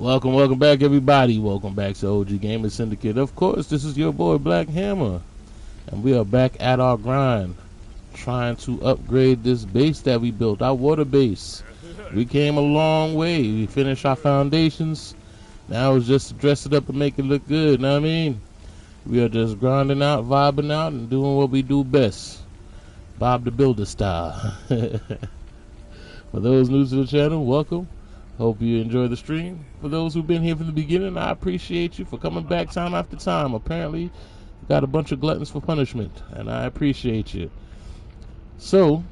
Welcome back, everybody. Welcome back to OG Gamerz Syndicate. Of course, this is your boy Black Hammer, and we are back at our grind, trying to upgrade this base that we built, our water base. We came a long way. We finished our foundations. Now it's just to dress it up and make it look good. Know what I mean? We are just grinding out, vibing out, and doing what we do best. Bob the Builder style. For those new to the channel, welcome. Hope you enjoy the stream. For those who've been here from the beginning, I appreciate you for coming back time after time. Apparently, you got a bunch of gluttons for punishment, and I appreciate you. So,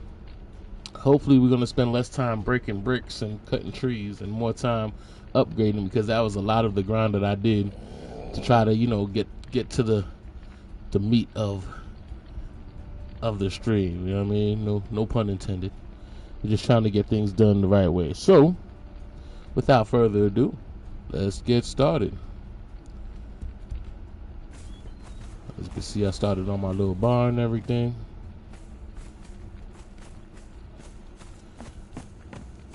hopefully we're going to spend less time breaking bricks and cutting trees and more time upgrading, because that was a lot of the grind that I did to try to, get to the meat of the stream. You know what I mean? No pun intended. We're just trying to get things done the right way. So, without further ado, let's get started. As you can see, I started on my little barn and everything.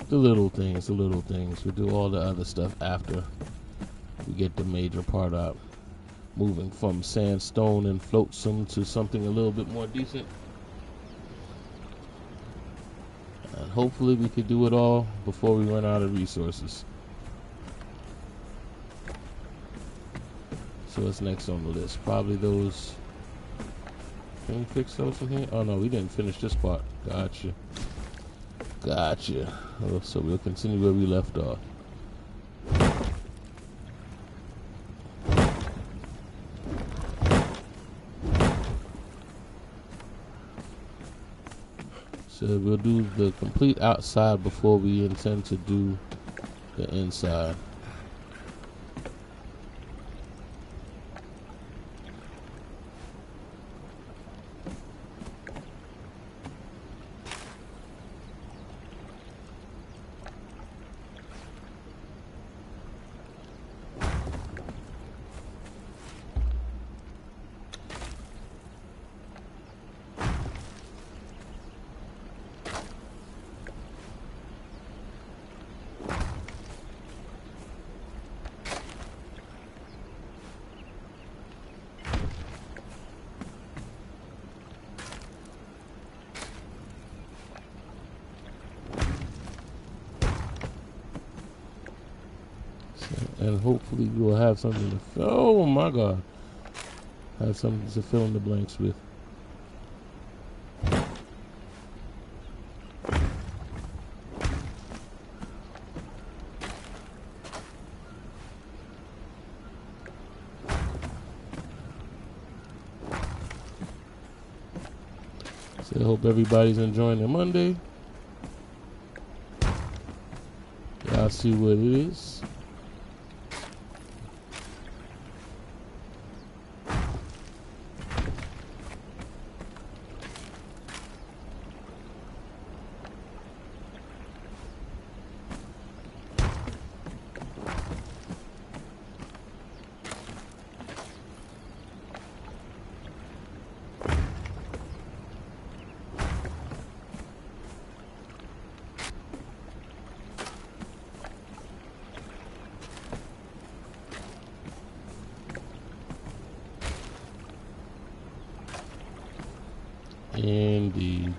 The little things. We'll do all the other stuff after we get the major part out. Moving from sandstone and flotsam to something a little bit more decent. And hopefully we can do it all before we run out of resources. So what's next on the list? Probably those. Can we fix those in here? Oh no, we didn't finish this part. Gotcha. Oh, so we'll continue where we left off. So we'll do the complete outside before we intend to do the inside. And hopefully we will have something to fill. Oh my god. Have something to fill in the blanks with. So I hope everybody's enjoying their Monday. Y'all see what it is. Indeed.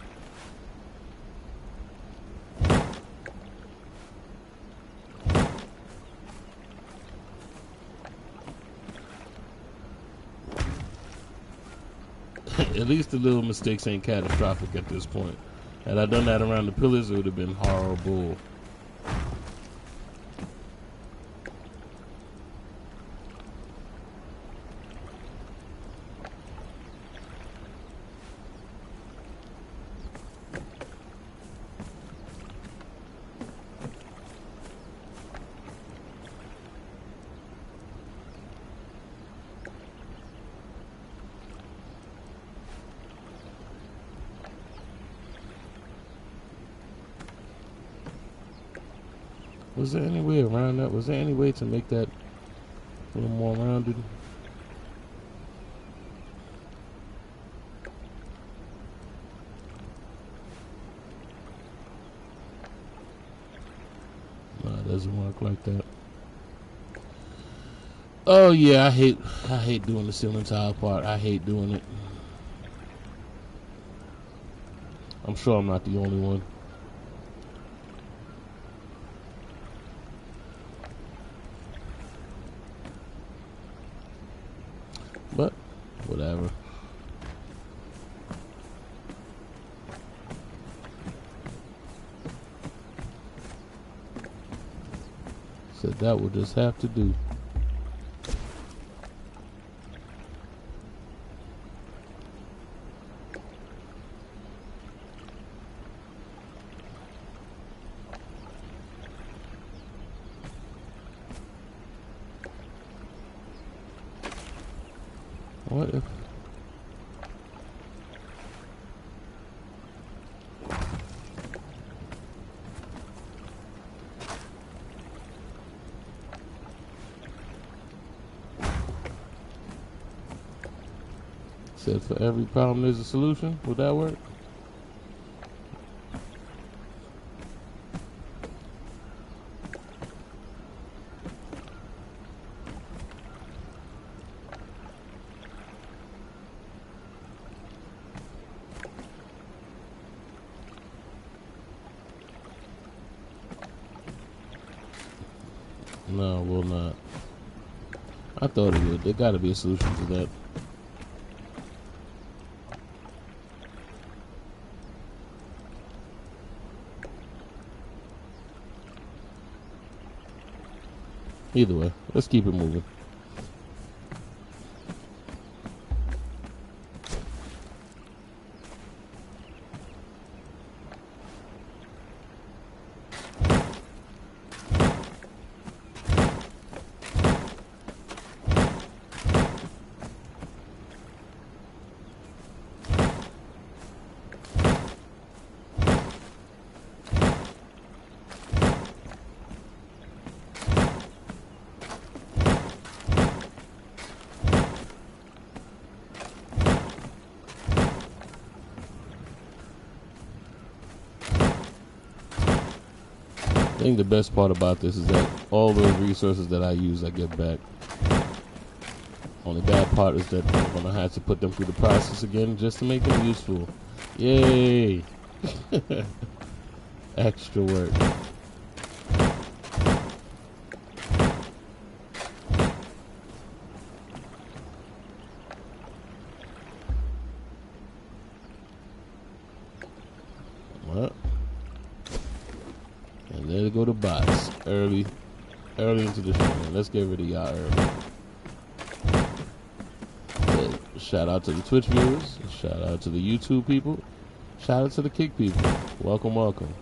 At least the little mistakes ain't catastrophic at this point. Had I done that around the pillars, it would have been horrible. Was there any way around that? Was there any way to make that a little more rounded? No, it doesn't work like that. Oh yeah, I hate doing the ceiling tile part. I hate doing it. I'm sure I'm not the only one. But whatever. Said that will just have to do. What if? Said for every problem there's a solution. Would that work? No, will not. I thought it would. There got to be a solution to that. Either way, let's keep it moving. I think the best part about this is that all those resources that I use, I get back. Only bad part is that I'm going to have to put them through the process again just to make them useful. Yay! Extra work. What? And there go the bots. Early into the stream. Let's get rid of y'all early. Shout out to the Twitch viewers. Shout out to the YouTube people. Shout out to the Kick people. Welcome, welcome.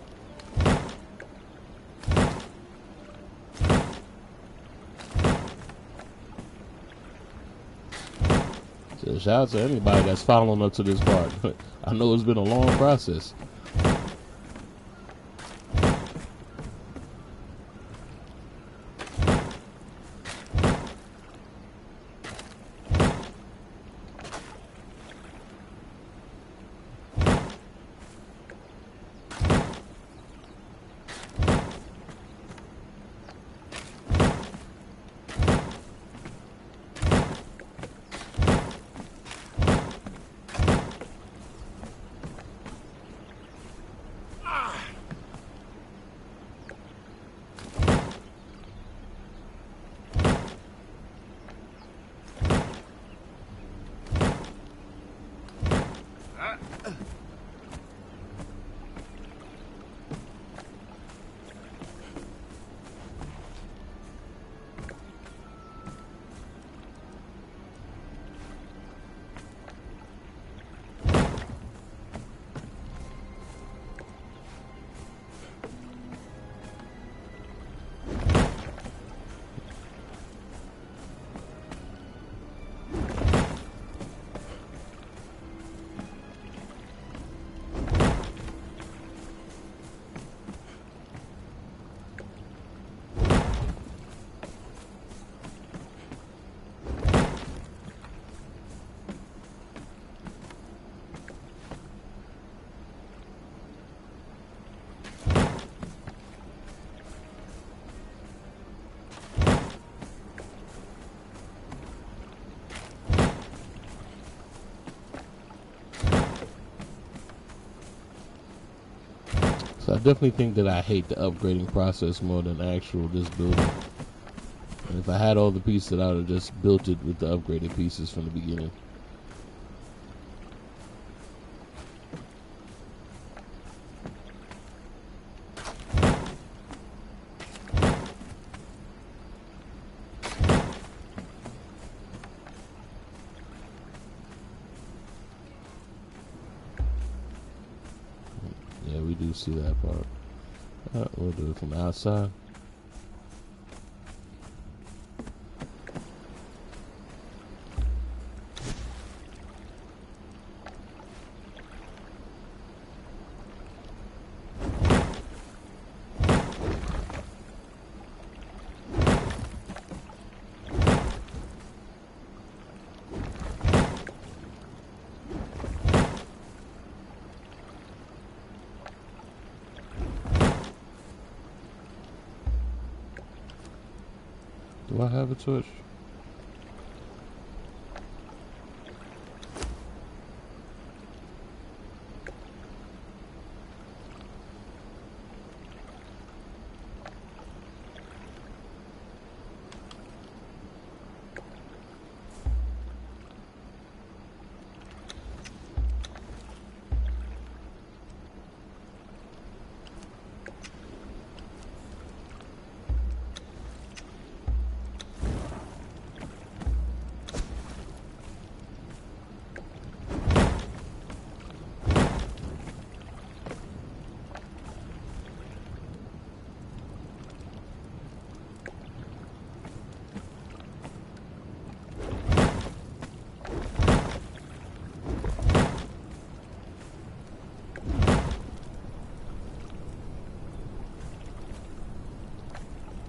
So shout out to anybody that's following up to this part. I know it's been a long process. So I definitely think that I hate the upgrading process more than actual just building. And if I had all the pieces, I would have just built it with the upgraded pieces from the beginning. Yeah, we do see that part. We'll do it from the outside. Do I have a torch?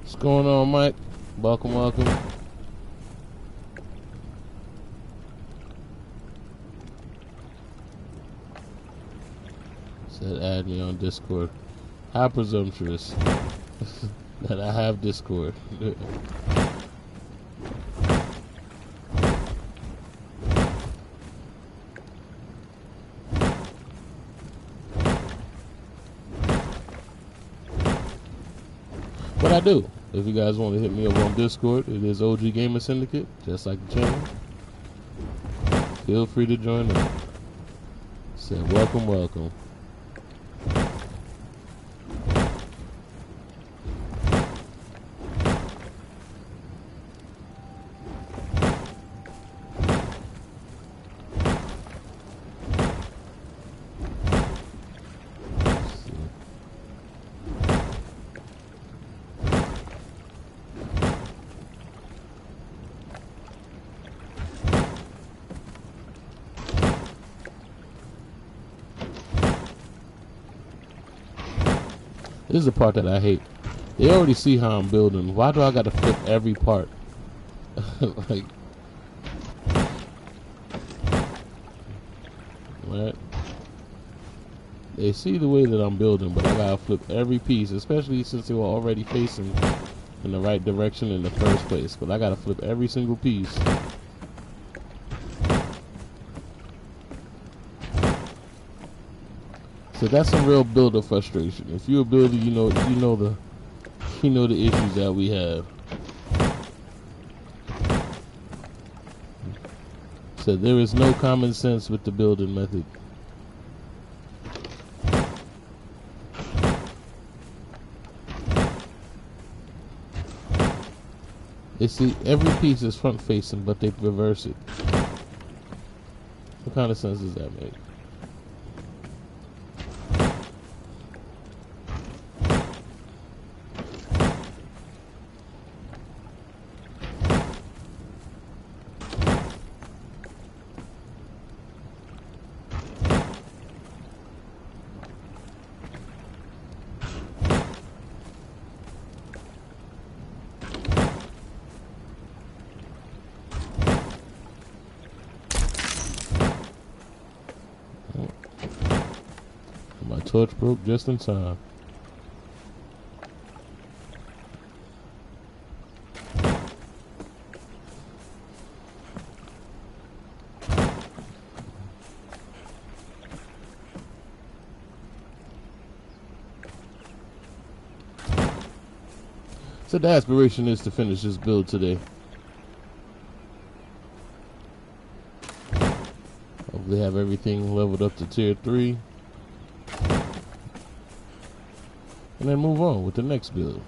What's going on, Mike? Welcome, welcome. Said add me on Discord. How presumptuous that I have Discord. But I do. If you guys want to hit me up on Discord, it is OG Gamer Syndicate, just like the channel. Feel free to join in. Said welcome, welcome. This is the part that I hate. They already see how I'm building. Why do I gotta flip every part? Like, right? They see the way that I'm building, but I gotta flip every piece, especially since they were already facing in the right direction in the first place. But I gotta flip every single piece. So that's some real builder frustration. If you're a builder, you know the issues that we have. So there is no common sense with the building method. They see every piece is front facing, but they reverse it. What kind of sense does that make? My torch broke just in time. So the aspiration is to finish this build today. Hopefully have everything leveled up to tier 3. And then move on with the next build.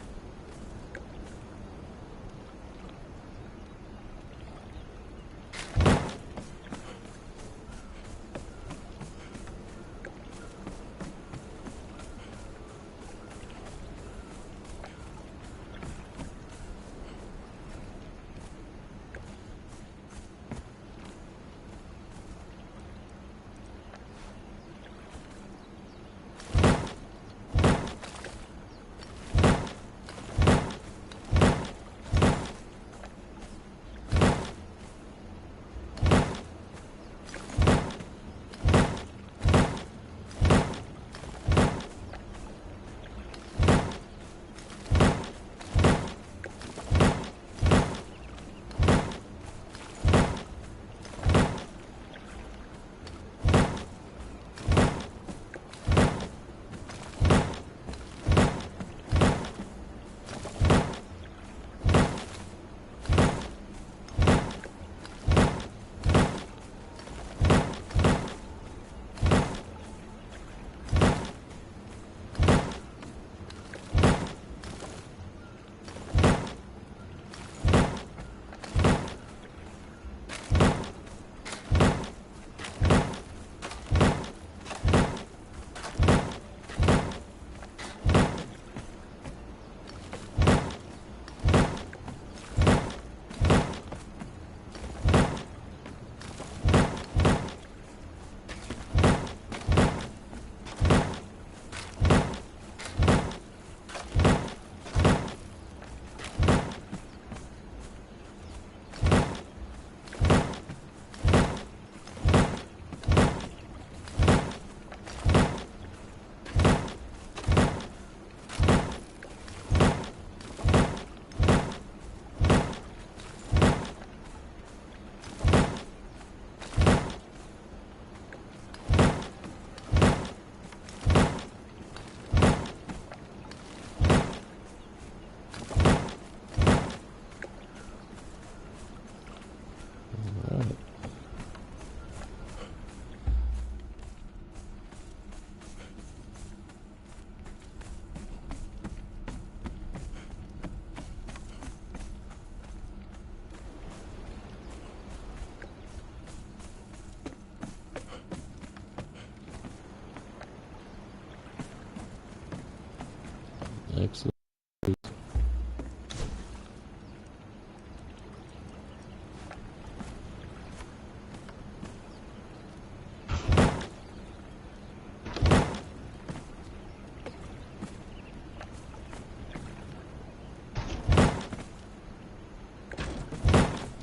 Excellent.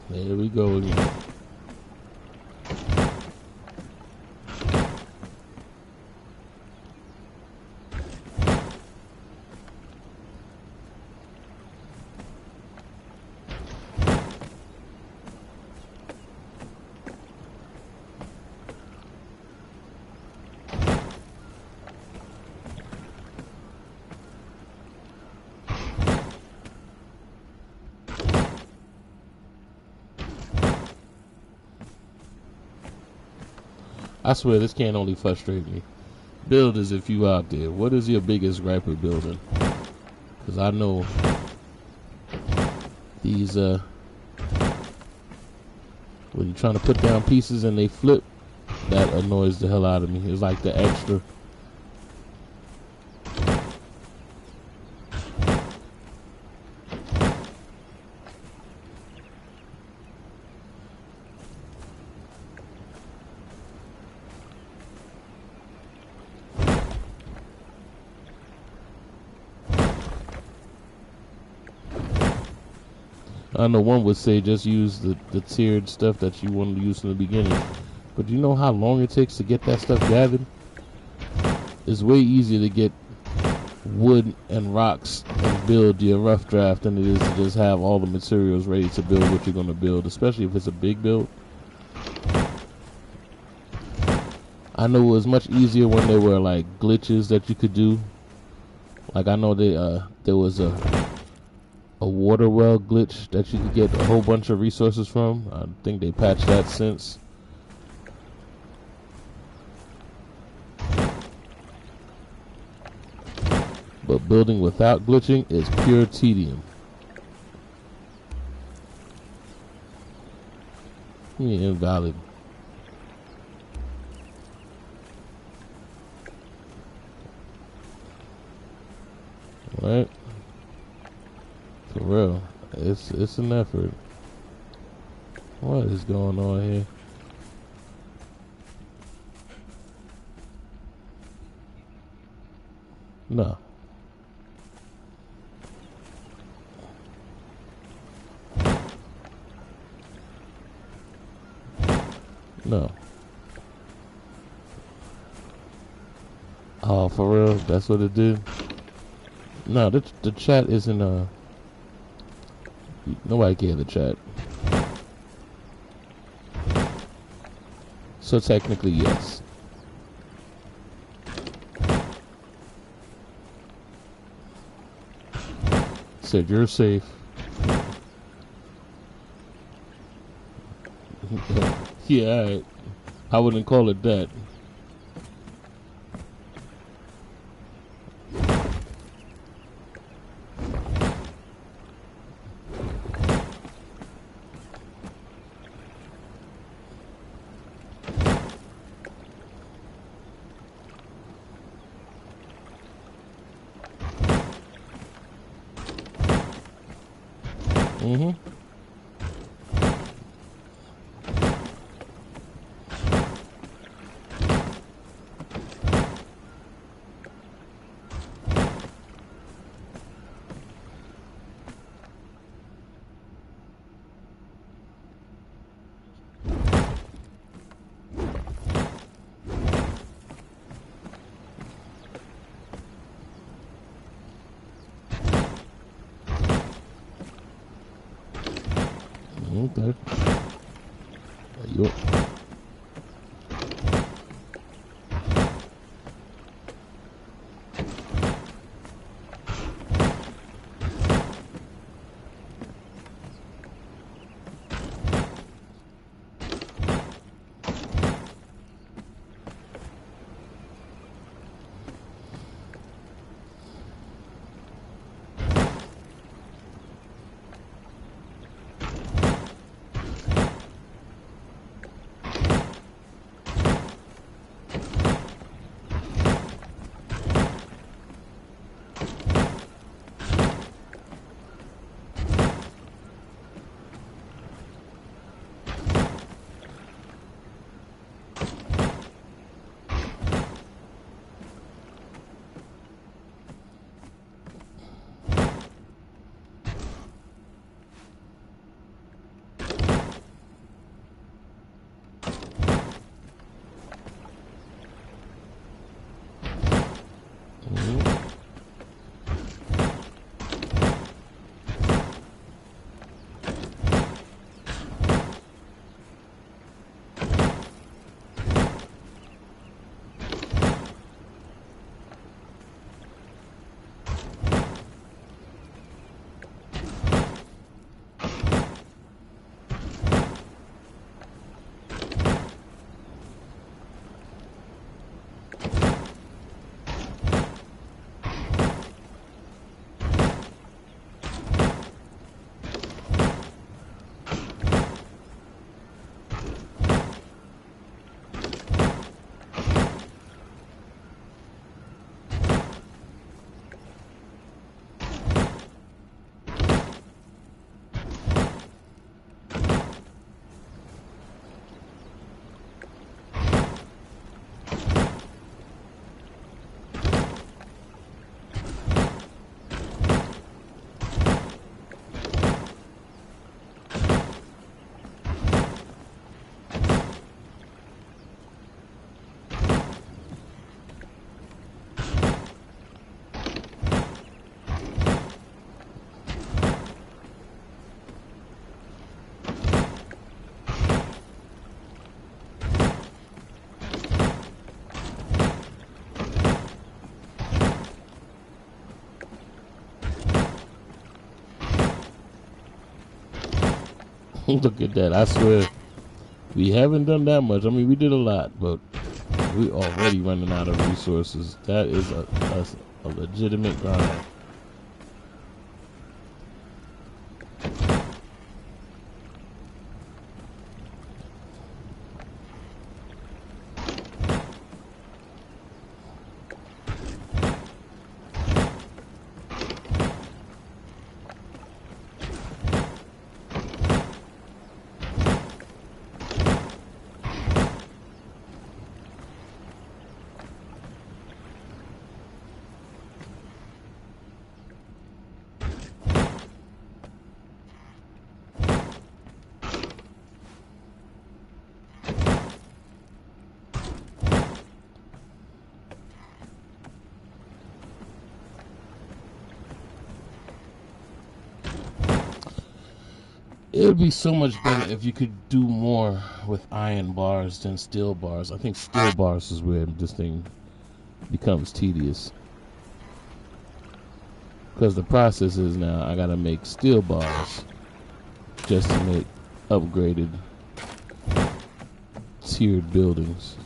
There we go again. I swear this can't only frustrate me. Builders, if you out there, what is your biggest gripe with building? Because I know these, when you're trying to put down pieces and they flip, that annoys the hell out of me. It's like the extra. I know one would say just use the tiered stuff that you wanted to use in the beginning. But do you know how long it takes to get that stuff gathered? It's way easier to get wood and rocks and build your rough draft than it is to just have all the materials ready to build what you're going to build, especially if it's a big build. I know it was much easier when there were like glitches that you could do. Like I know there was a a water well glitch that you could get a whole bunch of resources from. I think they patched that since. But building without glitching is pure tedium. Invalid. Right? For real. It's an effort. What is going on here? No. No. Oh, for real? That's what it did? No, the chat isn't, nobody can hear the chat. So technically, yes. Said you're safe. Yeah, alright. I wouldn't call it that. Mm-hmm. Okay. You. Look at that. I swear, we haven't done that much. I mean, we did a lot, but we're already running out of resources. That is a legitimate grind. It would be so much better if you could do more with iron bars than steel bars. I think steel bars is where this thing becomes tedious. Because the process is now I gotta make steel bars just to make upgraded tiered buildings.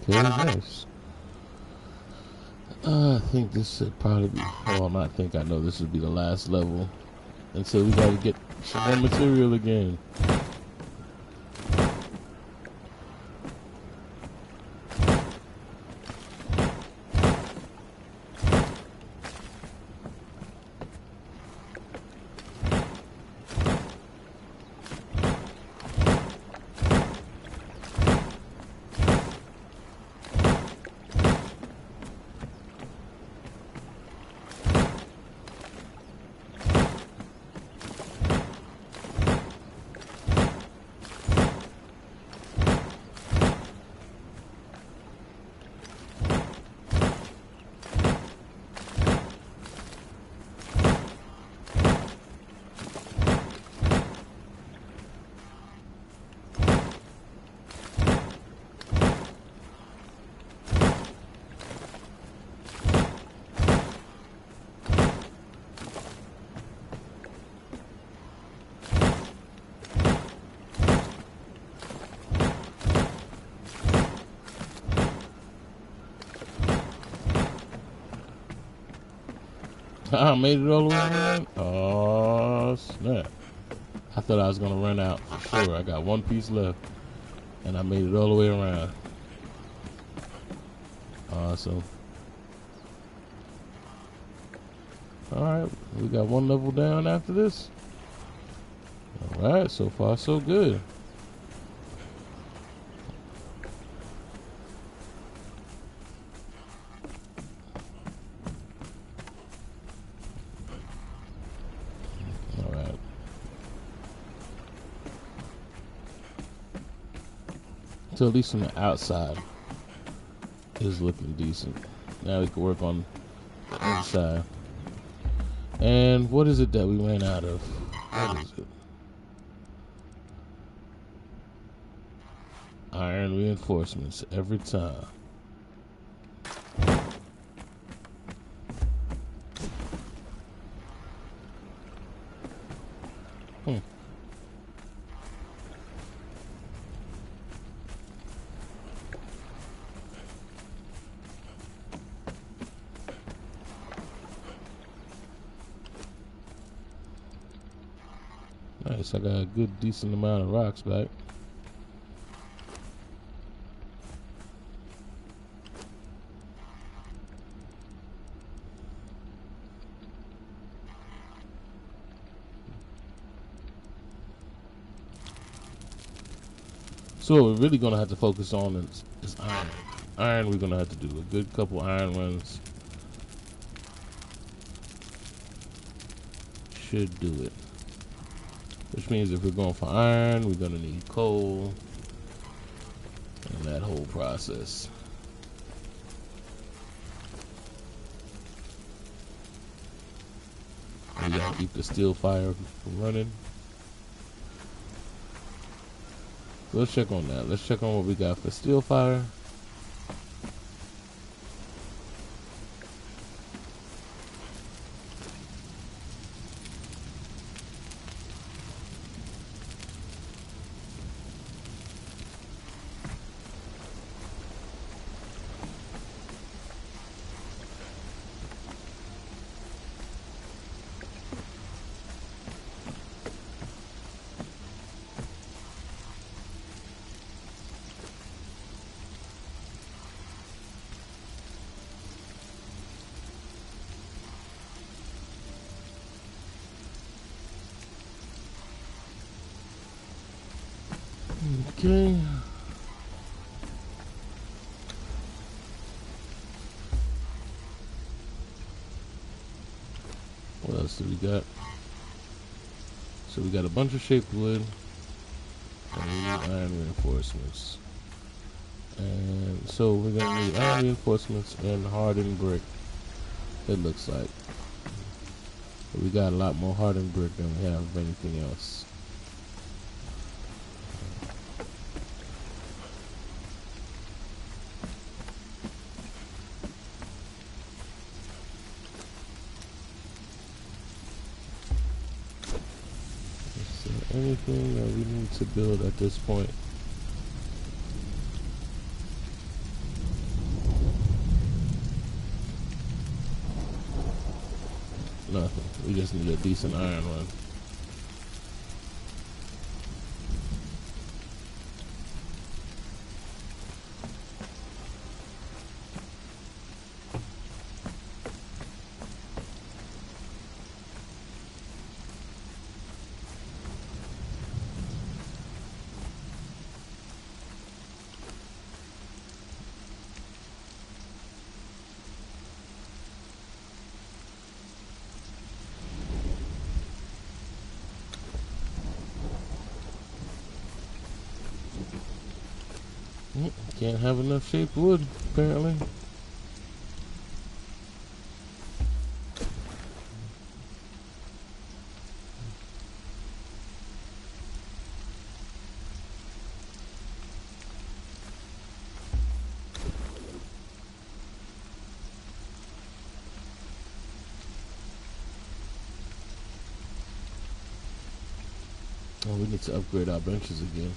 Okay, nice. I think this should probably be, well, not think, I know this would be the last level. And so we gotta get some more material again. I made it all the way around. Oh, snap. I thought I was going to run out for sure. I got one piece left. And I made it all the way around. Awesome. Alright, we got one level down after this. Alright, so far so good. Alright. So at least from the outside is looking decent. Now we can work on the inside. And what is it that we ran out of? What is it? Iron reinforcements every time. Nice, I got a good decent amount of rocks back. So what we're really gonna have to focus on is iron. Iron, we're gonna have to do a good couple iron runs. Should do it. Which means if we're going for iron, we're gonna need coal and that whole process. We gotta keep the steel fire from running. So let's check on that. Let's check on what we got for steel fire. Okay. What else do we got? So we got a bunch of shaped wood, and we need iron reinforcements. And so we're gonna need iron reinforcements and hardened brick. It looks like. But we got a lot more hardened brick than we have of anything else. Anything that we need to build at this point? Nothing. We just need a decent iron run. Can't have enough shaped wood, apparently. Oh, we need to upgrade our benches again.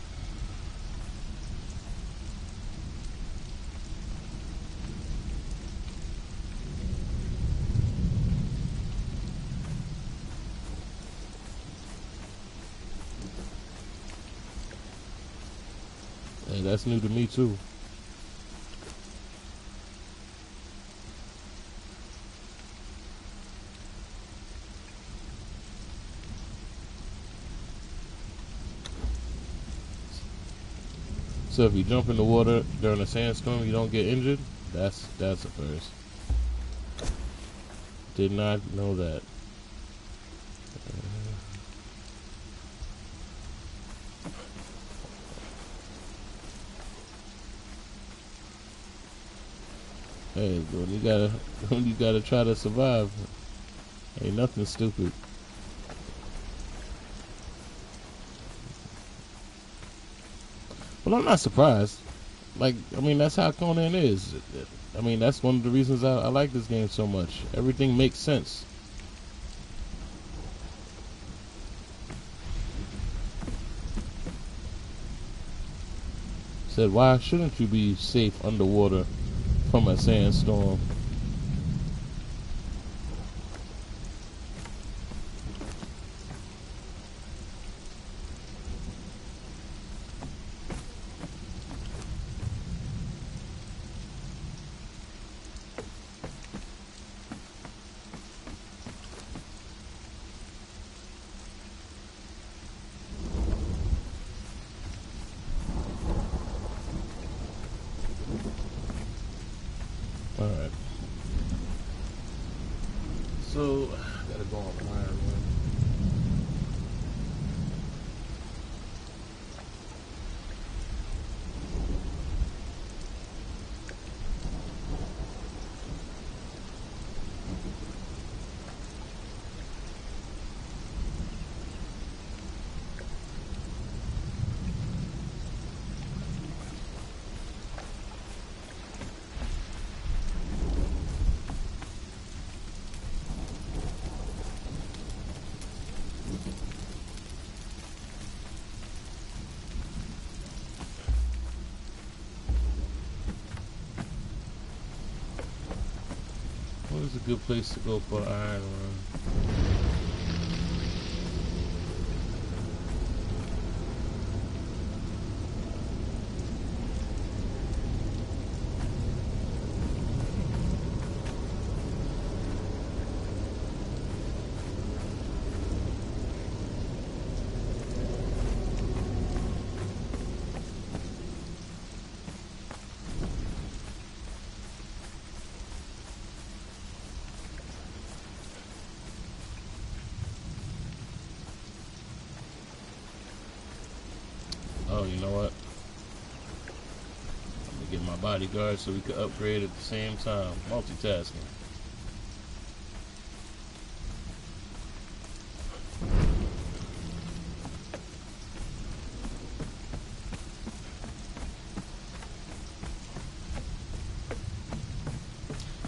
Hey, that's new to me too. So if you jump in the water during a sandstorm, you don't get injured. That's a first. Did not know that. Hey, when you gotta try to survive, ain't nothing stupid. But I'm not surprised. Like, I mean, that's how Conan is. I mean, that's one of the reasons I like this game so much. Everything makes sense. Said, why shouldn't you be safe underwater from a sandstorm? Alright. So, gotta go on the iron one. What is a good place to go for an iron run? Oh, you know what? I'm gonna get my bodyguard so we can upgrade at the same time. Multitasking.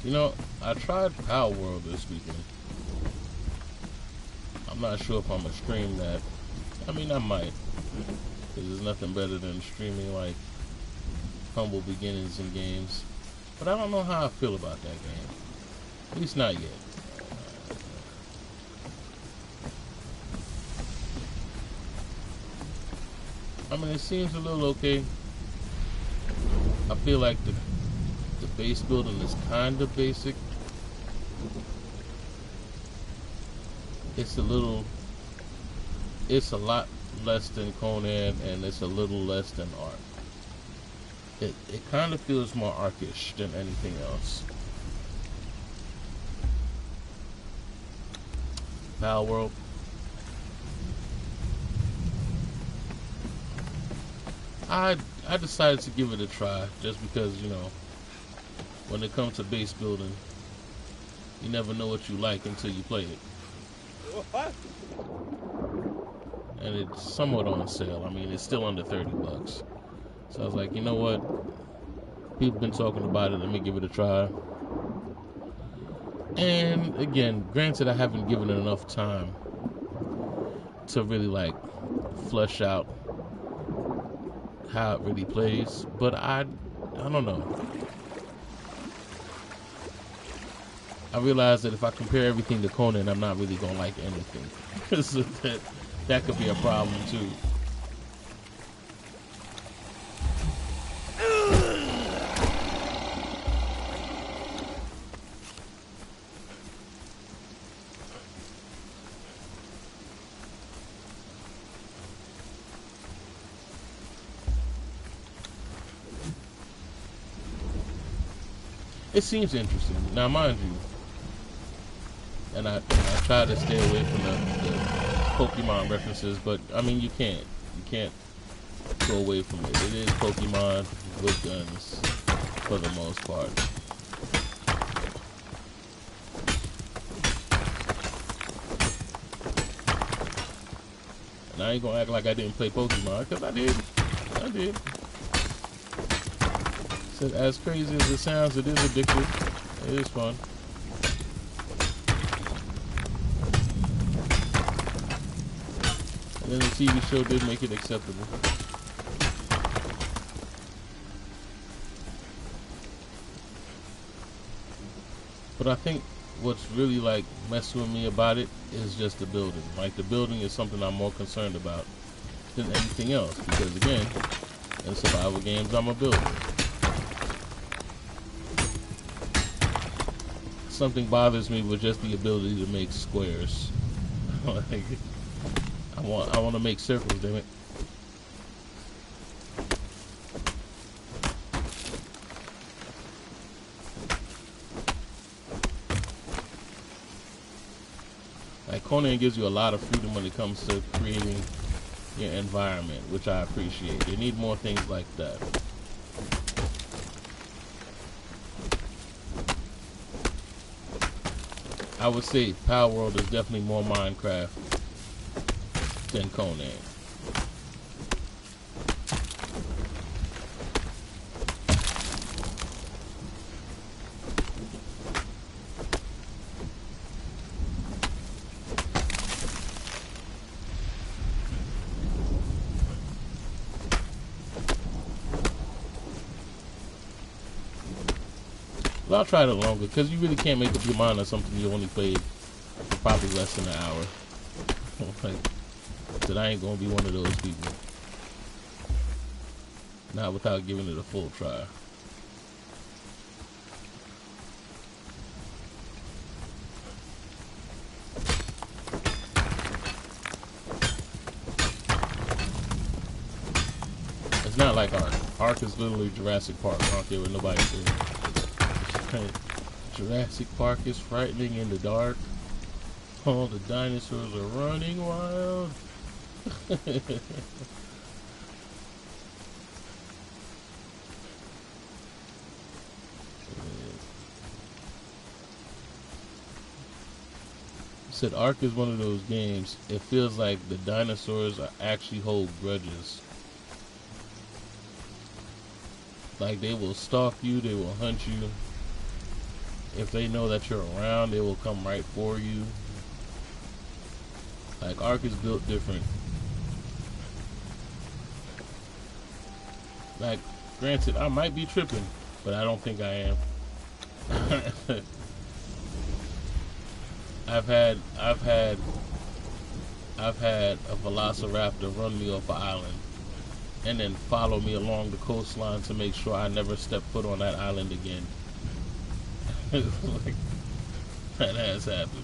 You know, I tried Power World this weekend. I'm not sure if I'm gonna stream that. I mean, I might. Because there's nothing better than streaming like humble beginnings in games. But I don't know how I feel about that game. At least not yet. I mean, it seems a little okay. I feel like the base building is kind of basic. It's a lot less than Conan, and it's a little less than Ark. It kind of feels more Arkish than anything else. Power World. I decided to give it a try just because, you know, when it comes to base building, you never know what you like until you play it. And it's somewhat on sale. I mean, it's still under $30. So I was like, you know what? People been talking about it. Let me give it a try. And again, granted, I haven't given it enough time to really like flesh out how it really plays. But I don't know. I realized that if I compare everything to Conan, I'm not really gonna like anything. So that could be a problem too. It seems interesting. Now, mind you, and I try to stay away from the Pokemon references, but I mean, you can't go away from it. It is Pokemon with guns for the most part. And I ain't gonna act like I didn't play Pokemon, because I did. So as crazy as it sounds, it is addictive. It is fun. And then the TV show did make it acceptable. But I think what's really like messing with me about it is just the building. Like, the building is something I'm more concerned about than anything else. Because again, in survival games, I'm a builder. Something bothers me with just the ability to make squares. Like, I want to make circles, damn it. Conan gives you a lot of freedom when it comes to creating your environment, which I appreciate. They need more things like that. I would say Power World is definitely more Minecraft than Conan. But I'll try it longer, because you really can't make up your mind on something you only played for probably less than an hour. Like, that I ain't gonna be one of those people. Not without giving it a full try. It's not like Ark. Ark is literally Jurassic Park. I don't care what nobody says. Jurassic Park is frightening in the dark. All the dinosaurs are running wild. Said Ark is one of those games. It feels like the dinosaurs actually hold grudges. Like they will stalk you, they will hunt you. If they know that you're around, they will come right for you. Like Ark is built different. Like, granted, I might be tripping, but I don't think I am. I've had a velociraptor run me off an island and then follow me along the coastline to make sure I never step foot on that island again. Like, that has happened.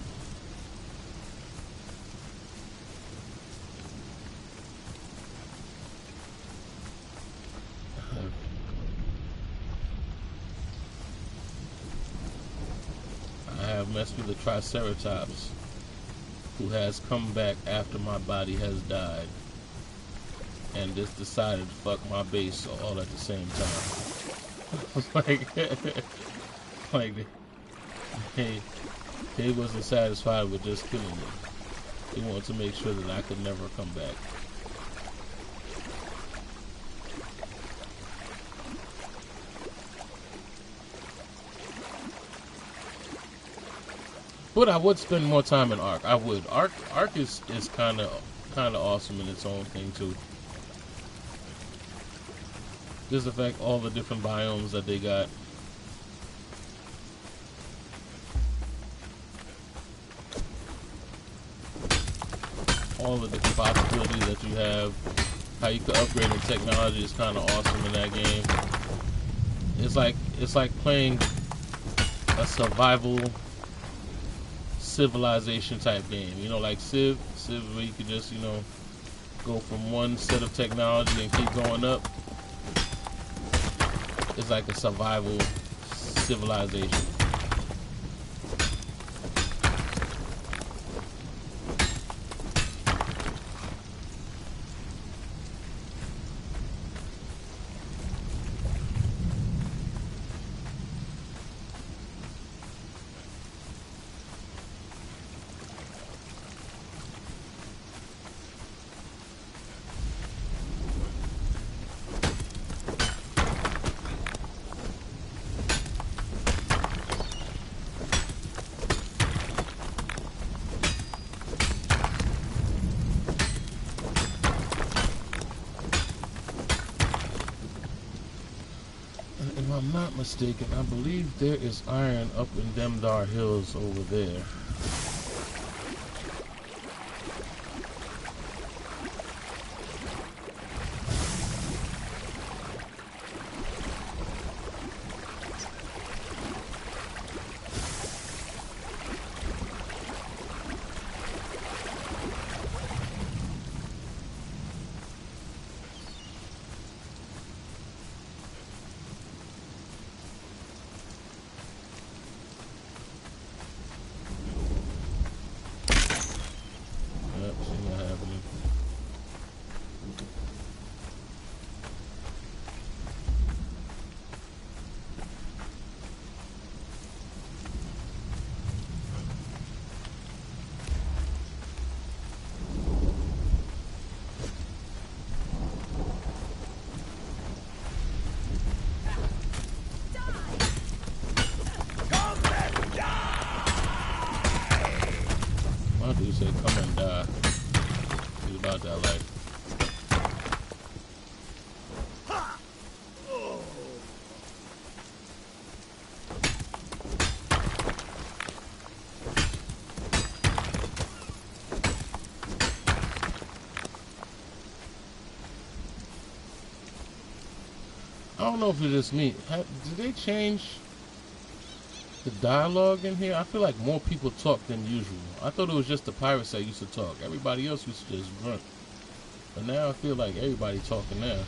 I have messed with a triceratops who has come back after my body has died and just decided to fuck my base all at the same time. like they wasn't satisfied with just killing me. They wanted to make sure that I could never come back. But I would spend more time in Ark. I would. Ark is kind of awesome in its own thing too. Just the fact all the different biomes that they got. All the different possibilities that you have. How you can upgrade the technology is kind of awesome in that game. It's like playing a survival civilization type game, you know, like Civ where you could just, you know, go from one set of technology and keep going up. It's like a survival civilization. If I'm not mistaken, I believe there is iron up in Demdar Hills over there. I don't know if it's just me. Did they change the dialogue in here? I feel like more people talk than usual. I thought it was just the pirates that used to talk. Everybody else used to just grunt. But now I feel like everybody talking now.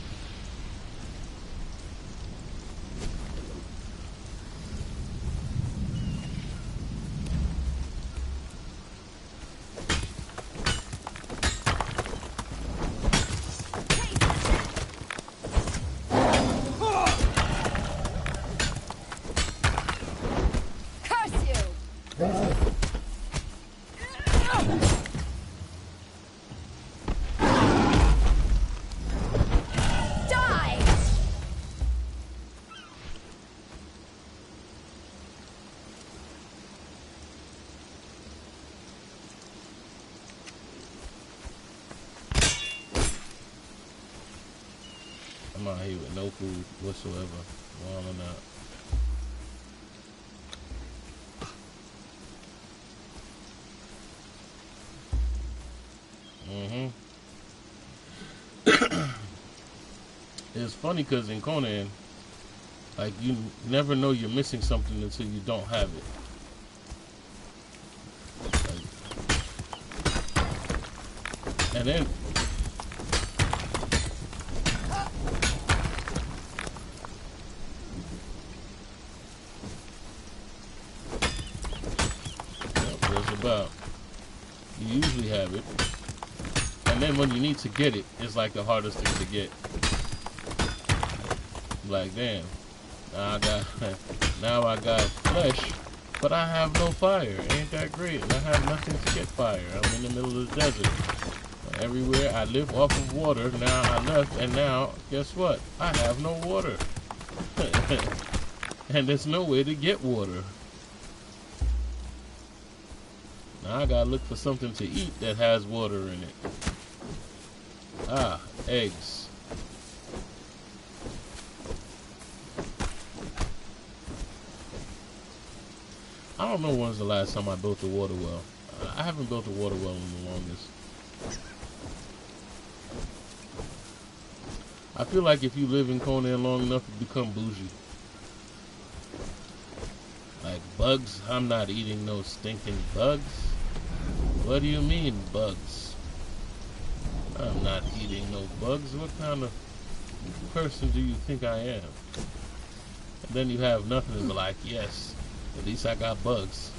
I'm out here with no food whatsoever. Wilding out. It's funny because in Conan, like, you never know you're missing something until you don't have it. Like, and then about. You usually have it, and then when you need to get it, it's like the hardest thing to get. Like, damn, now I got flesh, but I have no fire. Ain't that great? And I have nothing to get fire. I'm in the middle of the desert. Everywhere I live off of water. Now I left, and now guess what? I have no water, and there's no way to get water. Now I gotta look for something to eat that has water in it. Ah, eggs. I don't know when's the last time I built a water well. I haven't built a water well in the longest. I feel like if you live in Conan long enough, you become bougie. Like bugs, I'm not eating no stinking bugs. What do you mean, bugs? I'm not eating no bugs. What kind of person do you think I am? And then you have nothing to be like, yes, at least I got bugs.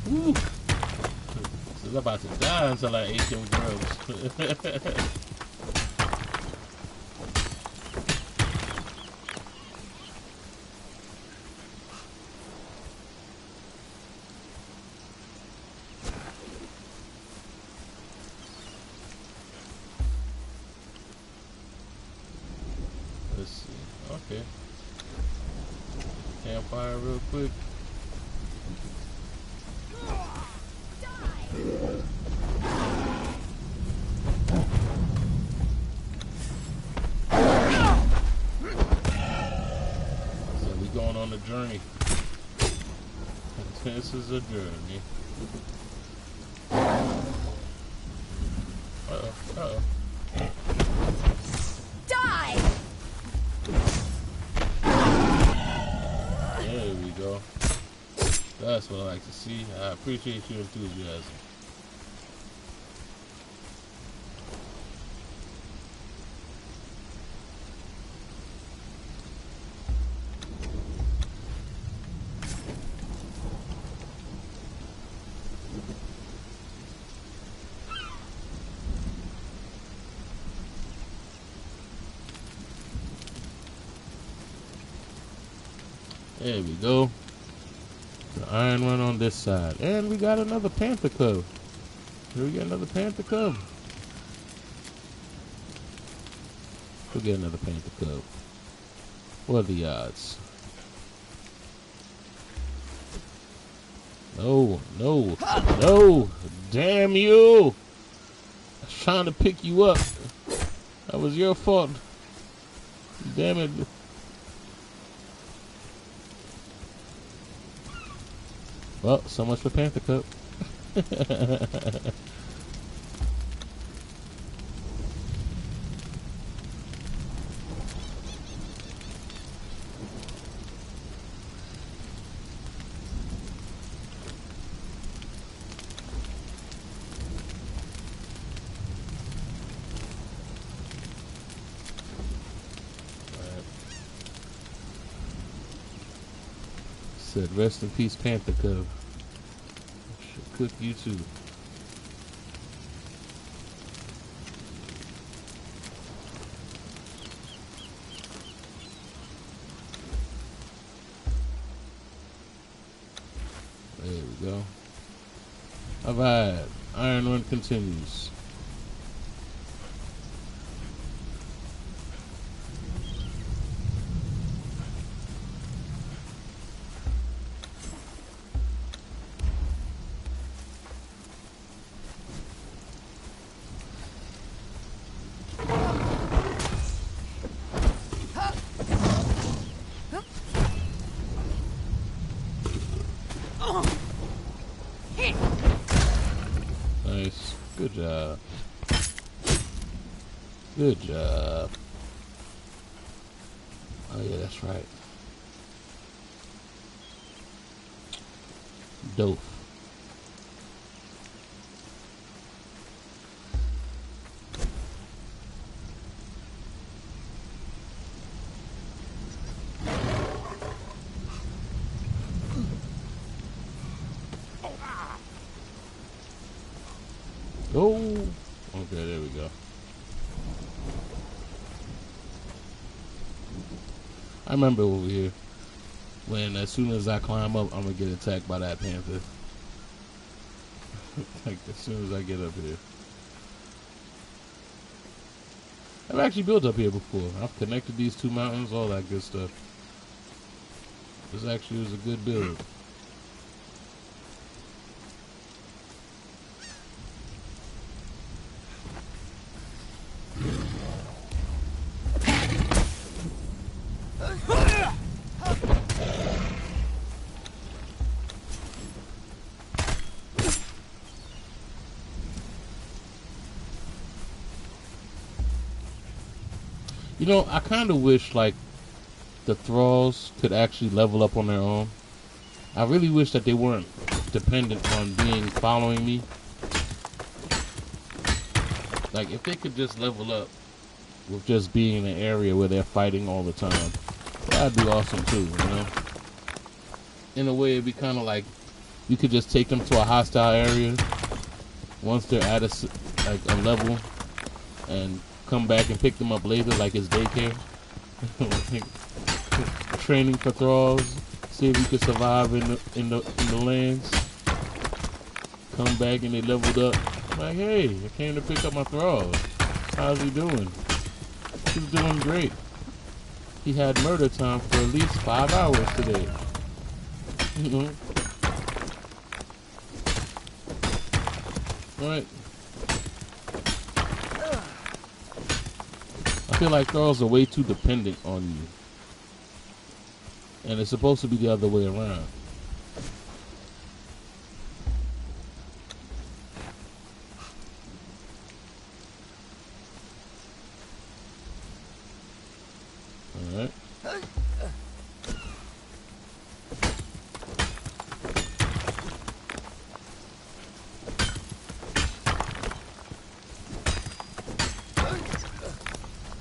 Woo! So I'm about to die until I ate them grubs. Let's see. Okay. Campfire real quick. So we going on a journey. This is a journey. Uh-oh. Uh-oh. There we go. That's what I like to see. I appreciate your enthusiasm. There we go. The iron one on this side. And we got another panther cub. Here we get another panther cub. We'll get another panther cub. What are the odds? No, no, no. Damn you. I was trying to pick you up. That was your fault. Damn it. Well, so much for Panther Cup. said, rest in peace, Panther Cub. Should cook you too. There we go. Alright, Iron Run continues. Nice. Good job. Good job. Oh yeah, that's right. Dope. Oh, okay, there we go. I remember over here when as soon as I climb up, I'm gonna get attacked by that panther. Like as soon as I get up here. I've actually built up here before. I've connected these two mountains, all that good stuff. This actually was a good build. You know, I kind of wish, like, the thralls could actually level up on their own. I really wish that they weren't dependent on following me. Like, if they could just level up with just being in an area where they're fighting all the time, that'd be awesome too, you know? In a way, it'd be kind of like you could just take them to a hostile area once they're at a level and come back and pick them up later like it's daycare. Training for thralls, see if you can survive in the lands. Come back and they leveled up. Like, hey, I came to pick up my thralls. How's he doing? He's doing great. He had murder time for at least 5 hours today. You know? Right. I feel like thralls are way too dependent on you. And it's supposed to be the other way around. Alright.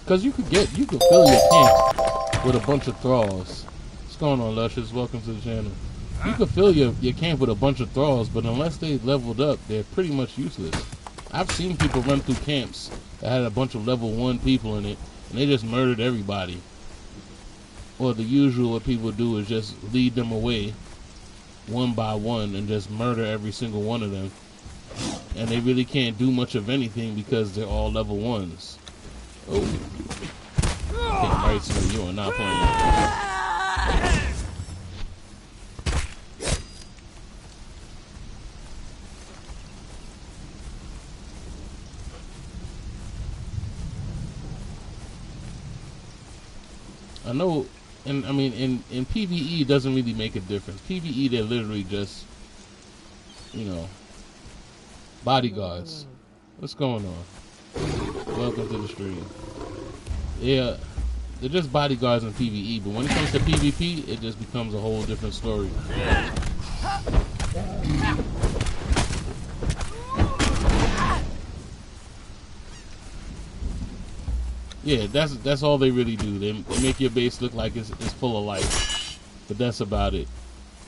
Because you could fill your camp with a bunch of thralls. What's going on, Luscious? Welcome to the channel. You could fill your camp with a bunch of thralls, but unless they leveled up, they're pretty much useless. I've seen people run through camps that had a bunch of level 1 people in it, and they just murdered everybody. Or the usual what people do is just lead them away one by one and just murder every single one of them. And they really can't do much of anything because they're all level 1s. Oh. Came right to me. You are not playing. I know, and I mean, in PvE it doesn't really make a difference. PvE, they're literally just, you know, bodyguards. What's going on? Welcome to the stream. Yeah, they're just bodyguards in PvE, but when it comes to PvP, it just becomes a whole different story. Yeah, that's all they really do. They make your base look like it's full of life, but that's about it.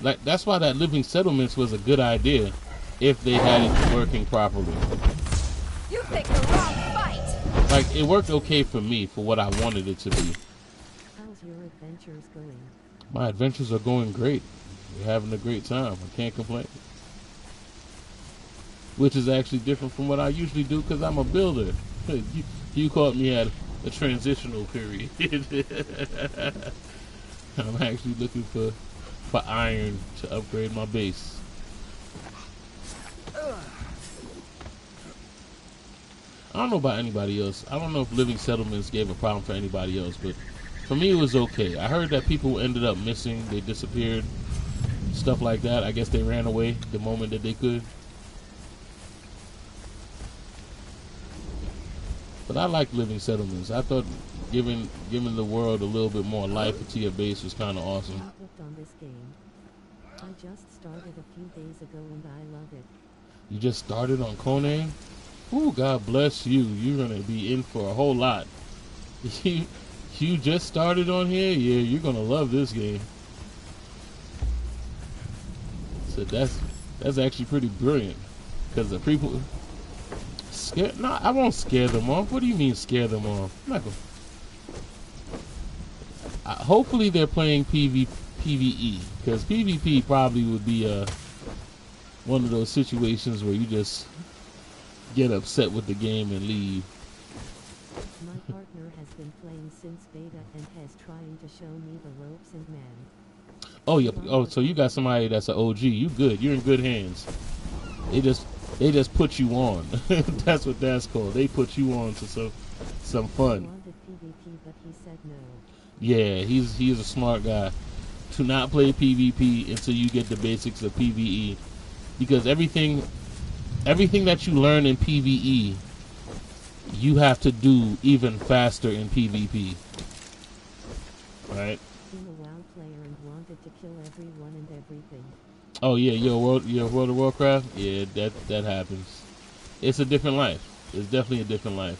Like that's why that living settlements was a good idea if they had it working properly. You picked the wrong fight. Like it worked okay for me for what I wanted it to be. How's your adventures going? My adventures are going great. We're having a great time. I can't complain. Which is actually different from what I usually do because I'm a builder. You caught me at a transitional period. I'm actually looking for iron to upgrade my base. I don't know about anybody else. I don't know if living settlements gave a problem for anybody else, but for me it was okay. I heard that people ended up missing, they disappeared, stuff like that. I guess they ran away the moment that they could. But I like living settlements. I thought giving the world a little bit more life to your base was kind of awesome. I hooked on this game. I just started a few days ago and I love it. You just started on Conan? Ooh, God bless you. You're gonna be in for a whole lot. You just started on here? Yeah, you're gonna love this game. So that's actually pretty brilliant. Because the people no, I won't scare them off. What do you mean scare them off? I'm not gonna. Hopefully they're playing PvE, because PvP probably would be one of those situations where you just get upset with the game and leave. My partner has been playing since beta and has trying to show me the ropes and man. Oh yeah. Oh, so you got somebody that's an OG. You good. You're in good hands. They just put you on. That's what that's called. They put you on to some fun. He wanted PvP, but he said no. Yeah, he's a smart guy. To not play PvP until you get the basics of PvE, because everything that you learn in PvE, you have to do even faster in PvP. Right? I'm a WoW player and wanted to kill everyone and everything. Oh yeah, your World of Warcraft? Yeah, that happens. It's a different life. It's definitely a different life.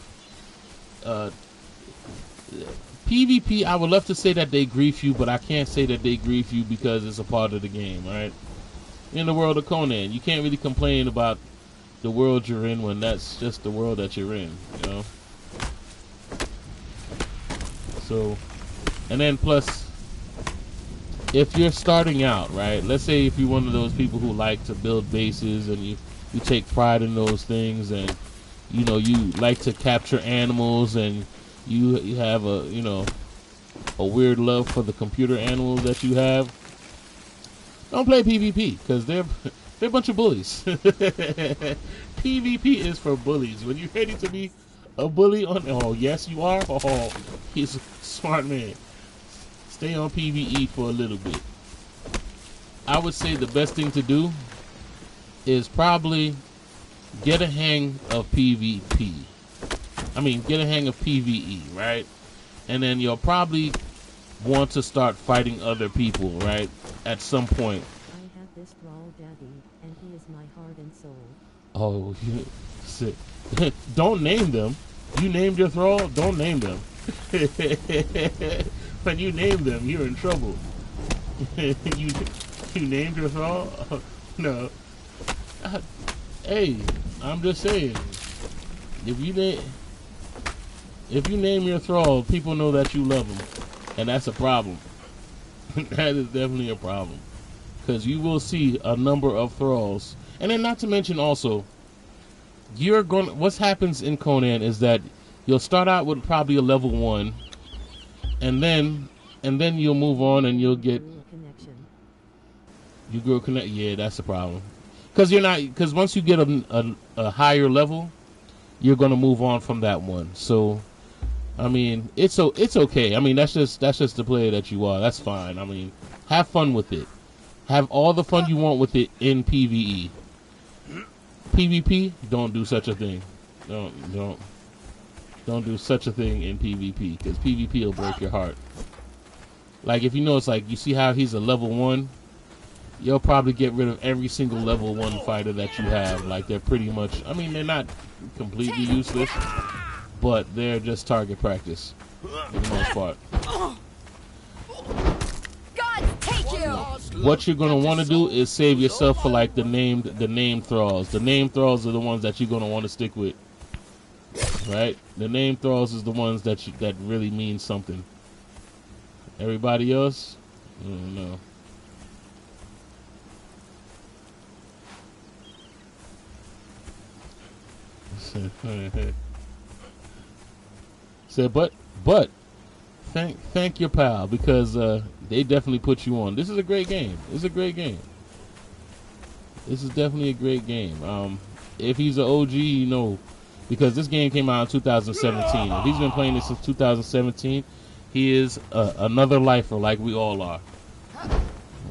PvP, I would love to say that they grief you, but I can't say that they grief you because it's a part of the game, right? In the world of Conan, you can't really complain about the world you're in when that's just the world that you're in, you know? So, and then plus, if you're starting out, right? Let's say if you're one of those people who like to build bases and you take pride in those things, and you know you like to capture animals, and you have a weird love for the computer animals that you have. Don't play PvP because they're a bunch of bullies. PvP is for bullies. When you're ready to be a bully oh yes you are. Oh, he's a smart man. Stay on PvE for a little bit. I would say the best thing to do is probably get a hang of PvP. I mean, get a hang of PvE, right? And then you'll probably want to start fighting other people, right? At some point. I have this thrall daddy, and he is my heart and soul. Oh, don't name them. You named your thrall? Don't name them. When you name them, you're in trouble. you named your thrall? No. Hey, I'm just saying. If you name your thrall, people know that you love them, and that's a problem. That is definitely a problem, because you will see a number of thralls, and then not to mention also, what happens in Conan is that you'll start out with probably a level 1, and then you'll move on and you'll get you grow connect. Yeah, that's the problem, because once you get a higher level, you're gonna move on from that one. So I mean, it's okay. I mean, that's just the player that you are. That's fine. I mean, have fun with it. Have all the fun you want with it in PvE. PvP, don't do such a thing. Don't do such a thing in PvP, because PvP will break your heart. Like, if you notice, like, you see how he's a level 1? You'll probably get rid of every single level 1 fighter that you have. Like, they're pretty much, I mean, they're not completely useless, but they're just target practice for the most part. God take you! what you're gonna want to do is save yourself for like the name thralls. The name thralls are the ones that you're gonna want to stick with, right? The name thralls is the ones that really mean something. Everybody else, no. So, but thank your pal, because they definitely put you on. This is a great game. This is definitely a great game. If he's an OG, you know, because this game came out in 2017. If he's been playing this since 2017, he is another lifer like we all are.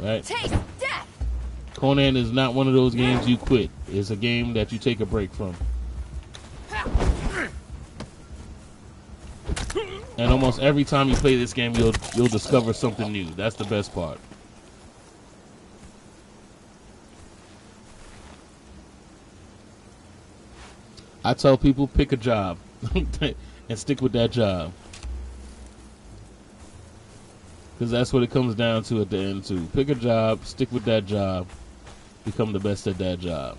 Right? Taste death. Conan is not one of those games you quit. It's a game that you take a break from. And almost every time you play this game, you'll discover something new. That's the best part. I tell people, pick a job and stick with that job, because that's what it comes down to at the end too. Pick a job, stick with that job, become the best at that job.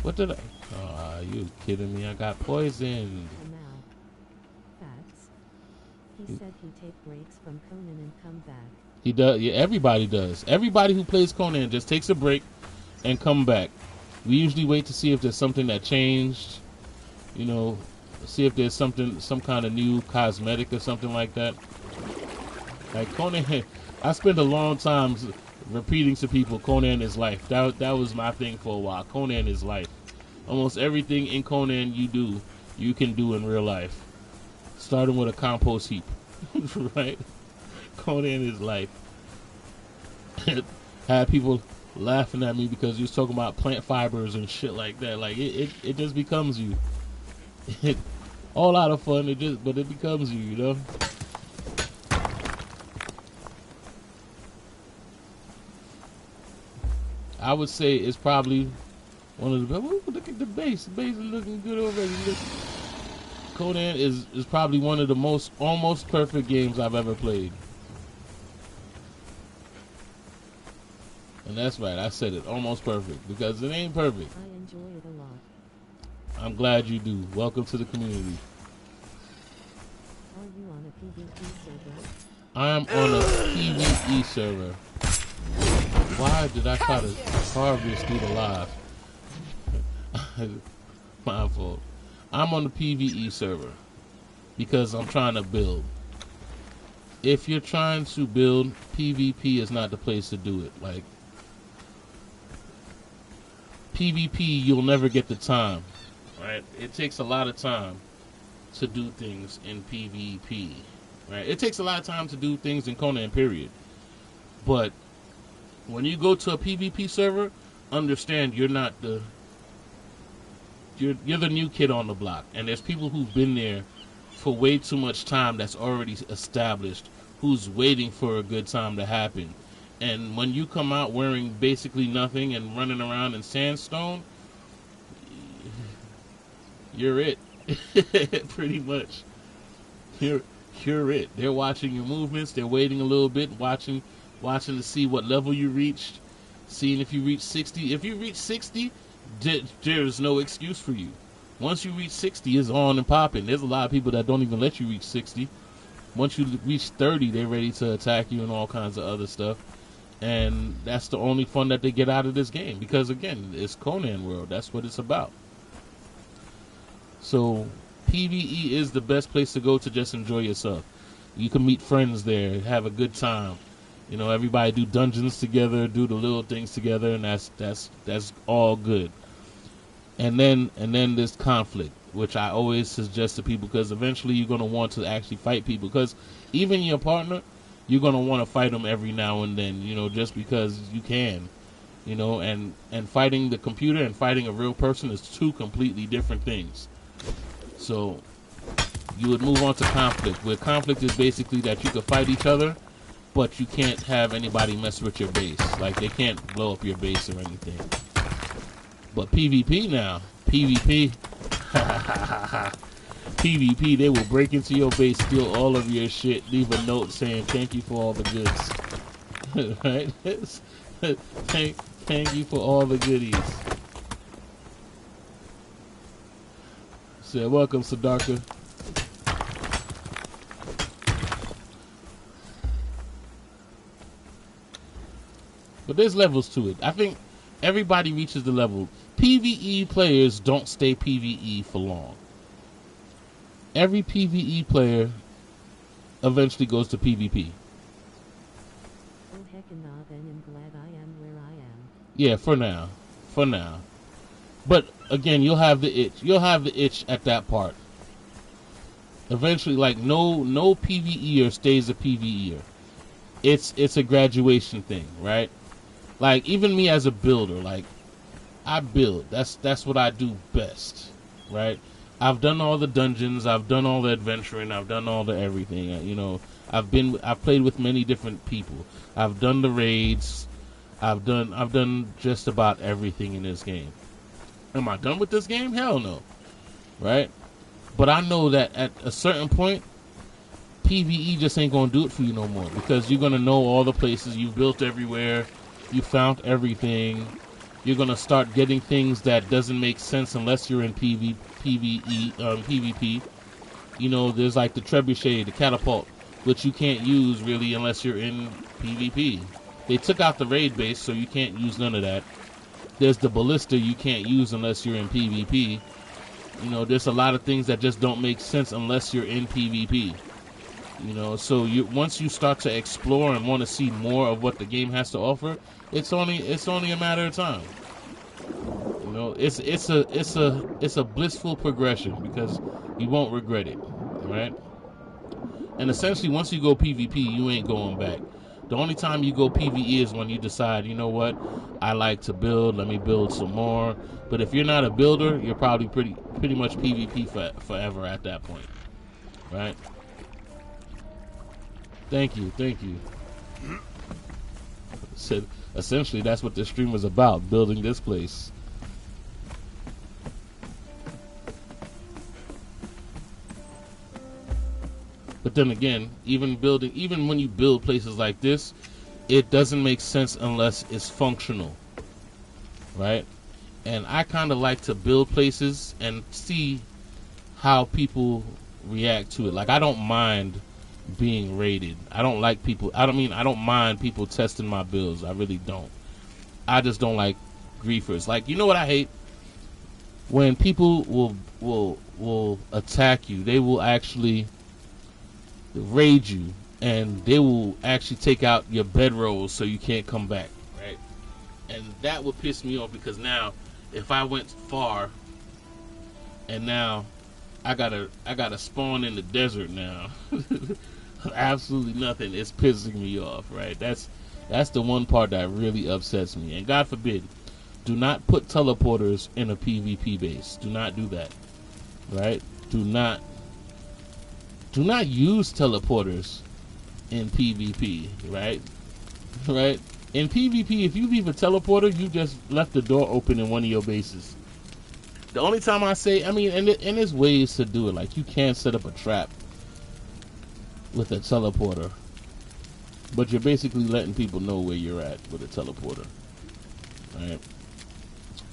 What did I? Oh, you kidding me? I got poisoned. Facts. He said he'd take breaks from Conan and come back. He does. Yeah, everybody does. Everybody who plays Conan just takes a break and come back. We usually wait to see if there's something that changed. You know, see if there's some kind of new cosmetic or something like that. Like Conan, I spent a long time repeating to people, Conan is life. That was my thing for a while. Conan is life. Almost everything in Conan you can do in real life. Starting with a compost heap. Right? Conan is life. Had people laughing at me because you was talking about plant fibers and shit like that. Like it just becomes you. All out of fun, but it becomes you, you know? I would say it's probably one of the. Ooh, look at the base. The base is looking good already. Look. Conan is probably one of the most almost perfect games I've ever played. And that's right, I said it, almost perfect, because it ain't perfect. I enjoy it a lot. I'm glad you do. Welcome to the community. Are you on a PvP server? I am on a PvE server. Why did I try to carve this dude alive? My fault. I'm on the PvE server because I'm trying to build. If you're trying to build, PvP is not the place to do it. Like, PvP, you'll never get the time, right? It takes a lot of time to do things in PvP, right? It takes a lot of time to do things in Conan, period. But when you go to a PvP server, understand you're not the you're the new kid on the block, and there's people who've been there for way too much time that's already established, who's waiting for a good time to happen. And when you come out wearing basically nothing and running around in sandstone, you're it. Pretty much. You're it. They're watching your movements, they're waiting a little bit, watching to see what level you reached, seeing if you reach 60. If you reach 60, there's no excuse for you. Once you reach 60, it's on and popping. There's a lot of people that don't even let you reach 60. Once you reach 30, they're ready to attack you and all kinds of other stuff. And that's the only fun that they get out of this game. Because, again, it's Conan World. That's what it's about. So, PvE is the best place to go to just enjoy yourself. You can meet friends there, have a good time. You know, everybody do dungeons together, do the little things together, and that's all good. And then there's conflict, which I always suggest to people, because eventually you're going to want to actually fight people. Because even your partner, you're going to want to fight them every now and then, you know, just because you can. You know, and fighting the computer and fighting a real person is two completely different things. So you would move on to conflict, where conflict is basically that you can fight each other, but you can't have anybody mess with your base. Like, they can't blow up your base or anything. But PvP now, PvP PvP, they will break into your base, steal all of your shit, leave a note saying thank you for all the goods. Right? Thank you for all the goodies. So welcome, Sadarka. But there's levels to it. I think everybody reaches the level. PvE players don't stay PvE for long. Every PvE player eventually goes to PvP. Oh heckin' nah, then I'm glad I am where I am. Yeah, for now. For now. But again, you'll have the itch. You'll have the itch at that part. Eventually, like no PvEer stays a PvEer. It's a graduation thing, right? Like even me as a builder, like I build. That's what I do best, right? I've done all the dungeons, I've done all the adventuring, I've done all the everything. You know, I've played with many different people. I've done the raids. I've done just about everything in this game. Am I done with this game? Hell no, right? But I know that at a certain point, PvE just ain't gonna do it for you no more because you're gonna know all the places you've built everywhere, you found everything. You're gonna start getting things that doesn't make sense unless you're in PvP. You know, there's like the trebuchet, the catapult, which you can't use really unless you're in PvP. They took out the raid base, so you can't use none of that. There's the ballista you can't use unless you're in PvP. You know, there's a lot of things that just don't make sense unless you're in PvP. You know, so once you start to explore and want to see more of what the game has to offer, it's only a matter of time. You know, it's a blissful progression because you won't regret it, right? And essentially, once you go PvP, you ain't going back. The only time you go PvE is when you decide, you know what, I like to build. Let me build some more. But if you're not a builder, you're probably pretty much PvP forever at that point, right? Thank you. Said essentially that's what this stream was about, building this place. But then again, even when you build places like this, it doesn't make sense unless it's functional, right? And I kind of like to build places and see how people react to it. Like I don't mind being raided. I don't mind people testing my builds. I really don't. I just don't like griefers. Like, you know what I hate? When people will attack you. They will actually raid you and they will actually take out your bedrolls so you can't come back, right? And that would piss me off because now if I went far and now I gotta spawn in the desert now. Absolutely nothing. It's pissing me off, right? That's the one part that really upsets me. And God forbid, do not put teleporters in a PvP base. Do not do that, right? Do not use teleporters in PvP, right? Right? In PvP, if you leave a teleporter, you just left the door open in one of your bases. The only time I say, and there's ways to do it. Like, you can set up a trap with a teleporter, but you're basically letting people know where you're at with a teleporter, right?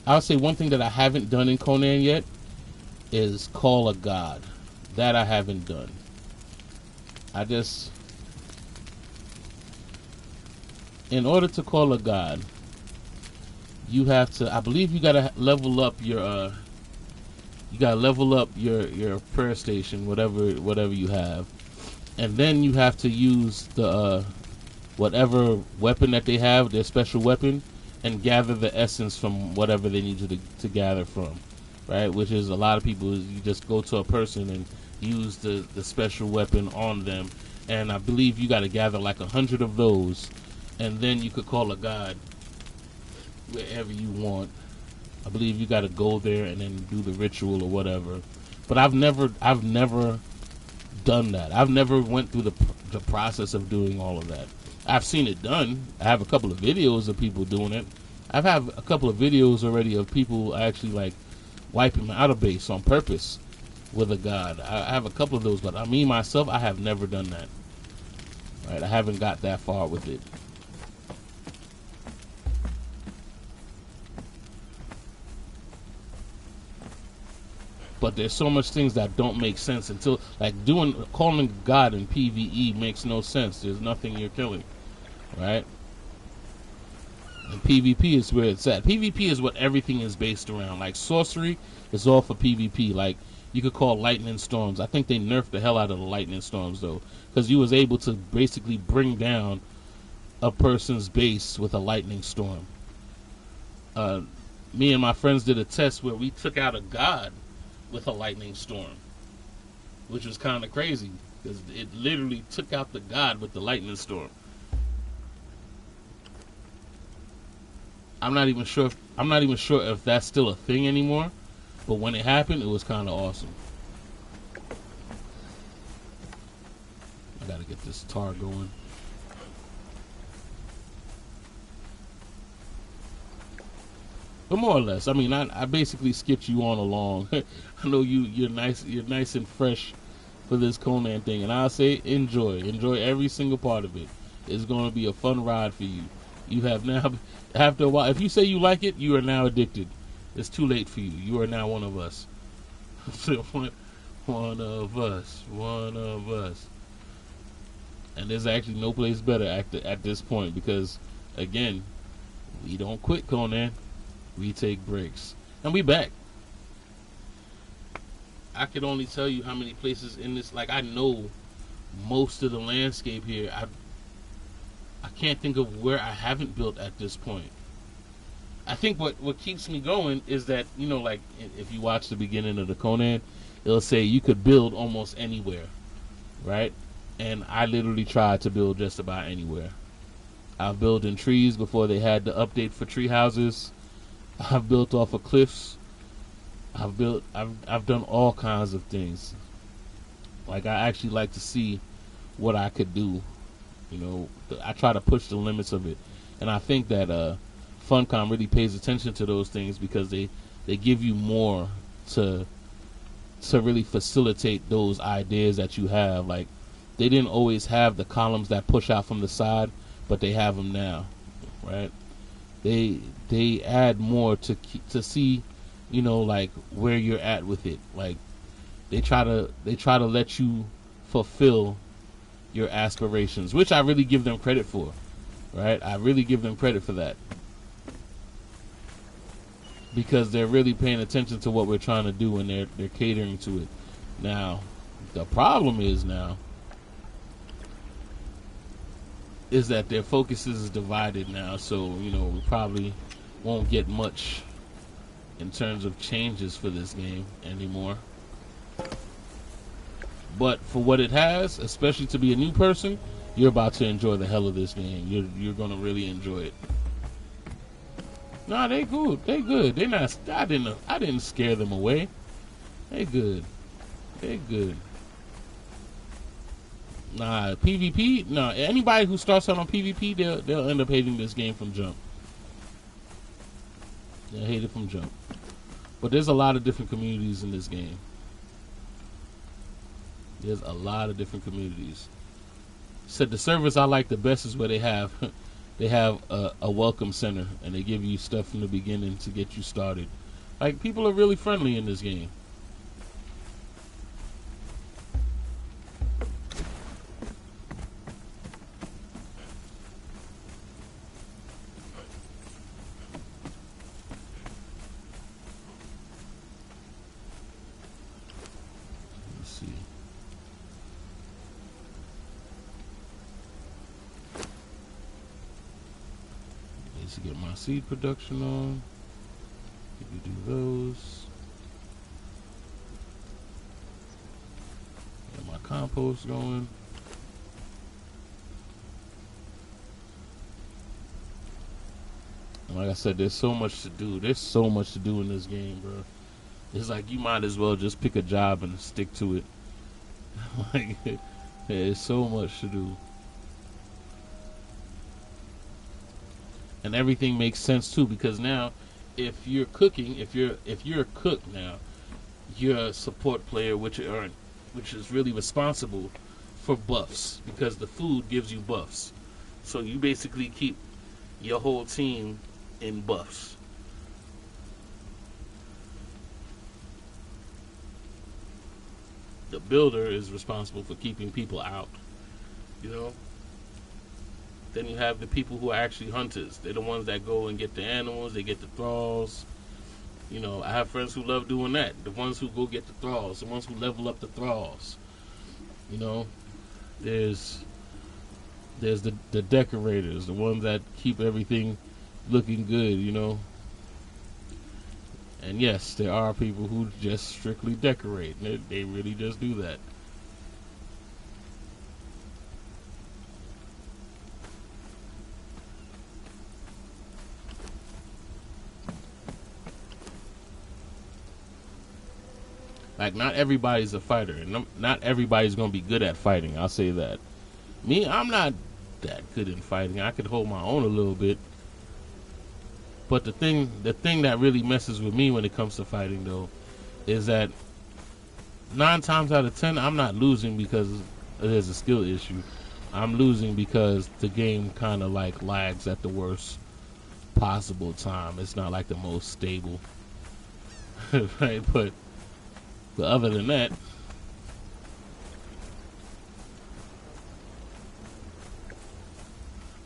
I'll say one thing that I haven't done in Conan yet is call a god. That I haven't done. In order to call a god, you have to, I believe you gotta level up your your prayer station, whatever you have. And then you have to use the whatever weapon that they have, their special weapon, and gather the essence from whatever they need you to gather from, right? Which is a lot of people, you just go to a person and use the special weapon on them. And I believe you got to gather like 100 of those, and then you could call a god wherever you want. I believe you got to go there and then do the ritual or whatever. But I've never done that. I've never went through the process of doing all of that. I've seen it done. I have a couple of videos of people doing it. I've had a couple of videos already of people actually like wiping out a base on purpose with a god. I have a couple of those, but I mean myself, I have never done that. Right, I haven't got that far with it. But there's so much things that don't make sense until, like, calling God in PvE makes no sense. There's nothing you're killing, right? And PvP is where it's at. PvP is what everything is based around. Like sorcery is all for PvP. Like you could call lightning storms. I think they nerfed the hell out of the lightning storms though, because you was able to basically bring down a person's base with a lightning storm. Me and my friends did a test where we took out a god with a lightning storm, which was kind of crazy because it literally took out the god with the lightning storm. I'm not even sure if that's still a thing anymore, but when it happened, it was kind of awesome. I gotta get this tar going. But more or less, I mean, I basically skipped you on along. I know you're nice and fresh for this Conan thing, and I'll say enjoy every single part of it. It's going to be a fun ride for you. You have now, after a while, if you say you like it, you are now addicted. It's too late for you. You are now one of us. One of us. And there's actually no place better at this point because, again, we don't quit Conan. We take breaks. And we back. I could only tell you how many places in this, like I know most of the landscape here. I can't think of where I haven't built at this point. I think what keeps me going is that, you know, like if you watch the beginning of the Conan, it'll say you could build almost anywhere, right? And I literally tried to build just about anywhere. I've built in trees before they had the update for tree houses. I've built off of cliffs. I've done all kinds of things. Like I actually like to see what I could do. You know, I try to push the limits of it, and I think that Funcom really pays attention to those things because they give you more to really facilitate those ideas that you have. Like they didn't always have the columns that push out from the side, but they have them now, right? They add more to see, you know, like where you're at with it. Like they try to let you fulfill your aspirations, which I really give them credit for, right? I really give them credit for that because they're really paying attention to what we're trying to do and they're catering to it. Now, the problem is that their focus is divided now, so you know we probably won't get much in terms of changes for this game anymore. But for what it has, especially to be a new person, you're about to enjoy the hell of this game. You're gonna really enjoy it. Nah, they good. They good. They not. I didn't scare them away. They good. They good. Nah, PvP. Nah, anybody who starts out on PvP, they'll end up hating this game from jump. They'll hate it from jump. But there's a lot of different communities in this game. There's a lot of different communities. Said the service I like the best is where they have a welcome center and they give you stuff from the beginning to get you started. Like people are really friendly in this game. To get my seed production on. You can do those. Get my compost going. And like I said, there's so much to do. There's so much to do in this game, bro. It's like you might as well just pick a job and stick to it. Like, there's so much to do. And everything makes sense too, because now if you're cooking, if you're a cook now, you're a support player, which is really responsible for buffs because the food gives you buffs. So you basically keep your whole team in buffs. The builder is responsible for keeping people out, you know. Then you have the people who are actually hunters. They're the ones that go and get the animals, they get the thralls. You know, I have friends who love doing that. The ones who go get the thralls, the ones who level up the thralls. You know, there's the decorators, the ones that keep everything looking good, you know. And yes, there are people who just strictly decorate. They really just do that. Like, not everybody's a fighter, and not everybody's gonna be good at fighting. I'll say that. Me, I'm not that good in fighting. I could hold my own a little bit, but the thing that really messes with me when it comes to fighting, though, is that 9 times out of 10, I'm not losing because there's a skill issue. I'm losing because the game kind of like lags at the worst possible time. It's not like the most stable, right? But other than that,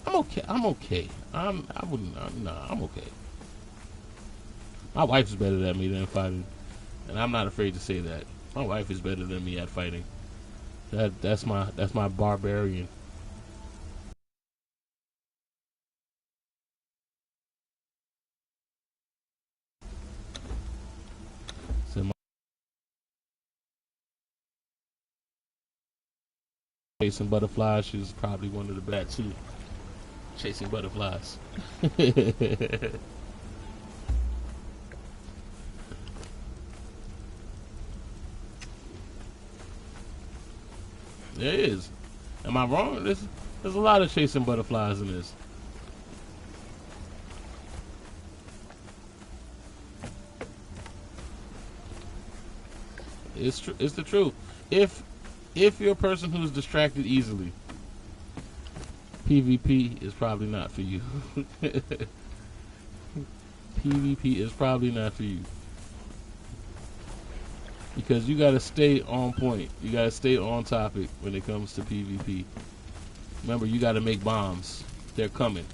I'm okay. I'm okay. I wouldn't. Nah, I'm okay. My wife's better at me than fighting, and I'm not afraid to say that. My wife is better than me at fighting. That's my barbarian. So my chasing butterflies, she's probably one of the best too. Chasing butterflies. There is. Am I wrong? There's a lot of chasing butterflies in this. It's true. It's the truth. If you're a person who's distracted easily, PvP is probably not for you. PvP is probably not for you. Because you gotta stay on point. You gotta stay on topic when it comes to PvP. Remember, you gotta make bombs. They're coming.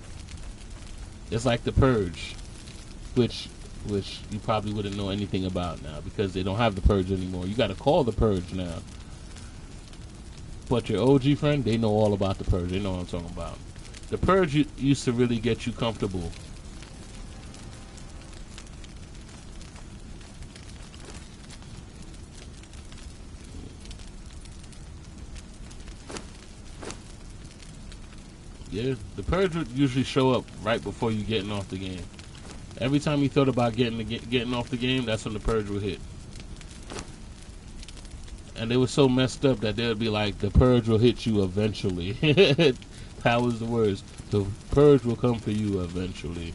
It's like the Purge, which you probably wouldn't know anything about now because they don't have the Purge anymore. You gotta call the Purge now. But your OG friend, they know all about the Purge. They know what I'm talking about. The Purge used to really get you comfortable. Yeah, the Purge would usually show up right before you getting off the game. Every time you thought about getting off the game, that's when the Purge would hit. And they were so messed up that they would be like, the Purge will hit you eventually. That was the words. The Purge will come for you eventually.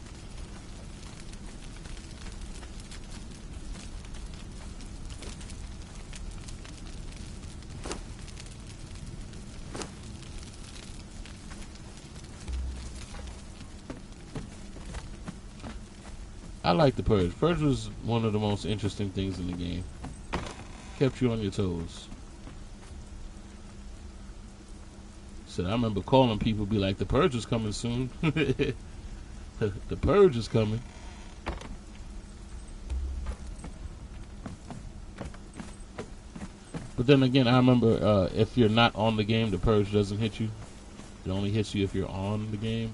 I like the Purge. Purge was one of the most interesting things in the game. Kept you on your toes. So I remember calling people, be like, the Purge is coming soon. The Purge is coming. But then again, I remember if you're not on the game, the Purge doesn't hit you. It only hits you if you're on the game.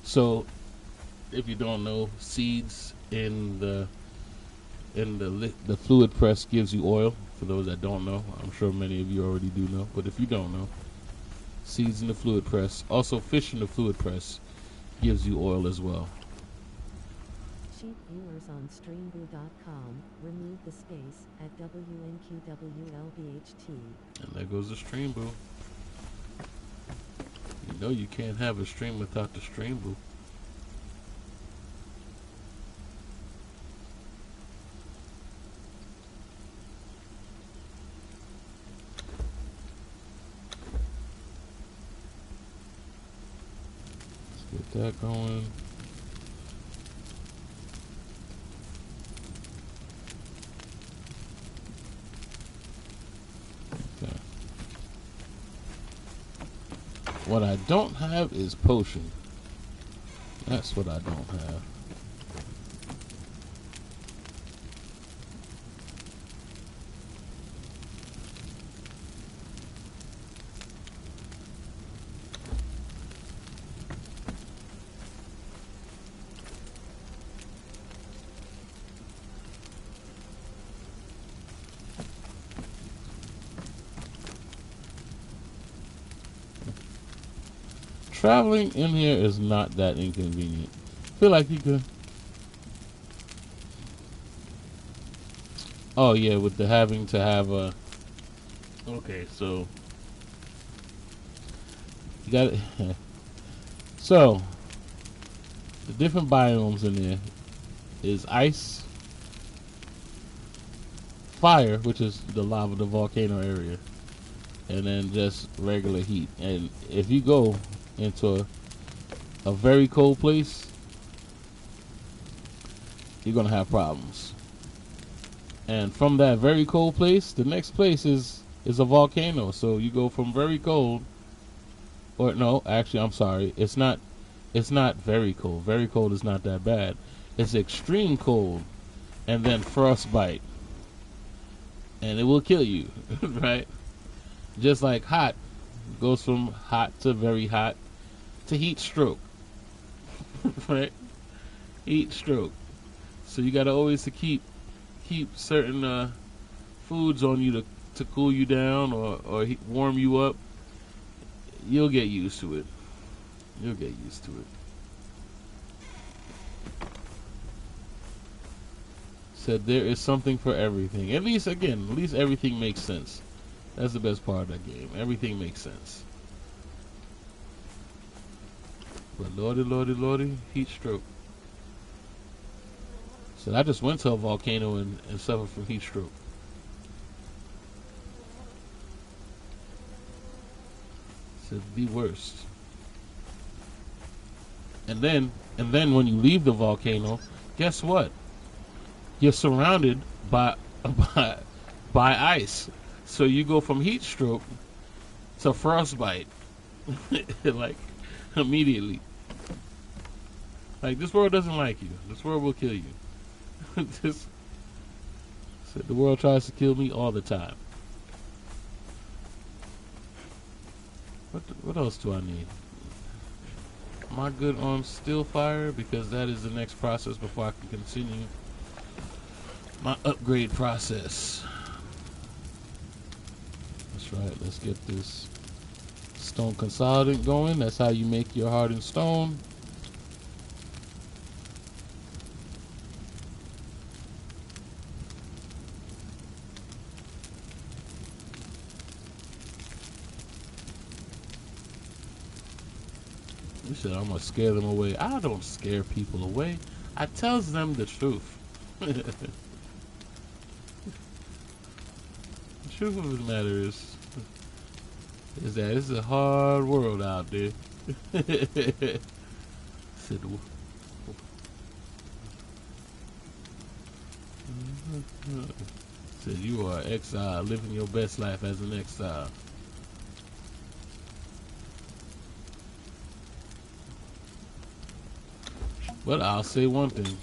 So, if you don't know, seeds in the fluid press gives you oil. For those that don't know, I'm sure many of you already do know. But if you don't know, seeds in the fluid press, also fish in the fluid press, gives you oil as well. Sheet viewers on streamboo.com, remove the space at WNQWLBHT. And there goes the stream boo. You know you can't have a stream without the stream boo. Let's get that going. What I don't have is potion. That's what I don't have. Traveling in here is not that inconvenient. Feel like you could. Oh yeah, with the having to have a. Okay, so you got it. So the different biomes in there is ice, fire, which is the lava, the volcano area, and then just regular heat. And if you go into a very cold place, you're gonna have problems. And from that very cold place, the next place is a volcano. So you go from very cold, or no, actually, I'm sorry, it's not very cold. Very cold is not that bad. It's extreme cold, and then frostbite, and it will kill you, right? Just like hot goes from hot to very hot to heat stroke, right? Heat stroke. So you gotta always to keep certain foods on you to cool you down or warm you up. You'll get used to it. You'll get used to it. Said there is something for everything. At least everything makes sense. That's the best part of that game. Everything makes sense. But lordy, heat stroke. So I just went to a volcano and suffered from heat stroke. Said the worst. And then when you leave the volcano, guess what? You're surrounded by ice. So you go from heat stroke to frostbite, like immediately. Like, this world doesn't like you. This world will kill you. The world tries to kill me all the time. What else do I need? Am I good on still fire? Because that is the next process before I can continue my upgrade process. That's right. Let's get this stone consolidant going. That's how you make your hardened stone. You said I'm gonna scare them away. I don't scare people away. I tells them the truth. The truth of the matter is that it's a hard world out there. Said you are an exile, living your best life as an exile. But I'll say one thing.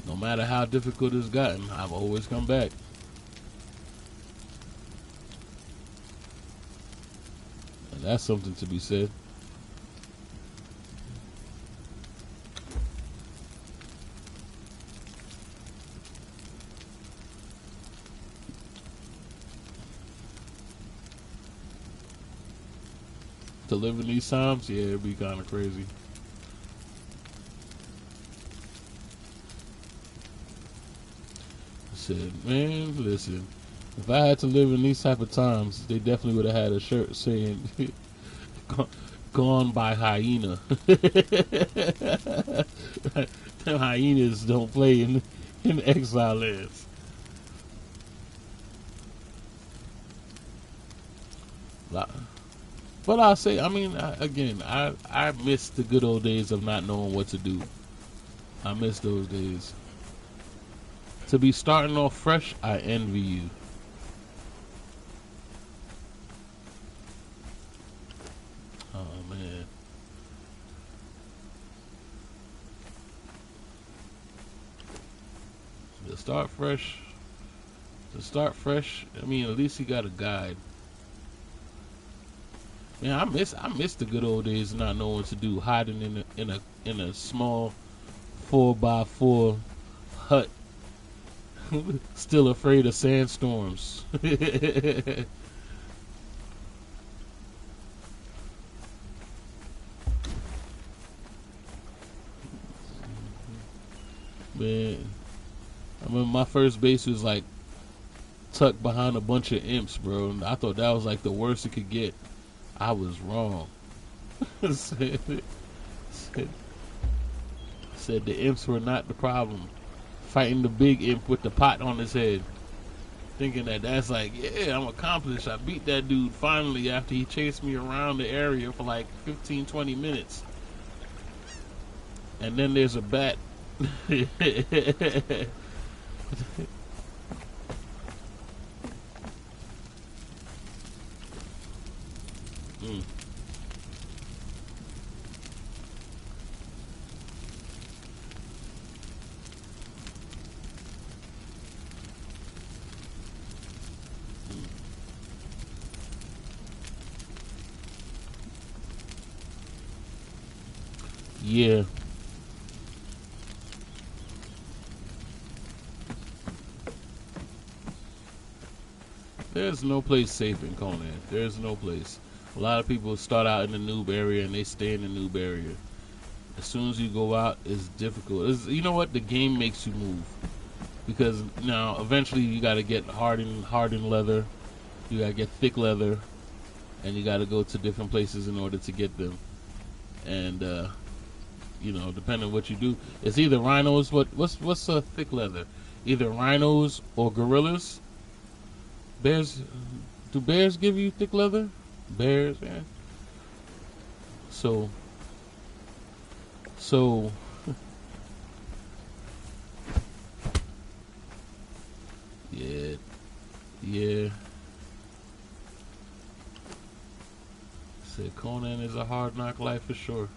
No matter how difficult it's gotten, I've always come back. And that's something to be said. To live in these times, yeah, it'd be kind of crazy. Said, man, listen. If I had to live in these type of times, they definitely would have had a shirt saying "Gone by hyena." Them hyenas don't play in exile lands. But I'll say, I mean, I miss the good old days of not knowing what to do. I miss those days. To be starting off fresh, I envy you. Oh man. To start fresh. I mean, at least you got a guide. Man, I miss the good old days of not knowing what to do, hiding in a small 4x4 hut, still afraid of sandstorms. Man, I remember my first base was like tucked behind a bunch of imps, bro. And I thought that was like the worst it could get. I was wrong. said the imps were not the problem. Fighting the big imp with the pot on his head. Thinking that's like, yeah, I'm accomplished. I beat that dude finally after he chased me around the area for like 15, 20 minutes. And then there's a bat. Mm. Yeah. There's no place safe in Conan. There's no place. A lot of people start out in the noob area and they stay in the noob area. As soon as you go out, it's difficult. You know what? The game makes you move. Because now, eventually, you got to get hardened leather. You got to get thick leather. And you got to go to different places in order to get them. And, you know, depending on what you do, it's either rhinos. What's thick leather? Either rhinos or gorillas. Bears. Do bears give you thick leather? Bears, yeah. So yeah. Said Conan is a hard knock life for sure.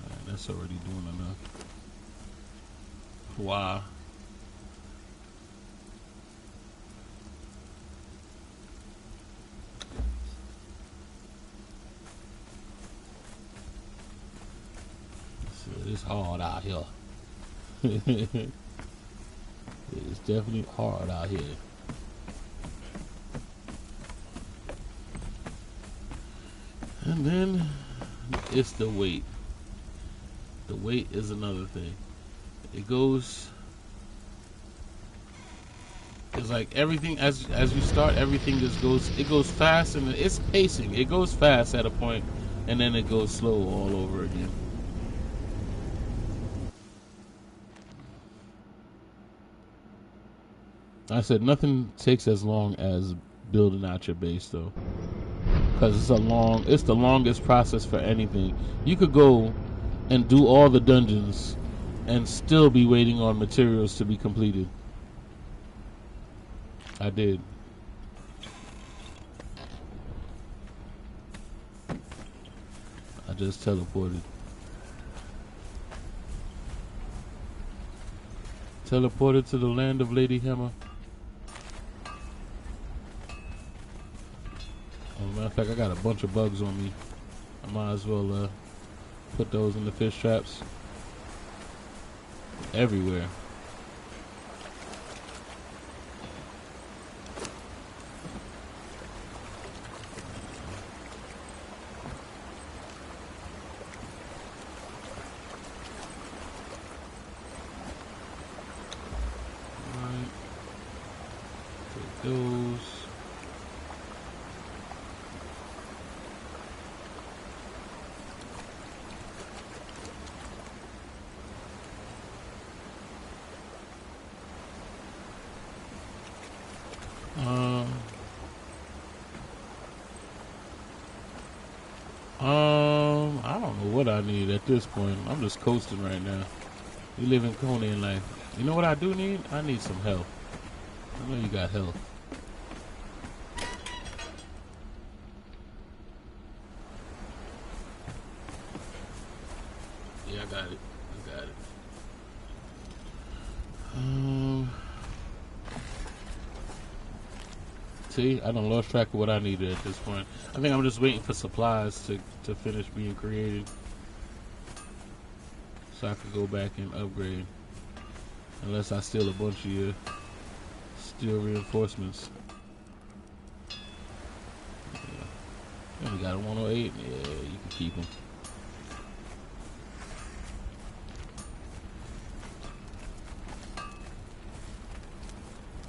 Alright, that's already doing enough. Wow. It's hard out here. It's definitely hard out here. And then it's the weight. The weight is another thing. It goes. It's like everything as you start, everything just goes. It goes fast and it's pacing. It goes fast at a point, and then it goes slow all over again. I said nothing takes as long as building out your base though, because it's the longest process for anything. You could go and do all the dungeons and still be waiting on materials to be completed. I did. I just teleported. Teleported to the land of Lady Hammer. Matter of fact, I got a bunch of bugs on me. I might as well put those in the fish traps. Everywhere. Alright. I don't know what I need at this point. I'm just coasting right now. We live in Conan life. You know what I do need? I need some health. I know you got health. Yeah, I got it. I got it. See, I done lost track of what I needed at this point. I think I'm just waiting for supplies to finish being created, so I can go back and upgrade. Unless I steal a bunch of your steel reinforcements. Yeah. We got a 108. Yeah, you can keep them.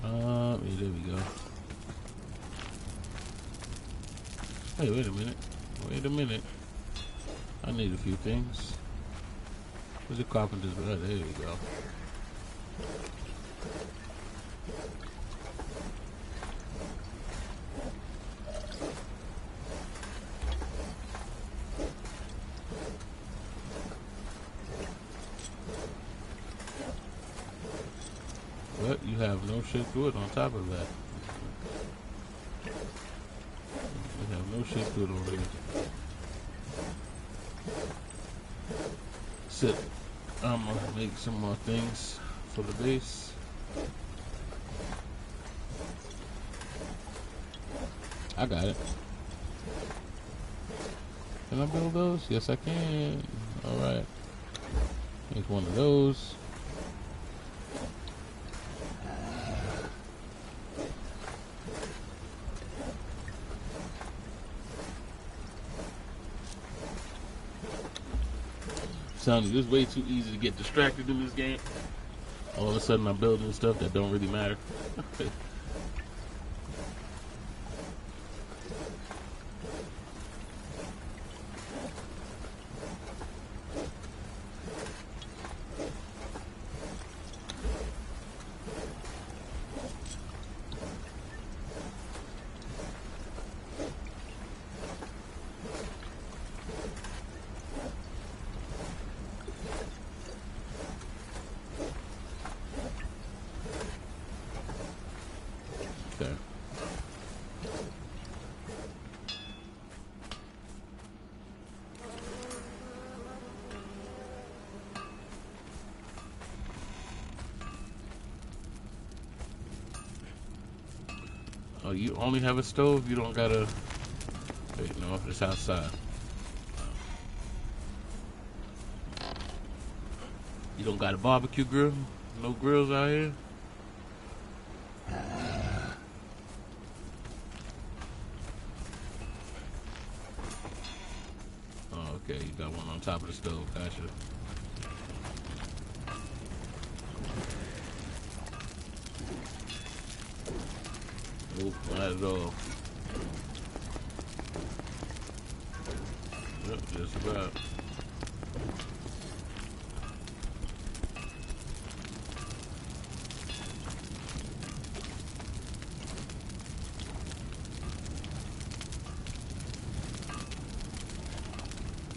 Yeah, there we go. Hey, wait a minute. Wait a minute. I need a few things. Where's the carpenter's? Oh, there we go. But you have no shit to it on top of that. You have no shit to it over here. Sit. I'm gonna make some more things for the base. I got it. Can I build those? Yes, I can. Alright. Make one of those. Sounded just way too easy to get distracted in this game. All of a sudden I'm building stuff that don't really matter. Okay. Oh, you only have a stove? You don't gotta... Wait, no, it's outside. You don't got a barbecue grill? No grills out here? Oh, okay, you got one on top of the stove, gotcha. Nope, not at all. Yep, just about.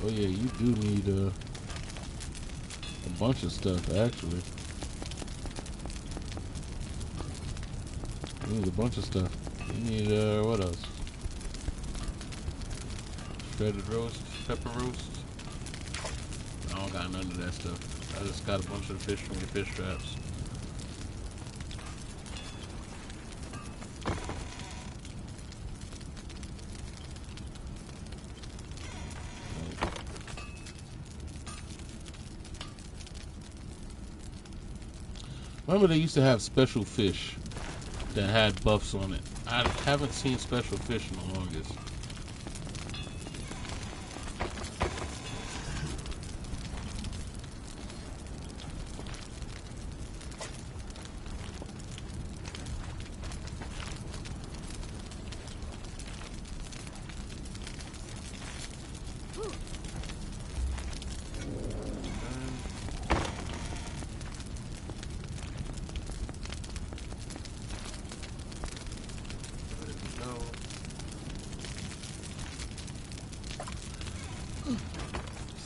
Oh yeah, you do need a bunch of stuff actually. You need a bunch of stuff. You need what else? Shredded roast, pepper roast. I don't got none of that stuff. I just got a bunch of fish from your fish traps. Remember they used to have special fish that had buffs on it. I haven't seen special fish in the longest.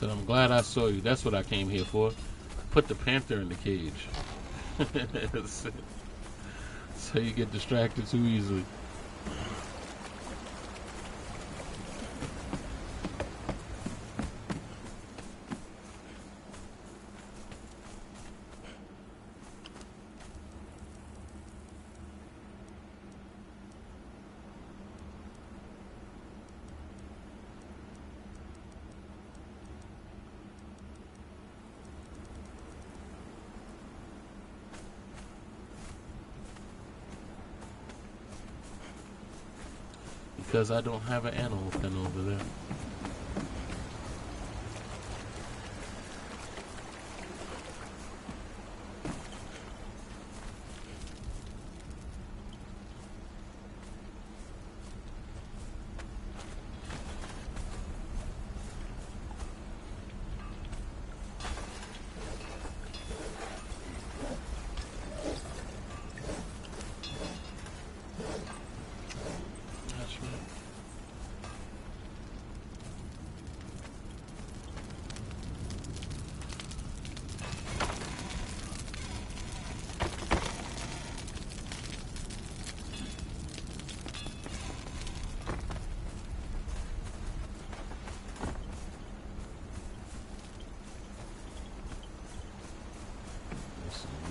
said, I'm glad I saw you. That's what I came here for. Put the panther in the cage. So you get distracted too easily. Because I don't have an animal pen over there.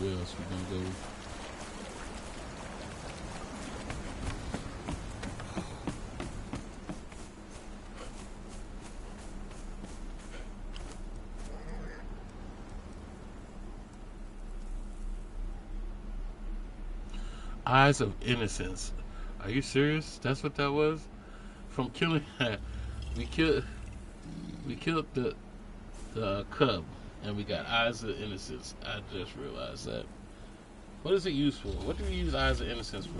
Where else we gonna go? Eyes of Innocence. Are you serious? That's what that was? From killing we killed the cub and we got Eyes of Innocence. I just realized that. What is it used for? What do we use Eyes of Innocence for?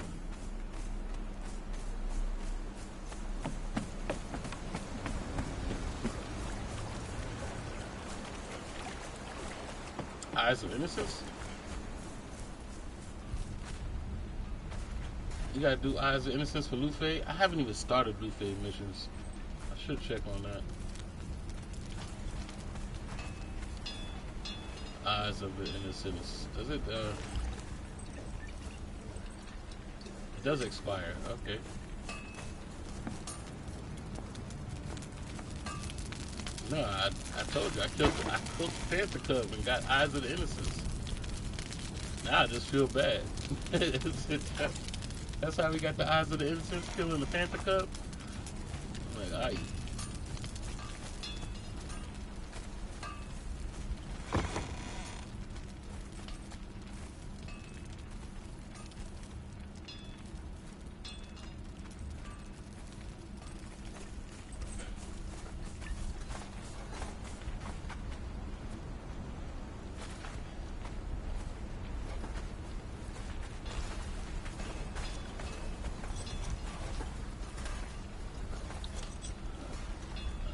Eyes of Innocence? You gotta do Eyes of Innocence for Luffy? I haven't even started Luffy missions. I should check on that. Eyes of Innocence. Does it, it does expire. Okay. No, I told you, I killed the Panther Cub and got Eyes of the Innocence. Now I just feel bad. That's how we got the Eyes of the Innocence, killing the Panther Cub. I'm like, aye.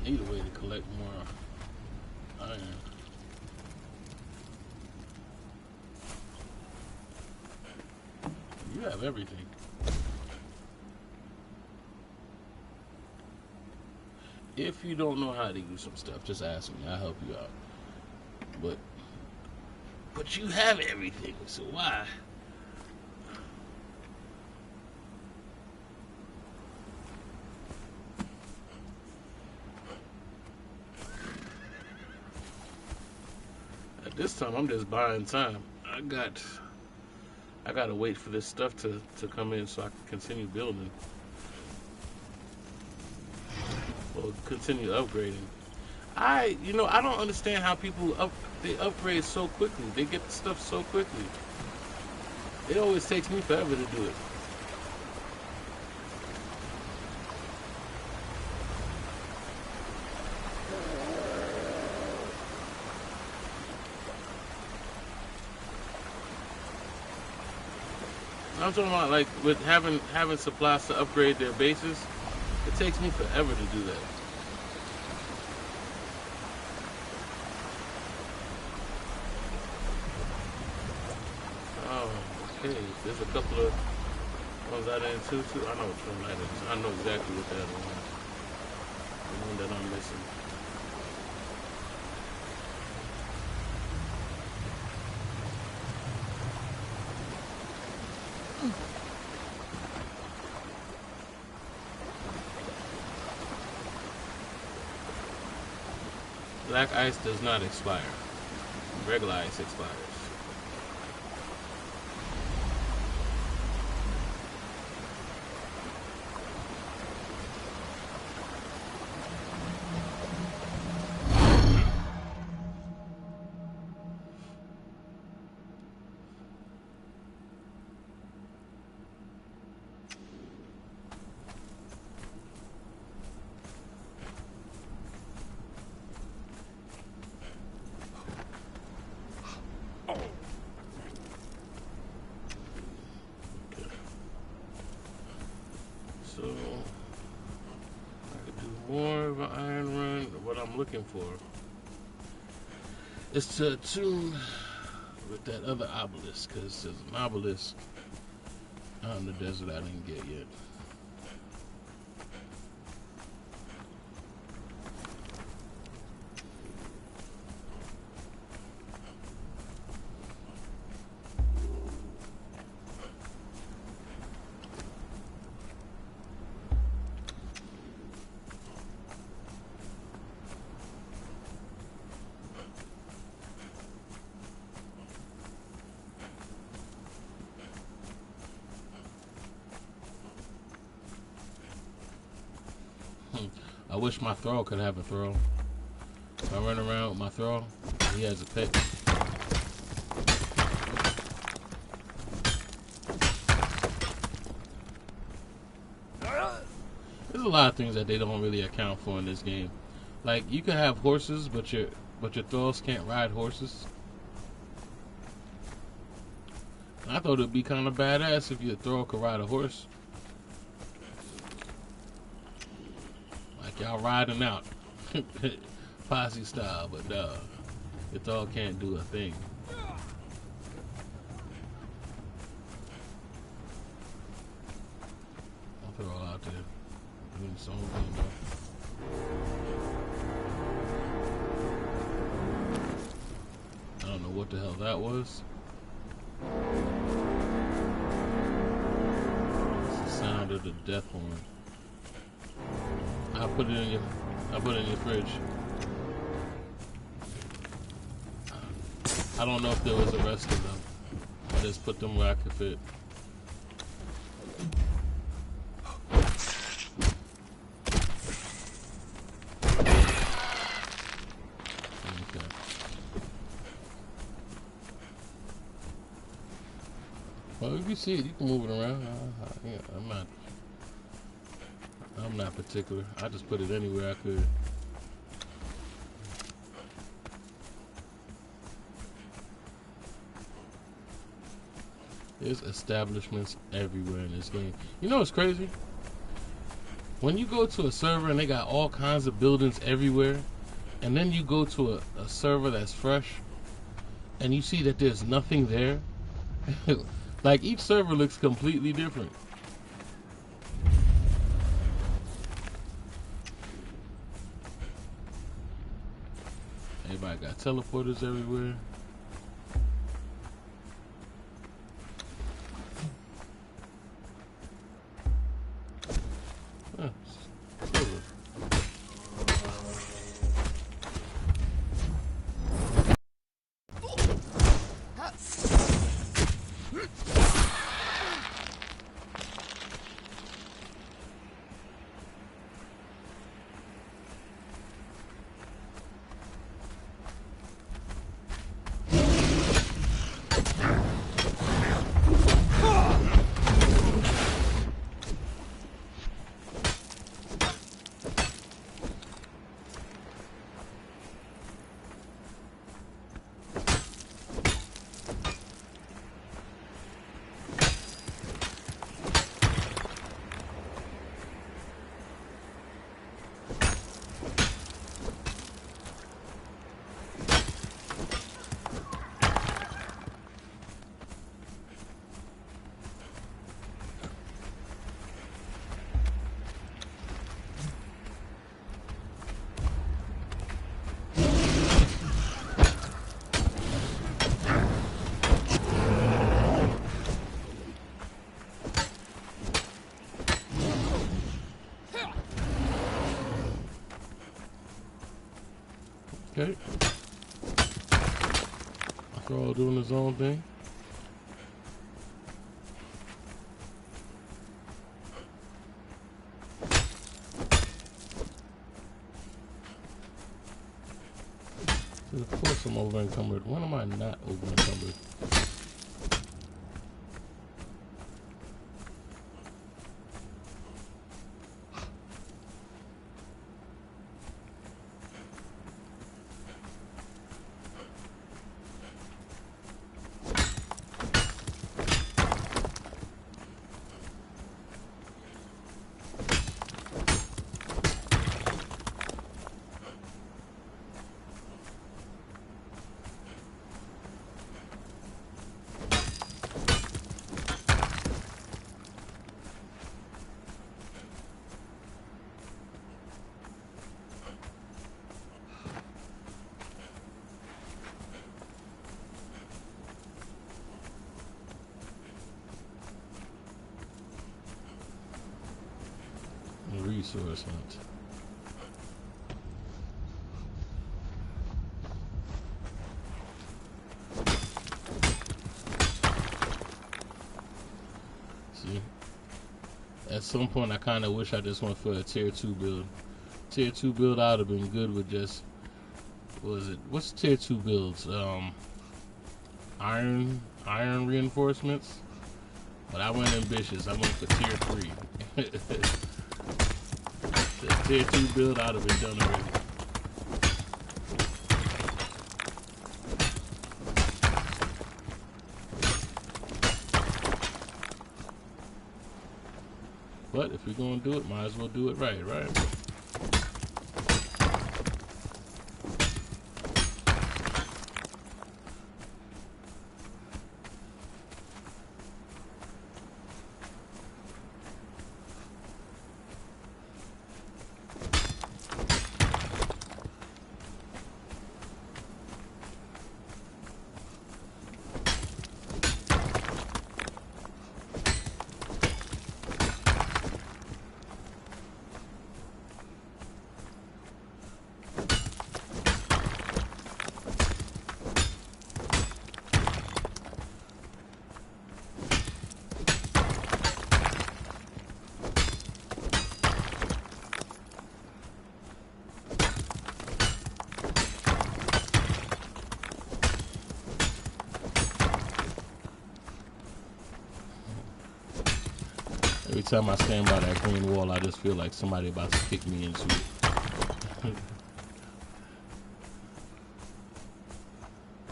Need a way to collect more iron. You have everything. If you don't know how to use some stuff, just ask me. I'll help you out. But you have everything, so why? This time I'm just buying time. I gotta wait for this stuff to come in so I can continue building or continue upgrading. I don't understand how people they upgrade so quickly. They get the stuff so quickly. It always takes me forever to do it. I'm talking about like with having supplies to upgrade their bases. It takes me forever to do that. Oh, okay. There's a couple of ones I didn't too. I know which one that is. I know exactly what that one is. The one that I'm missing. Black ice does not expire. Regular ice expires. So I could do more of an iron run. What I'm looking for is to attune with that other obelisk, because there's an obelisk out in the desert I didn't get yet. I wish my throw could have a throw. If I run around with my throw, he has a pet. There's a lot of things that they don't really account for in this game. Like, you can have horses, but your thralls can't ride horses. I thought it'd be kind of badass if your thrall could ride a horse. Y'all riding out posse style, but your thrall can't do a thing. I'll throw all out there doing something. I don't know what the hell that was. It's the sound of the death horn. I put it in your fridge. I don't know if there was a rest of them. I just put them where I could fit. Okay. Well, if you see it, you can move it around. Yeah, I'm not particular. I just put it anywhere I could. There's establishments everywhere in this game. You know what's crazy? When you go to a server and they got all kinds of buildings everywhere, and then you go to a server that's fresh, and you see that there's nothing there, like each server looks completely different. Everybody got teleporters everywhere. Okay. They're all doing his own thing. Of course I'm over encumbered. When am I not over encumbered? Resource hunt. See, at some point I kind of wish I just went for a tier 2 build. Tier 2 build I would have been good with just, what was it? What's tier 2 builds? Iron reinforcements. But I went ambitious. I went for tier 3. The tier 2 build I'd have been done already. But if you're gonna do it, might as well do it right, right? Every time I stand by that green wall, I just feel like somebody about to kick me into it.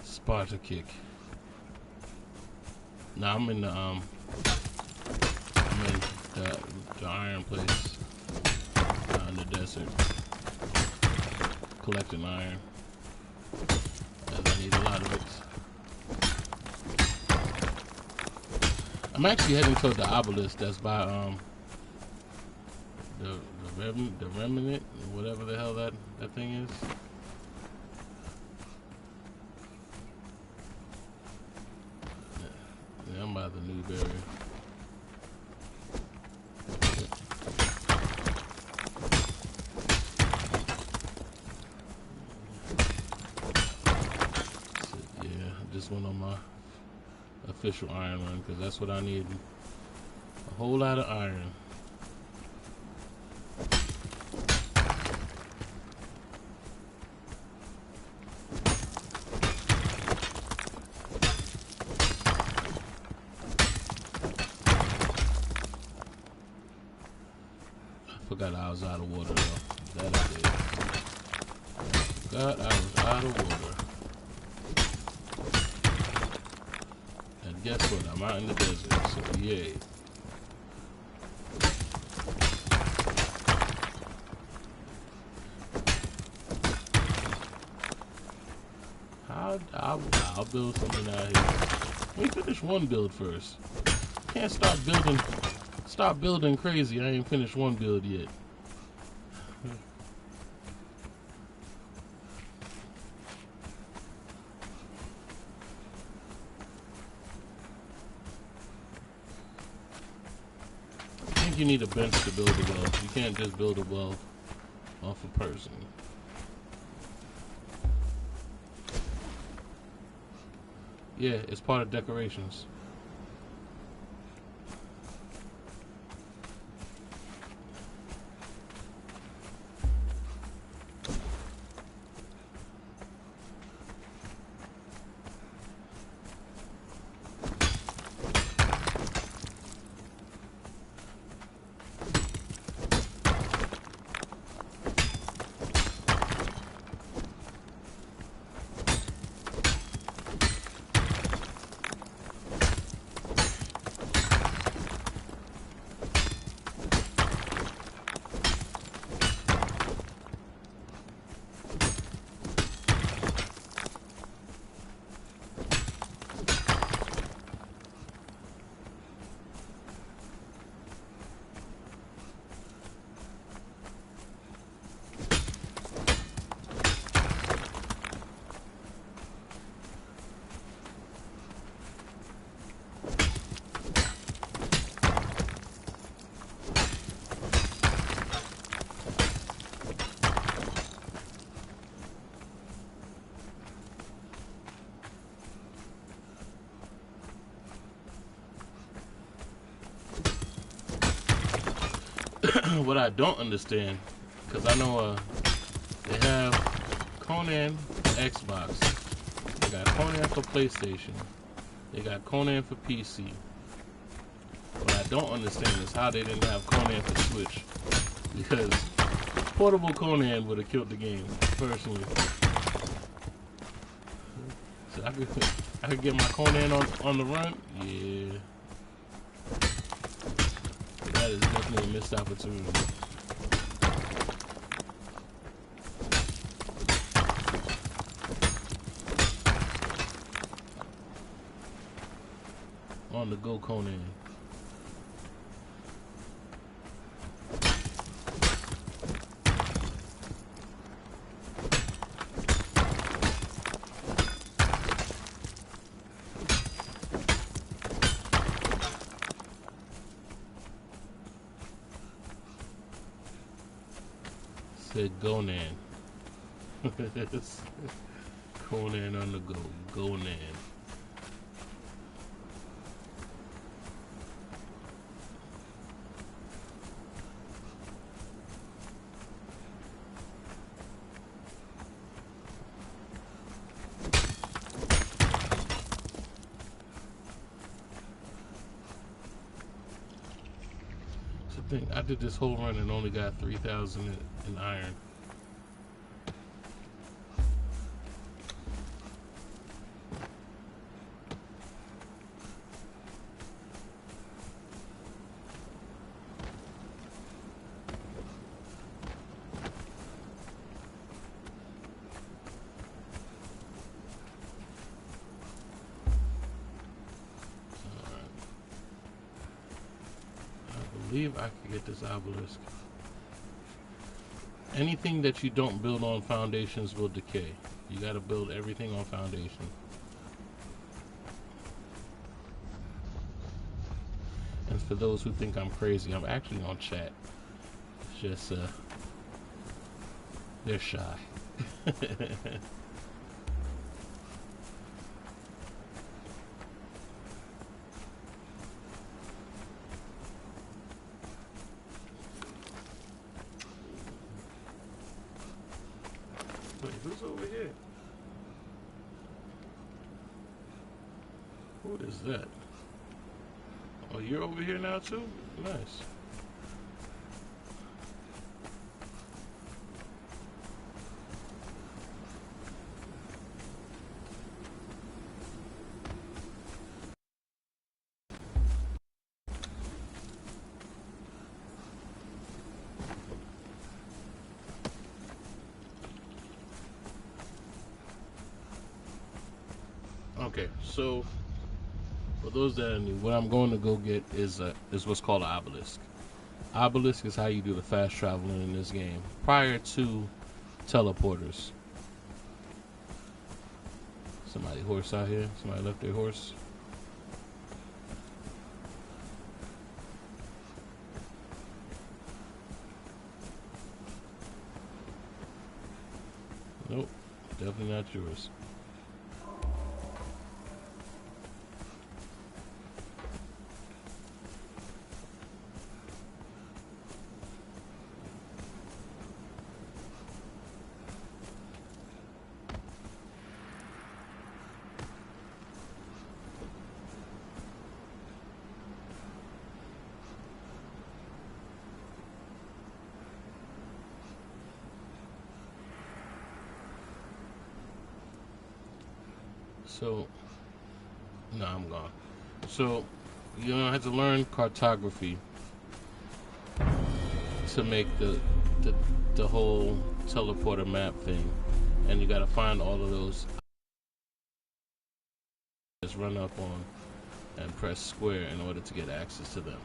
Sparta kick. Now I'm in the iron place in the desert, collecting iron, as I need a lot of it. I'm actually heading toward the obelisk that's by the remnant, whatever the hell that thing is. Yeah, I'm by the new barrier. So, yeah, I just went on my official iron run because that's what I need. A whole lot of iron. I forgot I was out of water though. That I did. Forgot I was out of water. And guess what? I'm out in the desert, so yay. I'll build something out here. Let me finish one build first. Can't start building crazy. I ain't finished one build yet. I think you need a bench to build a well. You can't just build a well off a person. Yeah, it's part of decorations. What I don't understand, because I know they have Conan for Xbox, they got Conan for PlayStation, they got Conan for PC. What I don't understand is how they didn't have Conan for Switch, because portable Conan would have killed the game, personally. So I could get my Conan on the run. Yeah. That is definitely a missed opportunity. On the go, Conan. Said Gonan. Conan on the go. Gonan. I did this whole run and only got 3,000 in iron. I believe I can get this obelisk. Anything that you don't build on foundations will decay. You gotta build everything on foundation. And for those who think I'm crazy, I'm actually on chat. It's just, they're shy. Wait, who's over here? Who is that? Oh, you're over here now too? Nice. Okay, so for those that are new, what I'm going to go get is what's called an obelisk. Obelisk is how you do the fast traveling in this game prior to teleporters. Somebody horse out here. Somebody left their horse. Nope, definitely not yours. So, no, I'm gone. So, you know, I had to learn cartography to make the whole teleporter map thing, and you got to find all of those. Just run up on and press square in order to get access to them.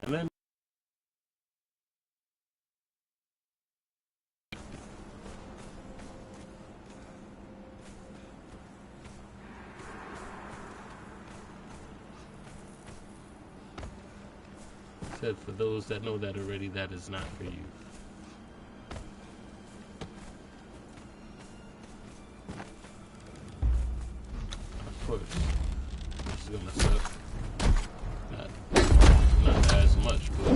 And then said, for those that know that already, that is not for you. Of course, this is gonna suck. Not as much, but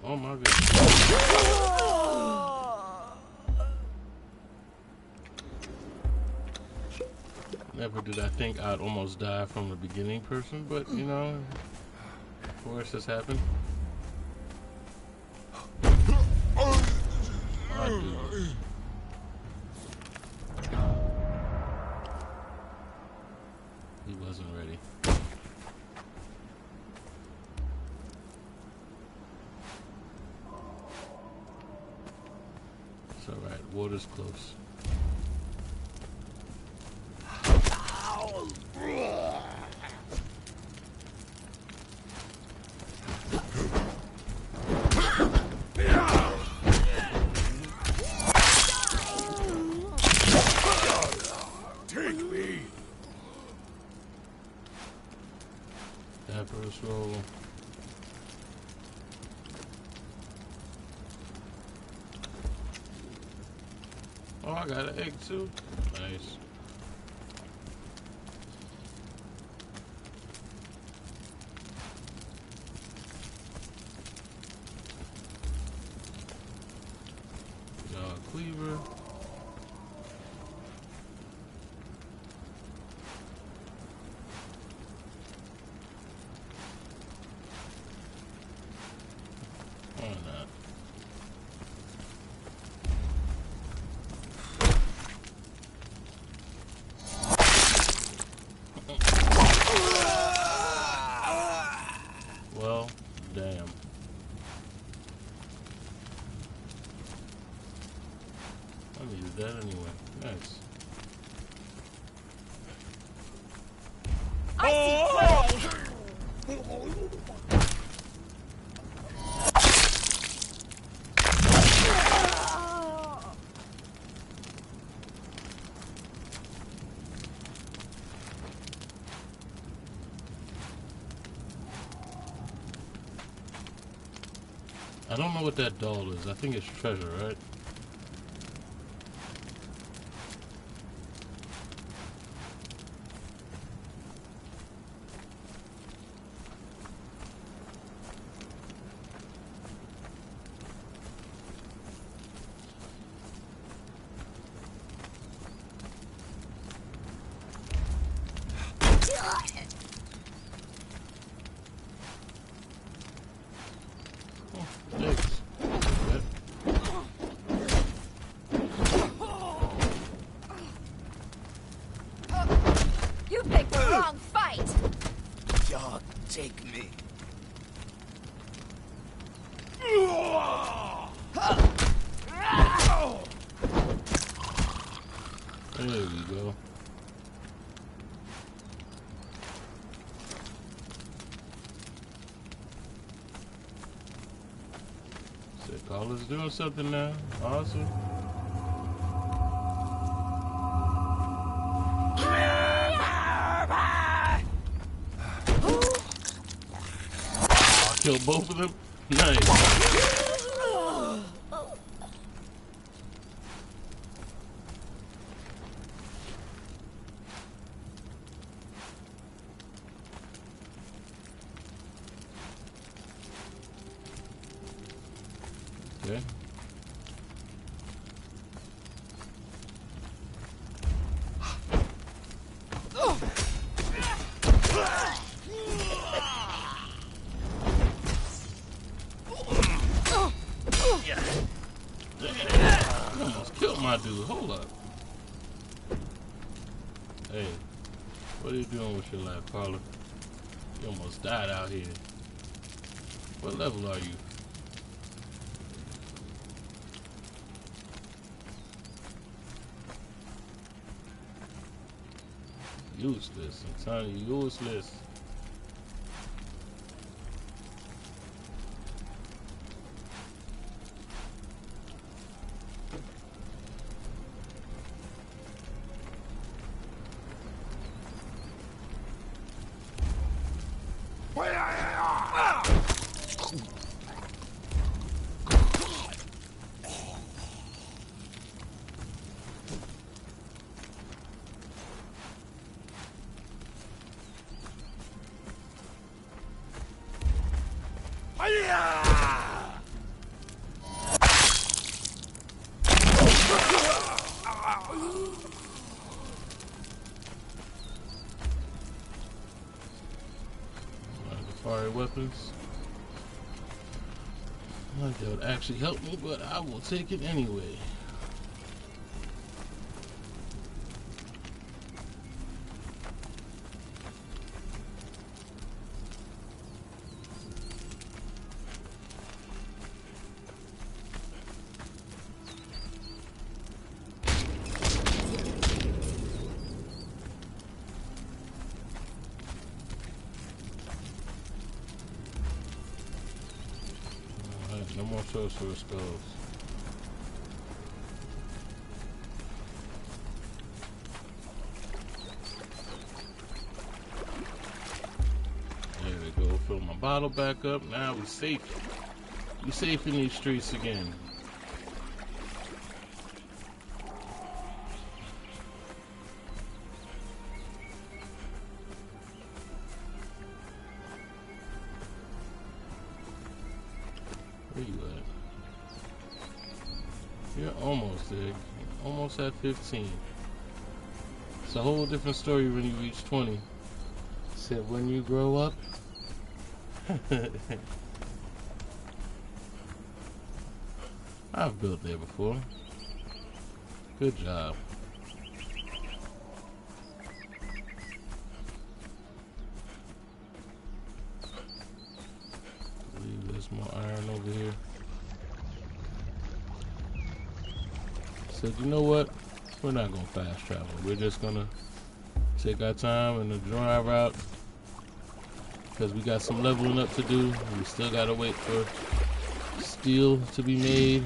oh my goodness. Never did I think I'd almost die from the beginning person, but you know, worse has happened. He wasn't ready. It's alright, water's close. Take me. First roll. Oh, I got an egg too. Nice. Cleaver. Why not? Well, damn. I needed that anyway. Nice. I see prey. I don't know what that doll is. I think it's treasure, right? Thanks. You picked the wrong fight. Dog, take me. There we go. So Carla's doing something now. Awesome. Kill both of them? Nice. Okay. my dude. Hold up. Hey, what are you doing with your life, Carla? You almost died out here. What level are you? Useless. I'm telling you, useless. Fire weapons. Like that would actually help me, but I will take it anyway. No more sorcerer skulls. There we go. Fill my bottle back up. Now we safe. We safe in these streets again. Where you at? You're almost there. Almost at 15. It's a whole different story when you reach 20. Said when you grow up. I've built there before. Good job. I believe there's more iron over here. Said, you know what? We're not gonna fast travel. We're just gonna take our time and the dry route because we got some leveling up to do. We still gotta wait for steel to be made.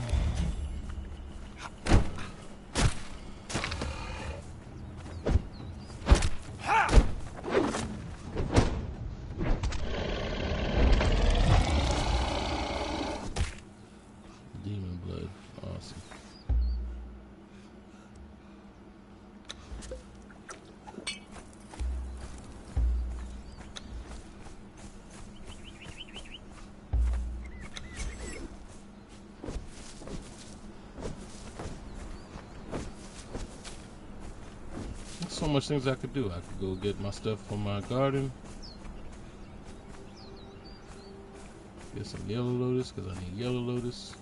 Demon blood, awesome. So much things I could do. I could go get my stuff from my garden. Get some yellow lotus because I need yellow lotus.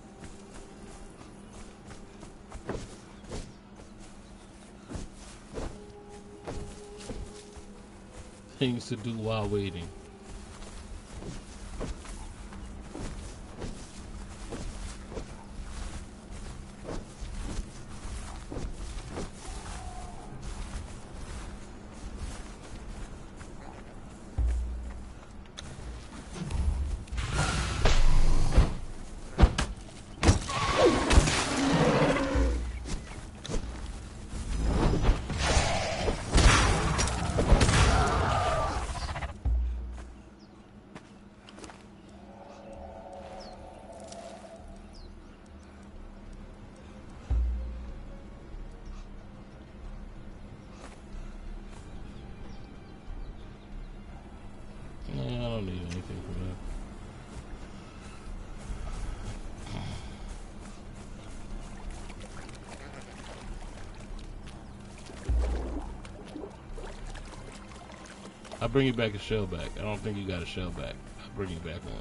Things to do while waiting. I don't need anything for that. I'll bring you back a shell back. I don't think you got a shell back. I'll bring you back one.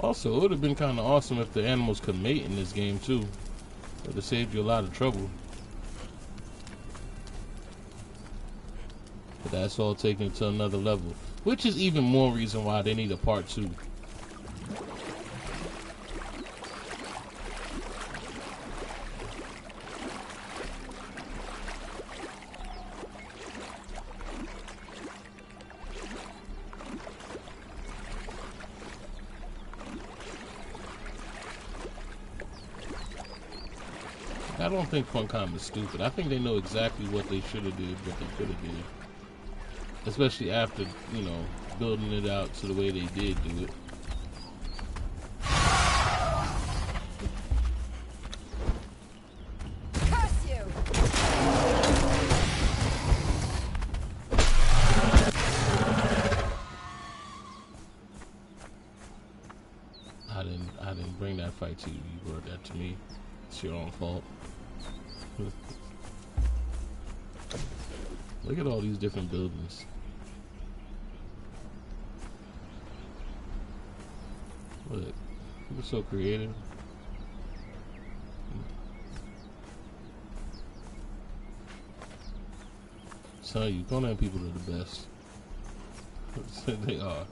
Also, it would have been kind of awesome if the animals could mate in this game too. It would have saved you a lot of trouble. But that's all taken it to another level, which is even more reason why they need a part 2. I don't think Funcom is stupid. I think they know exactly what they should have did, what they could have did. Especially after, you know, building it out to the way they did do it. Curse you! I didn't bring that fight to you. You brought that to me. It's your own fault. Look at all these different buildings. Look, you're so creative. Tell you, Conan people are the best. They are.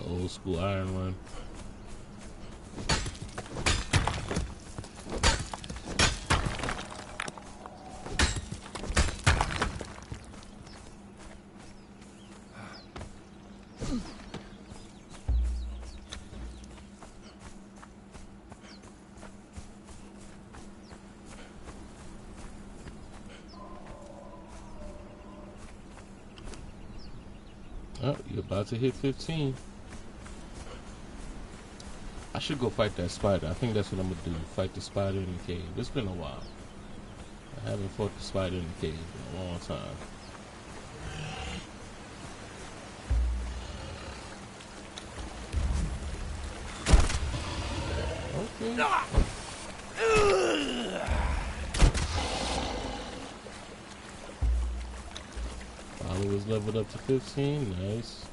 Old school Iron Run. Oh, you're about to hit 15. I should go fight that spider. I think that's what I'm gonna do. Fight the spider in the cave. It's been a while. I haven't fought the spider in the cave in a long time. Okay. Followers leveled up to 15. Nice.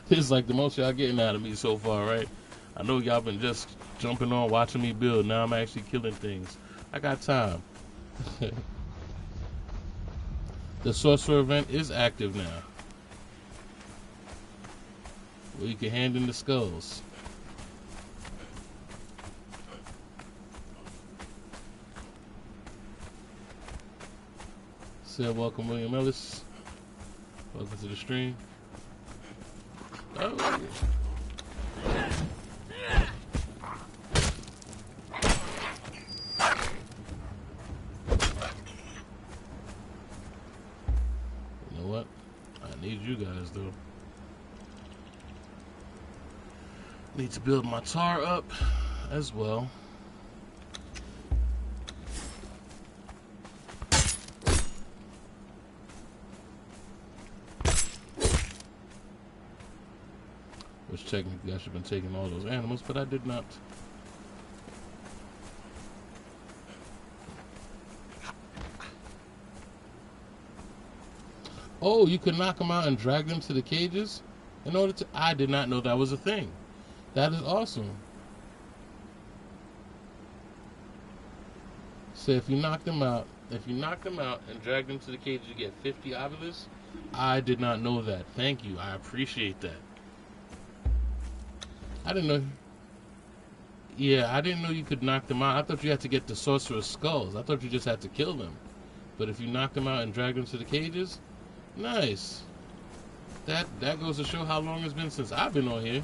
This is like the most y'all getting out of me so far, right? I know y'all been just jumping on watching me build. Now I'm actually killing things. I got time. The sorcerer event is active now, where you can hand in the skulls. Said welcome, William Ellis. Welcome to the stream. Oh. You know what? I need you guys though. Need to build my tar up as well. Which technically I should have been taking all those animals, but I did not. Oh, you could knock them out and drag them to the cages in order to... I did not know that was a thing. That is awesome. So if you knock them out, and drag them to the cage, you get 50 ovulas. I did not know that. Thank you. I appreciate that. I didn't know. Yeah, I didn't know you could knock them out. I thought you had to get the sorcerer's skulls. I thought you just had to kill them. But if you knock them out and drag them to the cages, nice. That goes to show how long it's been since I've been on here.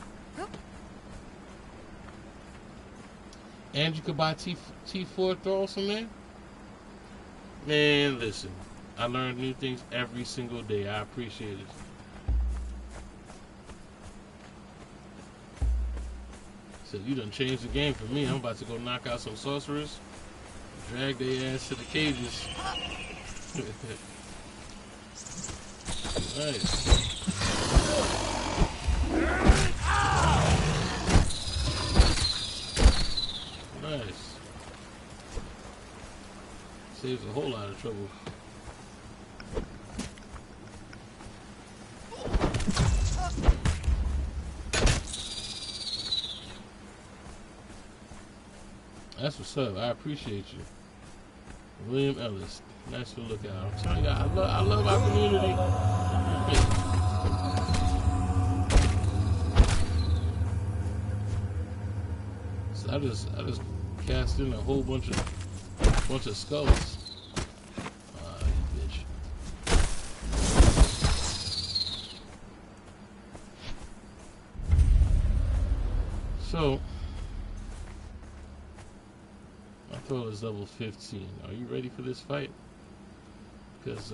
And you could buy T4 thralls from there. Man, listen. I learn new things every single day. I appreciate it. So you done changed the game for me. I'm about to go knock out some sorcerers, drag their ass to the cages. Nice. Nice. Saves a whole lot of trouble. That's what's up. I appreciate you. William Ellis. Nice to look at. I'm telling you, I love our community. So I just cast in a whole bunch of skulls. You bitch. So my throw is level 15. Are you ready for this fight? Because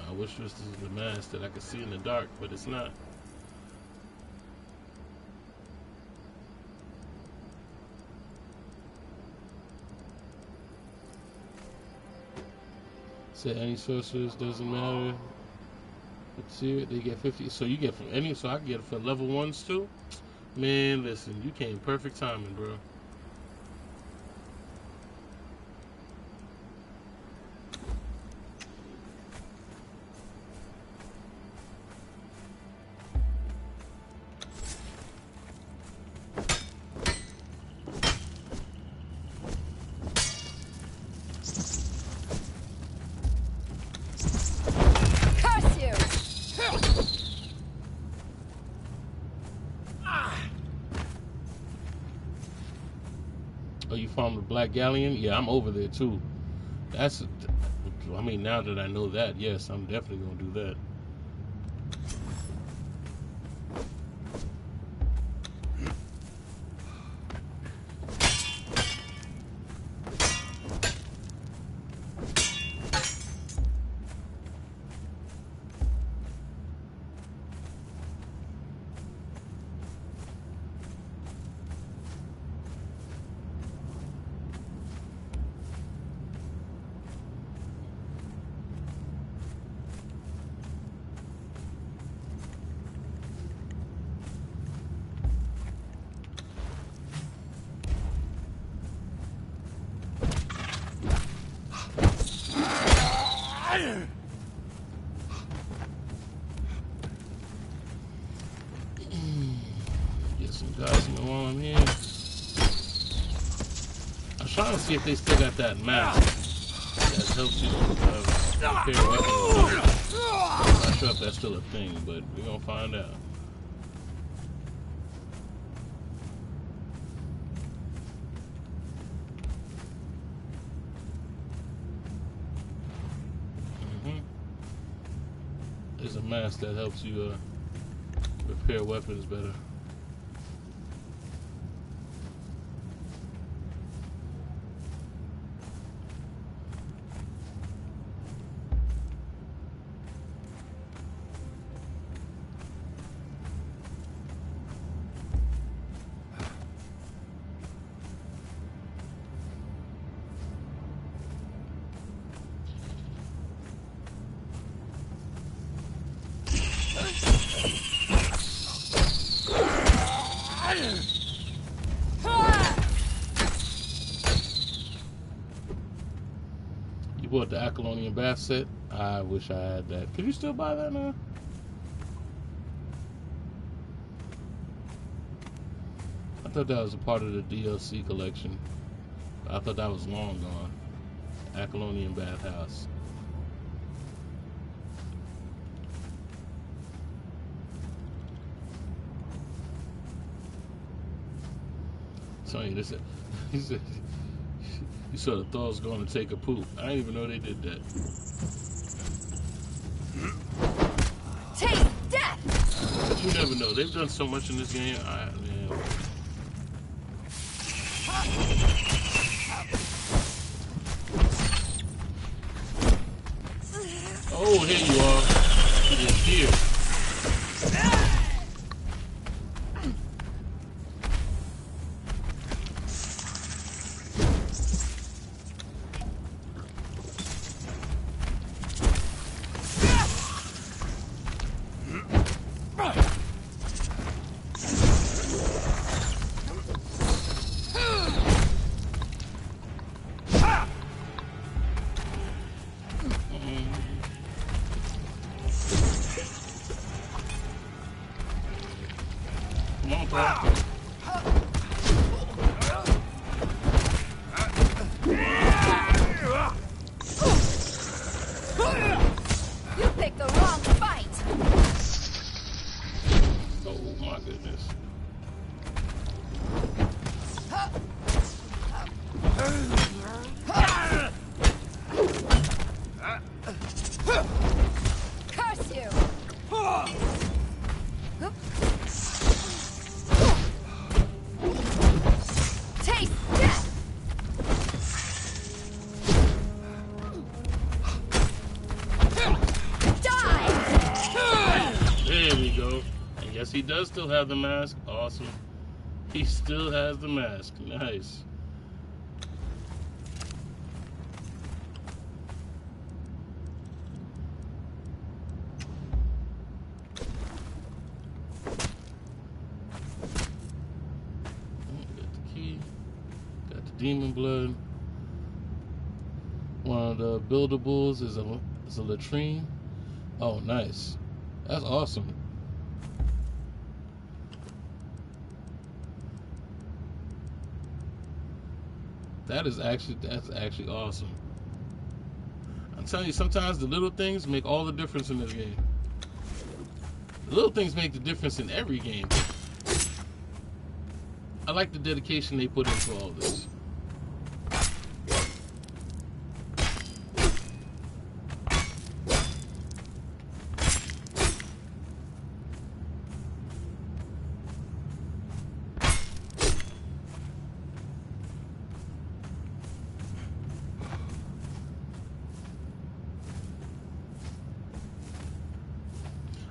I wish this was the mask that I could see in the dark, but it's not. Say any sorcerers, doesn't matter. Let's see it. They get 50. So you get from any. So I can get it for level 1s too. Man, listen, you came perfect timing, bro. Oh, you found the Black Galleon? Yeah, I'm over there too. That's, I mean, now that I know that, yes, I'm definitely gonna do that. Get some guys in while I'm here. I was trying to see if they still got that mask that helps you repair weapons. I'm not sure if that's still a thing, but we're gonna find out. There's a mask that helps you repair weapons better. You bought the Accolonian Bath set? I wish I had that. Can you still buy that now? I thought that was a part of the DLC collection. I thought that was long gone. Accolonian Bathhouse. Sorry, this he said You saw the Thor's going to take a poop. I didn't even know they did that. Taste death! But you never know. They've done so much in this game. Man. Oh, here you are. It is here. You picked the wrong fight! Oh my goodness. Curse you! Taste death! Die! There we go. And yes, he does still have the mask. Awesome. He still has the mask. Nice. Got the key. Got the demon blood. One of the buildables is a latrine. Oh, nice. That's awesome. That's actually awesome. I'm telling you, sometimes the little things make all the difference in this game. The little things make the difference in every game. I like the dedication they put into all this.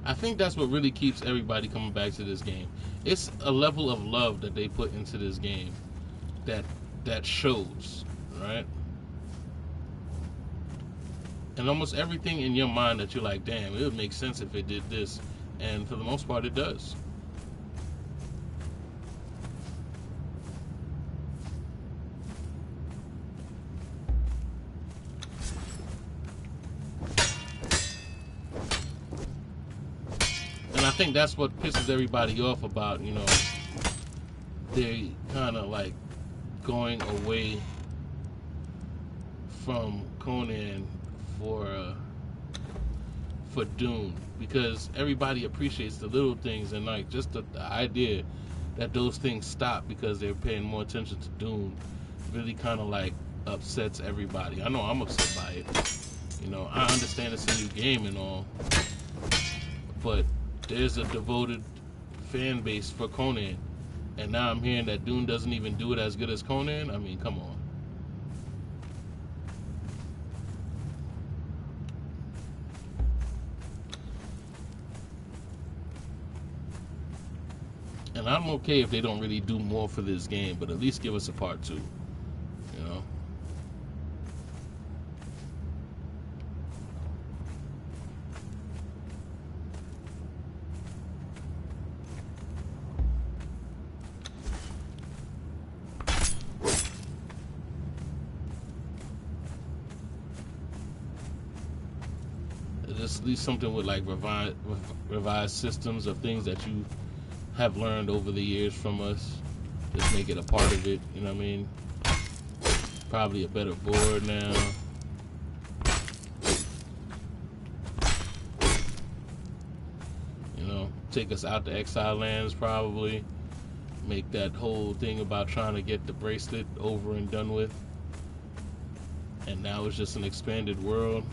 I think that's what really keeps everybody coming back to this game. It's a level of love that they put into this game that shows, right? And almost everything in your mind that you're like, damn, it would make sense if it did this. And for the most part, it does. And I think that's what pisses everybody off about, you know, they kind of like going away from Conan for Dune, because everybody appreciates the little things, and like just the idea that those things stop because they're paying more attention to Dune really kind of like upsets everybody. I know I'm upset by it. You know, I understand it's a new game and all, but there's a devoted fan base for Conan, and now I'm hearing that Dune doesn't even do it as good as Conan. I mean, come on. And I'm okay if they don't really do more for this game, but at least give us a part 2, you know? Just at least something with like revised systems of things that you have learned over the years from us. Just make it a part of it, you know what I mean? Probably a better board now. You know, take us out to Exile Lands probably. Make that whole thing about trying to get the bracelet over and done with. And now it's just an expanded world.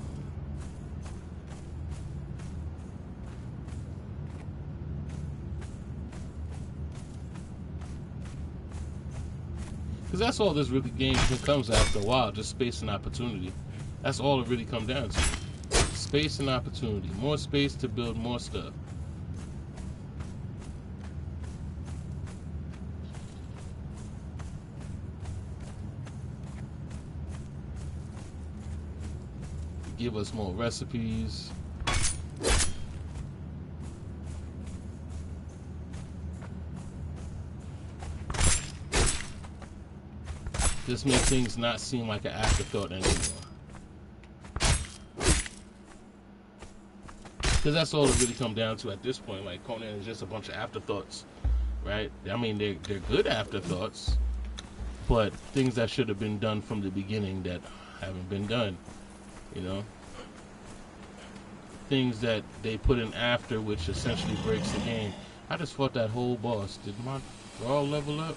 Because that's all this really game comes after a while, just space and opportunity. That's all it really comes down to. Space and opportunity. More space to build more stuff. Give us more recipes. This makes things not seem like an afterthought anymore. Because that's all it really comes down to at this point. Like, Conan is just a bunch of afterthoughts, right? I mean, they're good afterthoughts, but things that should have been done from the beginning that haven't been done, you know? Things that they put in after, which essentially breaks the game. I just fought that whole boss. Did my raw level up?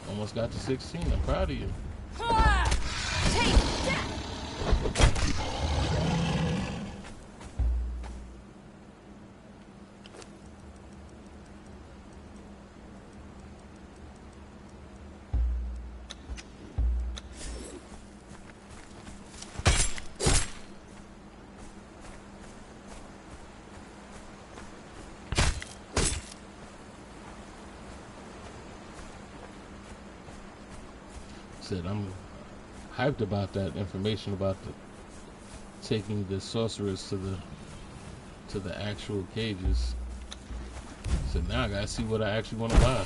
Almost got to 16. I'm proud of you. Take that! Said I'm hyped about that information about taking the sorcerers to the actual cages. So now I gotta see what I actually want to buy.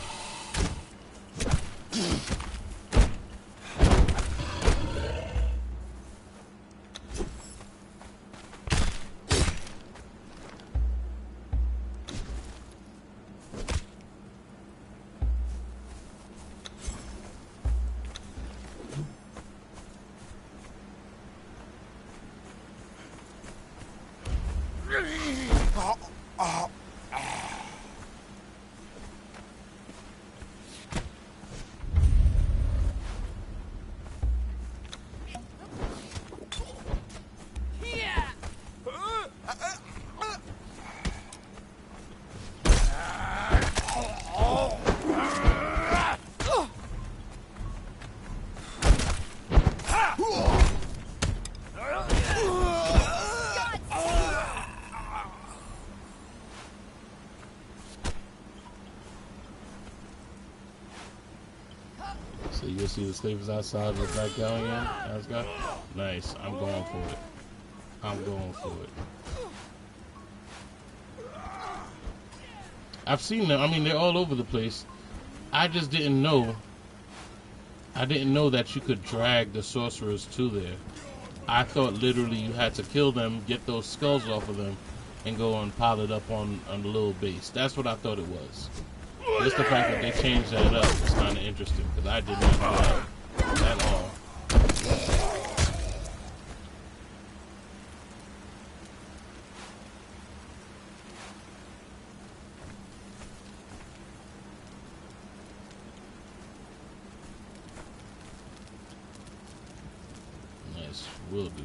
So you'll see the slavers outside of the Black Galleon. Asgard. Nice. I'm going for it. I'm going for it. I've seen them. I mean, they're all over the place. I just didn't know. I didn't know that you could drag the sorcerers to there. I thought literally you had to kill them, get those skulls off of them, and go and pile it up on the little base. That's what I thought it was. Just the fact that they changed that up is kind of interesting, because I did not know that at all. Nice, will do.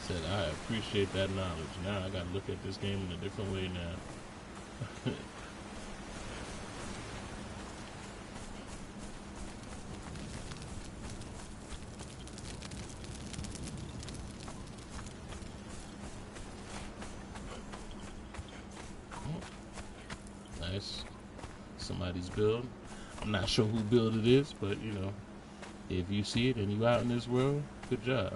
Said I appreciate that knowledge. Now I gotta look at this game in a different way now. Nice. Somebody's build. I'm not sure who build it is, but you know, if you see it and you out in this world, good job.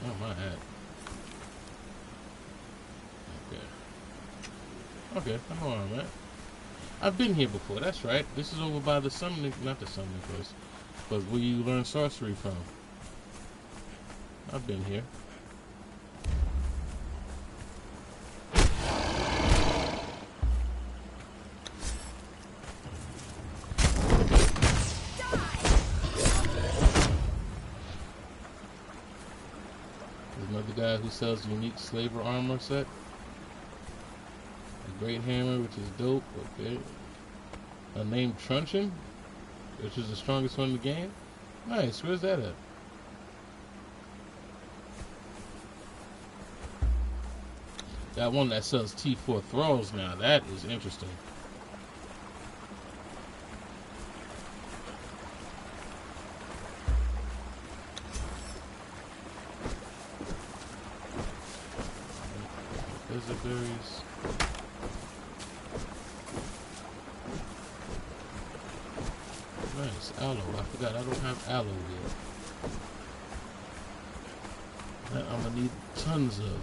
Oh, my hat. Okay, I know where I'm at. I've been here before, that's right. This is over by the summoning, not the summoning place, but where you learn sorcery from. I've been here. There's another guy who sells unique slaver armor set. A great hammer, which is dope. Okay. A named Truncheon, which is the strongest one in the game. Nice. Where's that at? That one that sells T4 thralls now. That is interesting. Desert berries. Nice. Aloe. I forgot I don't have aloe yet. That I'm gonna need tons of.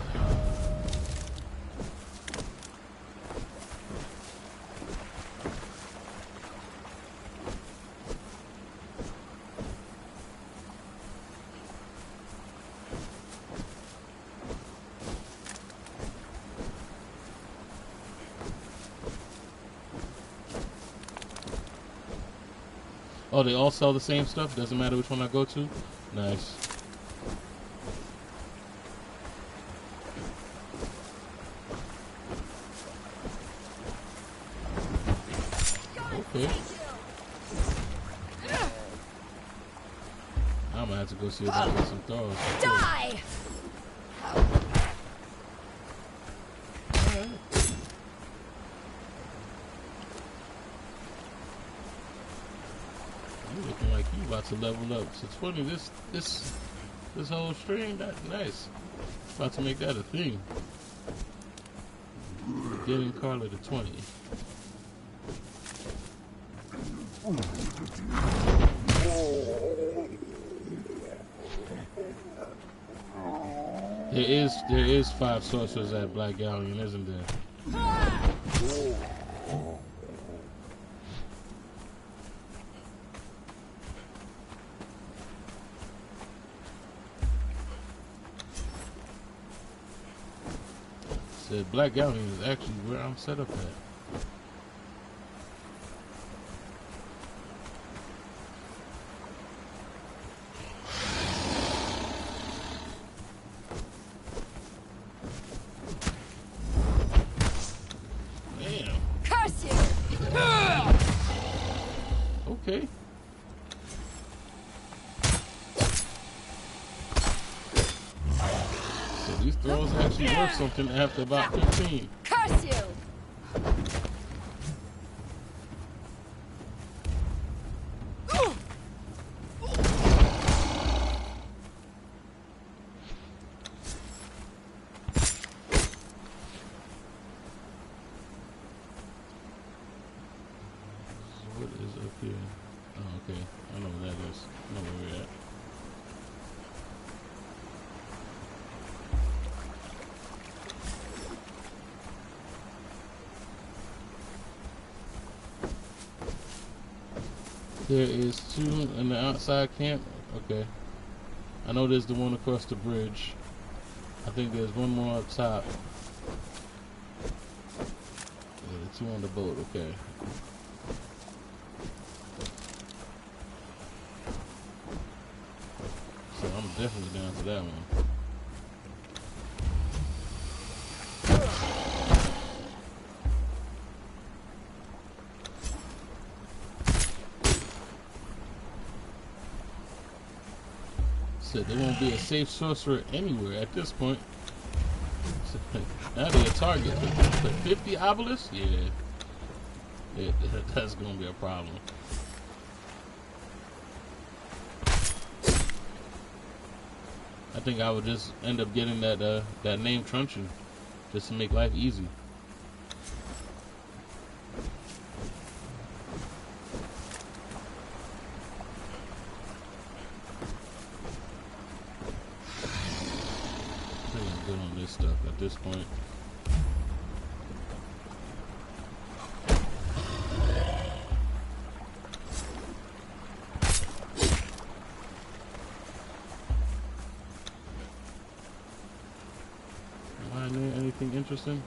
Oh, they all sell the same stuff? Doesn't matter which one I go to? Nice. Okay. I'm gonna have to go see if I can get some throws. Die! Alright. You looking like you about to level up to 20 this whole stream. That's nice. About to make that a thing. Getting Carla to 20. There is 5 sorcerers at Black Galleon, isn't there? Said Black Galleon is actually where I'm set up at. Okay. So these throws actually worth something after about 15. Curse you! What is up here? Oh, okay. I know where that is. I know where we're at. There is 2 in the outside camp. Okay. I know there's the one across the bridge. I think there's one more up top. Yeah, the 2 on the boat. Okay. So I'm definitely down for that one. Said there won't be a safe sorcerer anywhere at this point. Now they're a target. But 50 obelisks? Yeah. That's gonna be a problem. I think I would just end up getting that name Truncheon just to make life easy. I think I'm good on this stuff at this point. interesting.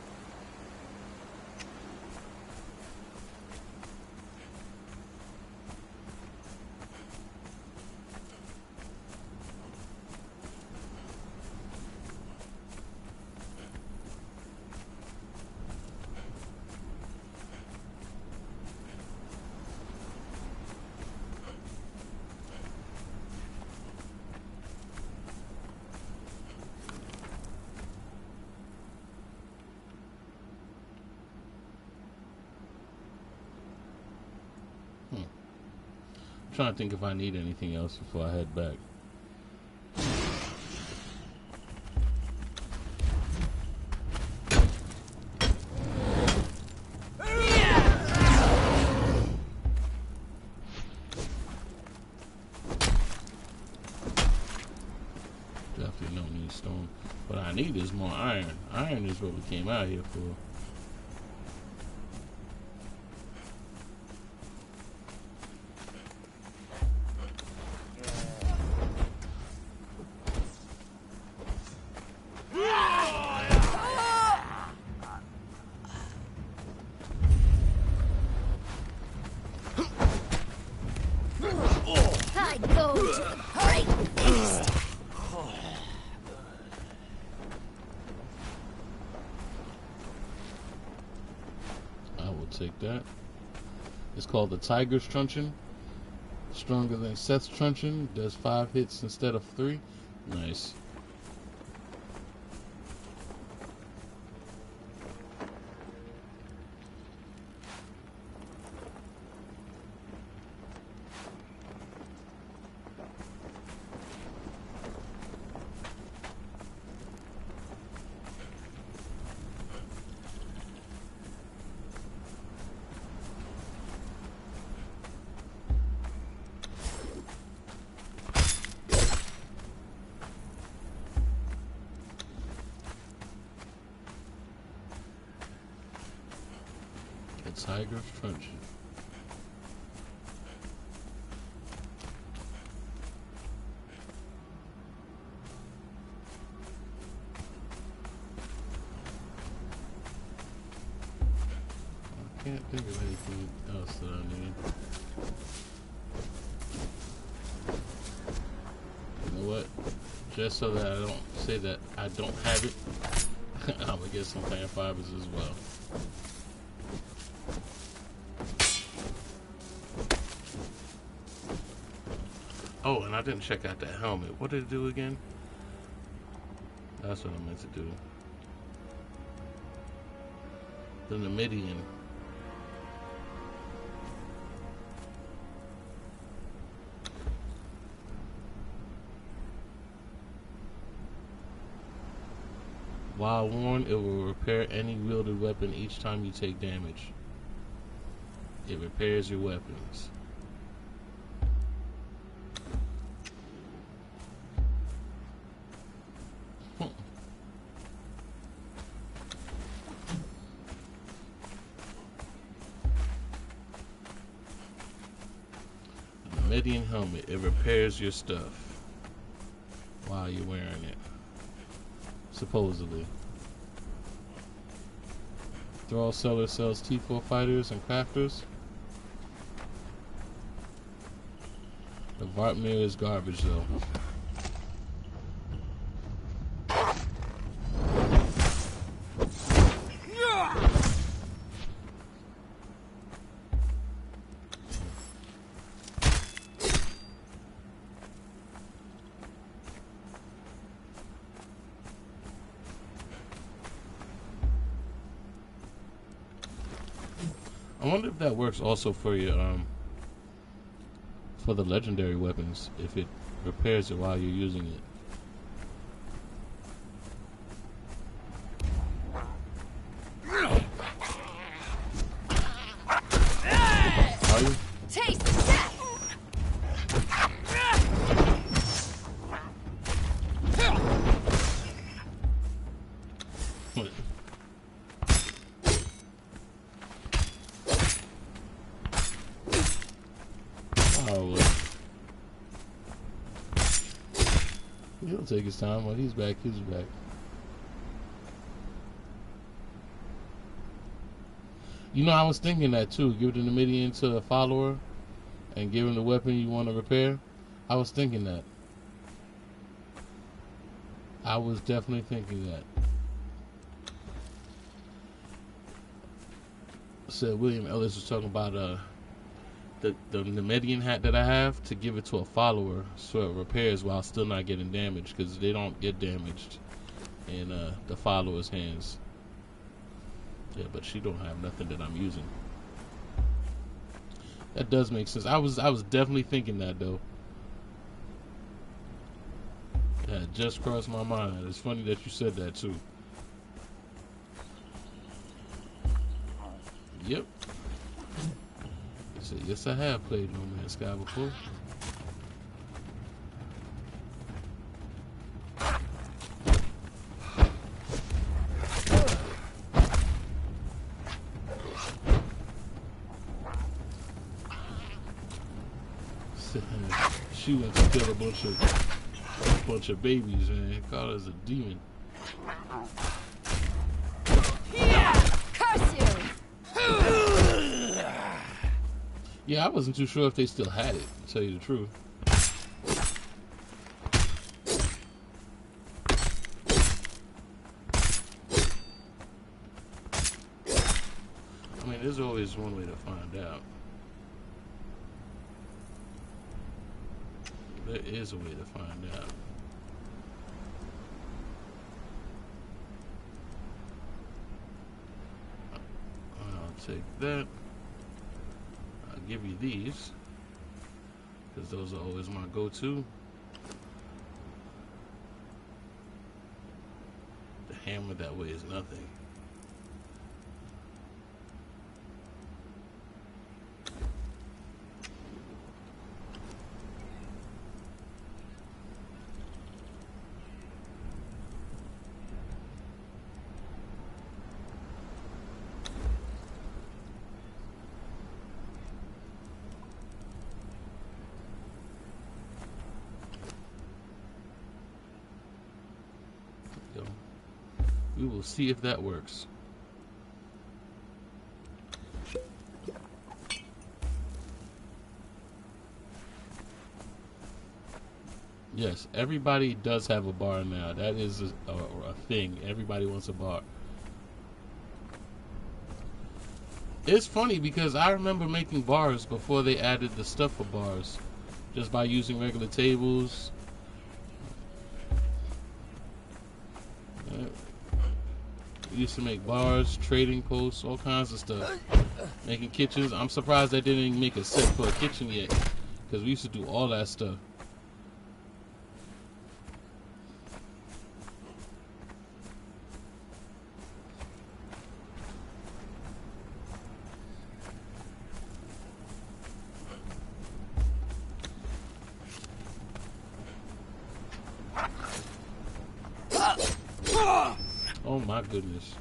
I'm trying to think if I need anything else before I head back. Definitely don't need stone. What I need is more iron. Iron is what we came out here for. I go to the great feast. I will take that. It's called the Tiger's Truncheon. Stronger than Seth's Truncheon. Does 5 hits instead of 3. Nice. Tiger's Truncheon. I can't think of anything else that I need. You know what? Just so that I don't say that I don't have it, I'm gonna get some plant fibers as well. Oh, and I didn't check out that helmet. What did it do again? That's what I meant to do. The Numidian. While worn, it will repair any wielded weapon each time you take damage. It repairs your weapons. Numidian helmet. It repairs your stuff while you're wearing it. Supposedly. Thrall Seller sells T4 fighters and crafters. The Vartmir is garbage though. I wonder if that works also for your for the legendary weapons, if it repairs it while you're using it. Are you? Taste death. Oh, well. He'll take his time. When he's back, he's back. You know, I was thinking that too. Give the Numidian to a follower and give him the weapon you want to repair. I was thinking that. I was definitely thinking that. So William Ellis was talking about the Numidian hat that I have, to give it to a follower so it repairs while still not getting damaged, because they don't get damaged in the follower's hands. Yeah, but she don't have nothing that I'm using. That does make sense. I was definitely thinking that though. Yeah, it just crossed my mind. It's funny that you said that too. Yep. So, yes, I have played No Man's Sky before. She went to kill a bunch of babies, man. Called her as a demon. Curse you! Yeah, I wasn't too sure if they still had it, to tell you the truth. I mean, there's always one way to find out. There is a way to find out. I'll take that. I'll give you these, because those are always my go-to. The hammer that weighs nothing. We will see if that works. Yes, everybody does have a bar now. That is a thing. Everybody wants a bar. It's funny because I remember making bars before they added the stuff for bars, just by using regular tables. We used to make bars, trading posts, all kinds of stuff. Making kitchens. I'm surprised they didn't even make a set for a kitchen yet, because we used to do all that stuff. Oh my goodness.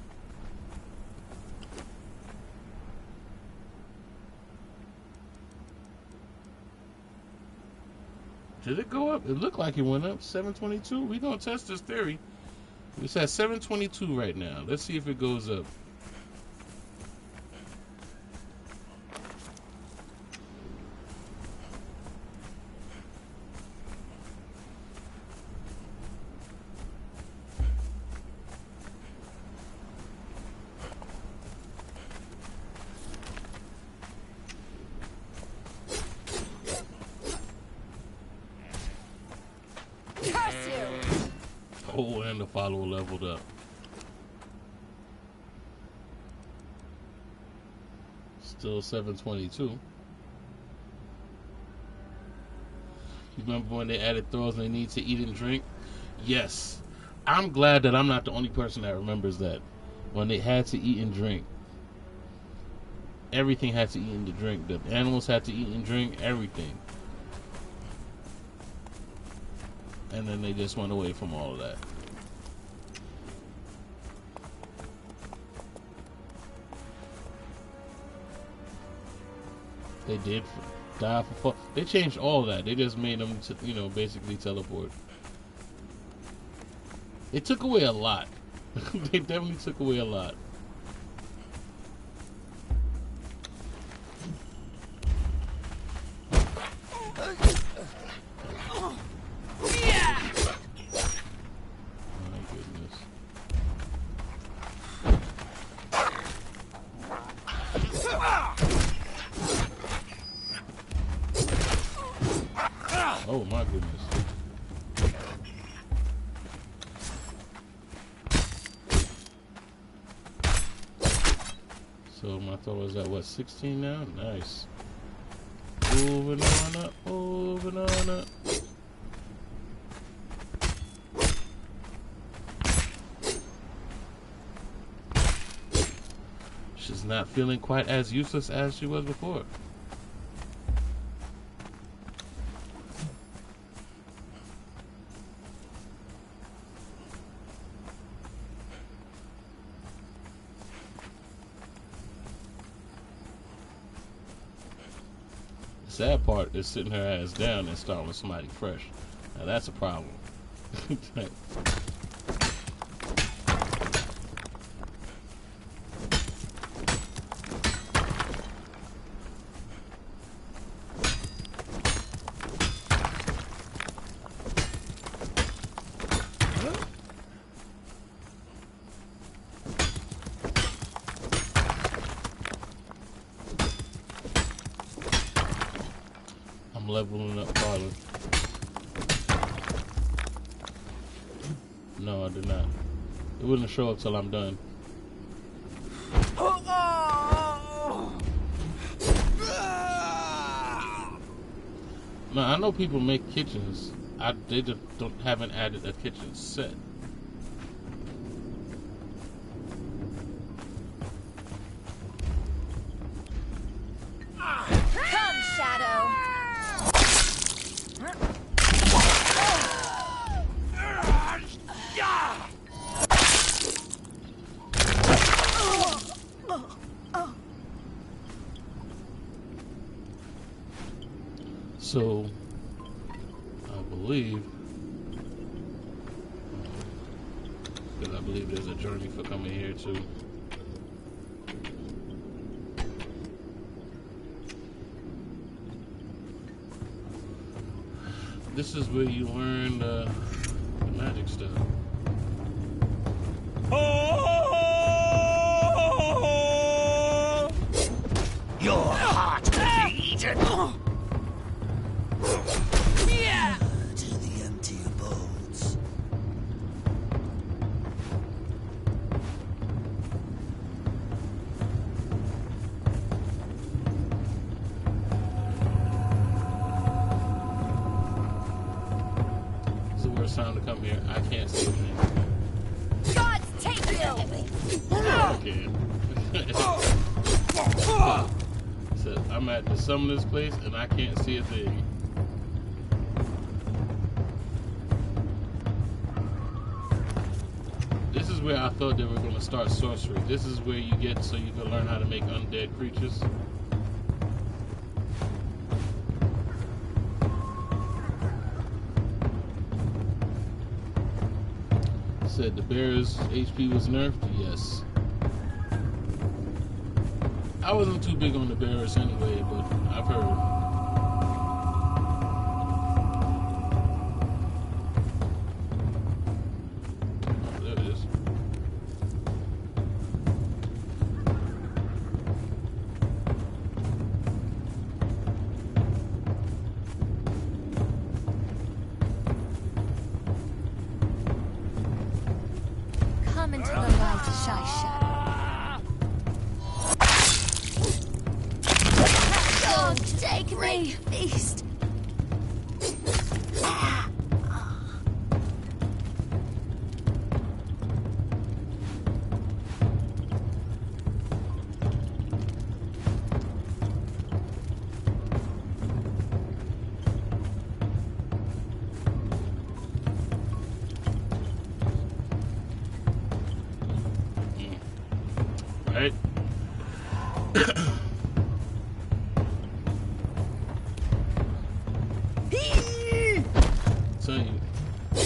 Did it go up? It looked like it went up. 722. We're going to test this theory. It's at 722 right now. Let's see if it goes up. Oh, and the follower leveled up. Still 722. You remember when they added throws and they need to eat and drink? Yes. I'm glad that I'm not the only person that remembers that. When they had to eat and drink. Everything had to eat and drink. The animals had to eat and drink. Everything. And then they just went away from all of that. They did die for fun. They changed all that. They just made them, you know, basically teleport. They took away a lot. They definitely took away a lot. goodness. Oh my goodness. So my throw is at what, 16 now? Nice. Moving on up, moving on up. She's not feeling quite as useless as she was before. The sad part is sitting her ass down and starting with somebody fresh. Now that's a problem. I'm leveling up farther. No, I did not. It wouldn't show up till I'm done. No, I know people make kitchens. They just haven't added a kitchen set. Come, Shadow. So, I believe, because I believe there's a journey for coming here too. This is where you learn the magic stuff. Your heart will be eaten. To the empty abodes. This is where it's time to come here. I can't see anything. Gods take you. Okay. So I'm at the summoner's place and I can't see a thing. This is where I thought they were going to start sorcery. This is where you get so you can learn how to make undead creatures. Said the bear's HP was nerfed? Yes. I wasn't too big on the bears anyway, but I've heard. Oh, there it is. Come into the light, shy shadow. Take me, feast. Right? Tell you,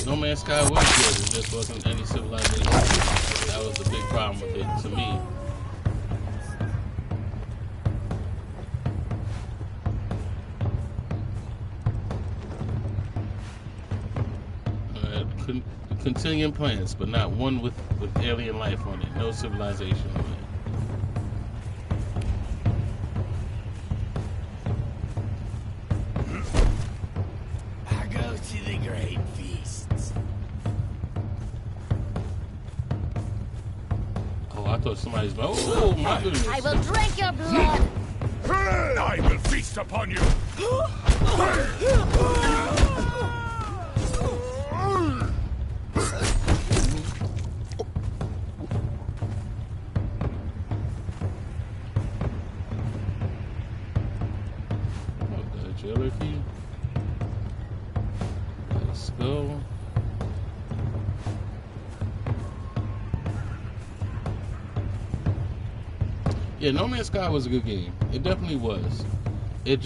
No Man's Sky was good. It just wasn't any civilization. That was the big problem with it to me. Continuing plants, but not one with alien life on it. No civilization on it. I go to the great feasts. Oh, I thought somebody's. Oh my goodness! I will drink your blood. I will feast upon you. Jailer key. Let's go. Yeah, No Man's Sky was a good game. It definitely was. It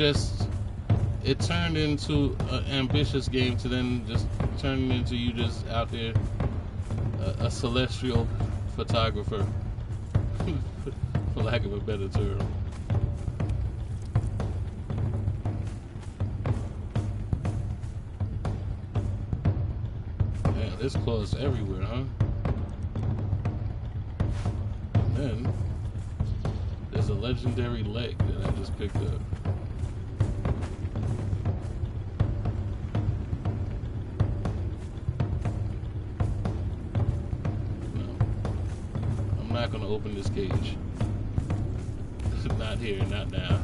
turned into an ambitious game to then just turning into you just out there a celestial photographer, for lack of a better term. Man, there's claws everywhere, huh? And then there's a legendary leg that I just picked up. I'm not gonna open this cage. Not here, not now.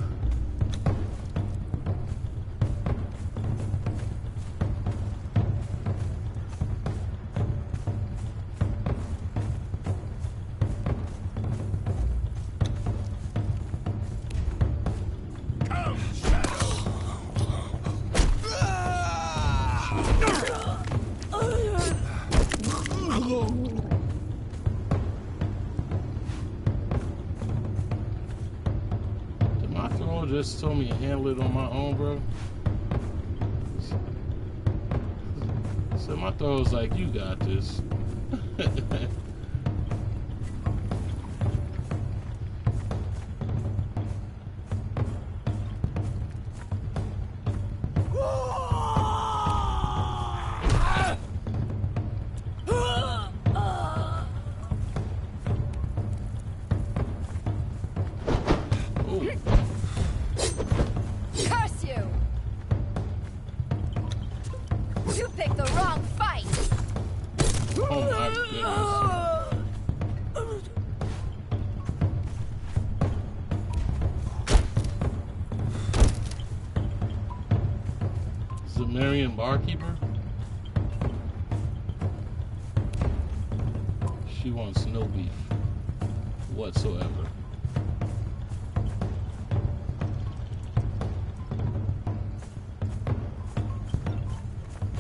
Just told me to handle it on my own, bro. So my throw was like, you got this. Barkeeper? She wants no beef whatsoever.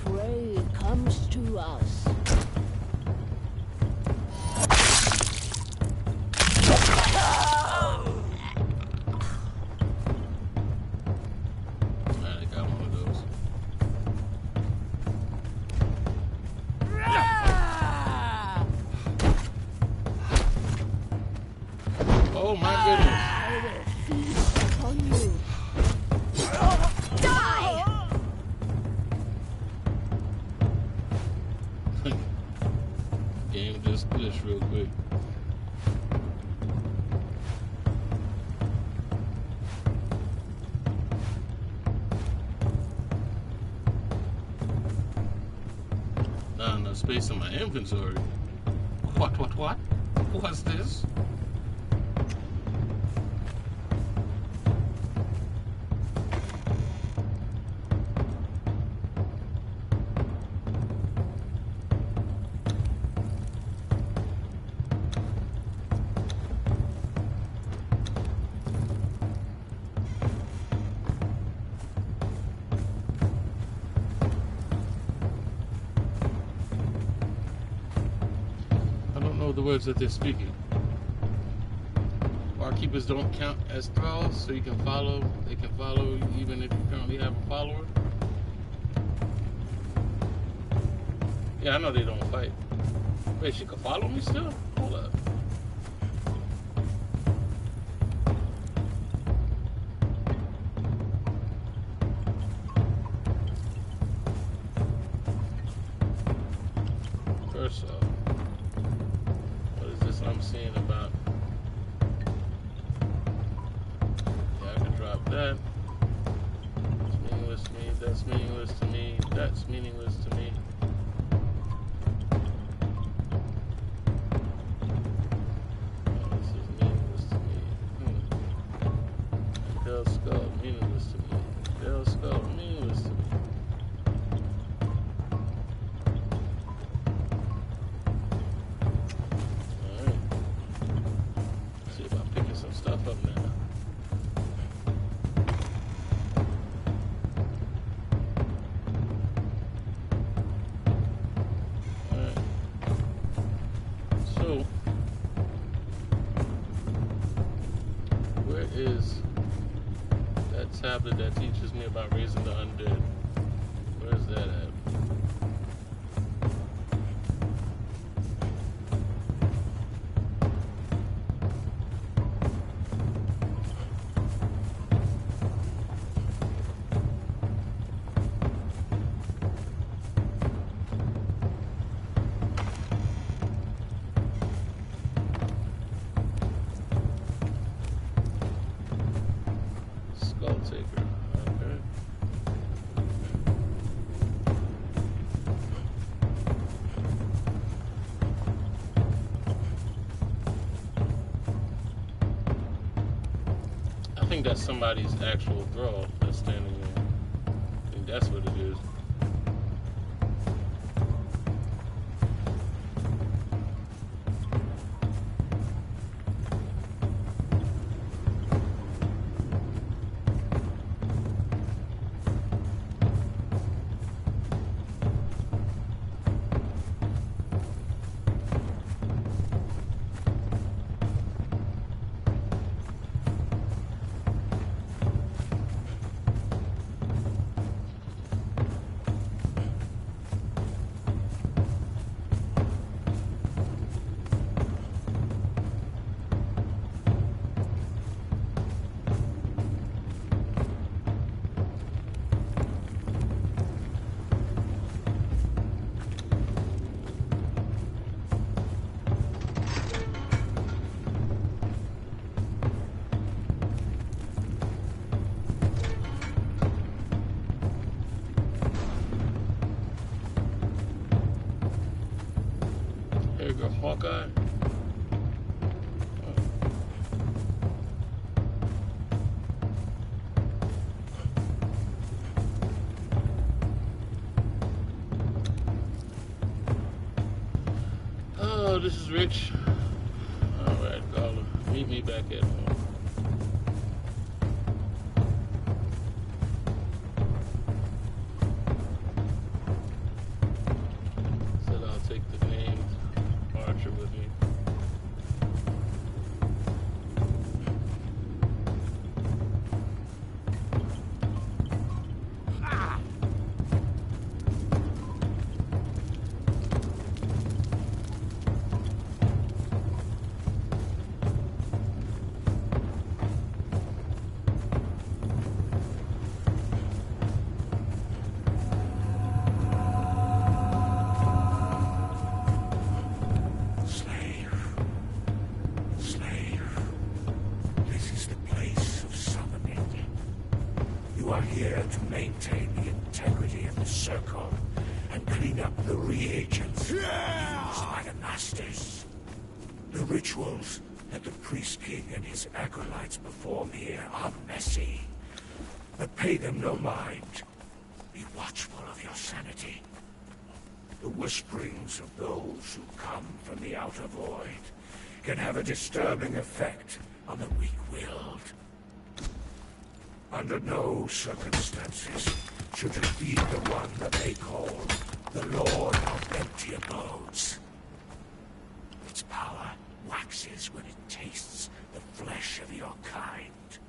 Prey comes to us. Oh my goodness. Upon you. Die! Game just glitched real quick. Not enough space in my inventory. What? What's this? The words that they're speaking. Barkeepers don't count as thralls, so you can follow. They can follow even if you currently have a follower. Yeah, I know they don't fight. Wait, she can follow me still? Hold up. That's meaningless to me. That's meaningless to me. This is meaningless to me. Del Skull, meaningless to me. Del Skull, meaningless to me. Alright. See if I'm picking some stuff up now. Is that tablet that teaches me about raising the undead? Where's that at? I think that's somebody's actual thrall that's standing there. I think that's what it is. There you go, Hawkeye. Oh, this is Rich. Alright, caller. Meet me back at home. Said I'll take the named Archer with me. You are here to maintain the integrity of the circle and clean up the reagents used by the masters. The rituals that the priest king and his acolytes perform here are messy, but pay them no mind. Be watchful of your sanity. The whisperings of those who come from the outer void can have a disturbing effect on the weak-willed. Under no circumstances should you be the one that they call the Lord of Empty Abodes. Its power waxes when it tastes the flesh of your kind.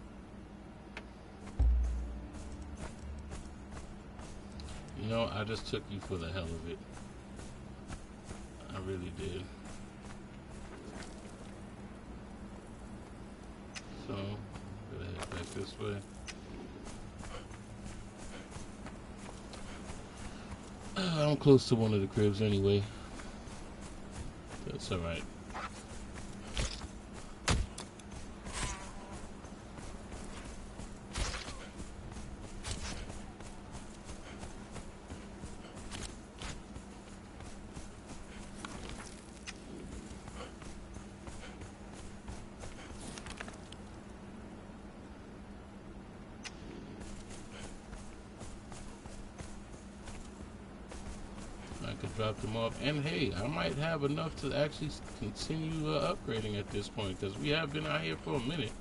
You know, I just took you for the hell of it. I really did. So, I'm gonna head back this way. I'm close to one of the cribs anyway. That's alright. could drop them off. And hey, I might have enough to actually continue upgrading at this point, because we have been out here for a minute.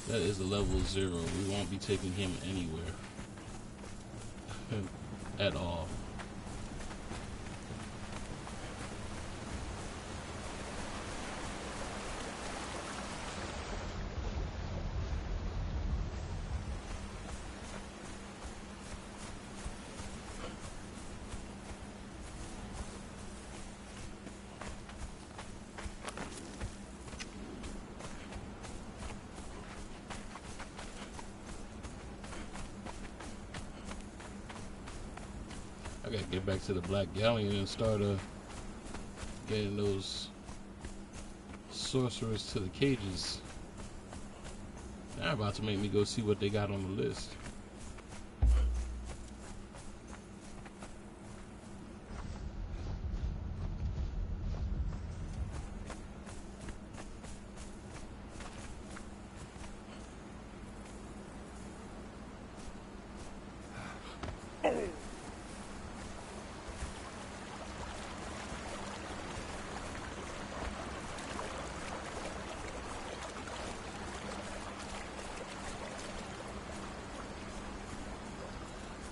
That is a level 0. We won't be taking him anywhere. At all. I gotta get back to the Black Galleon and start getting those sorcerers to the cages. They're about to make me go see what they got on the list.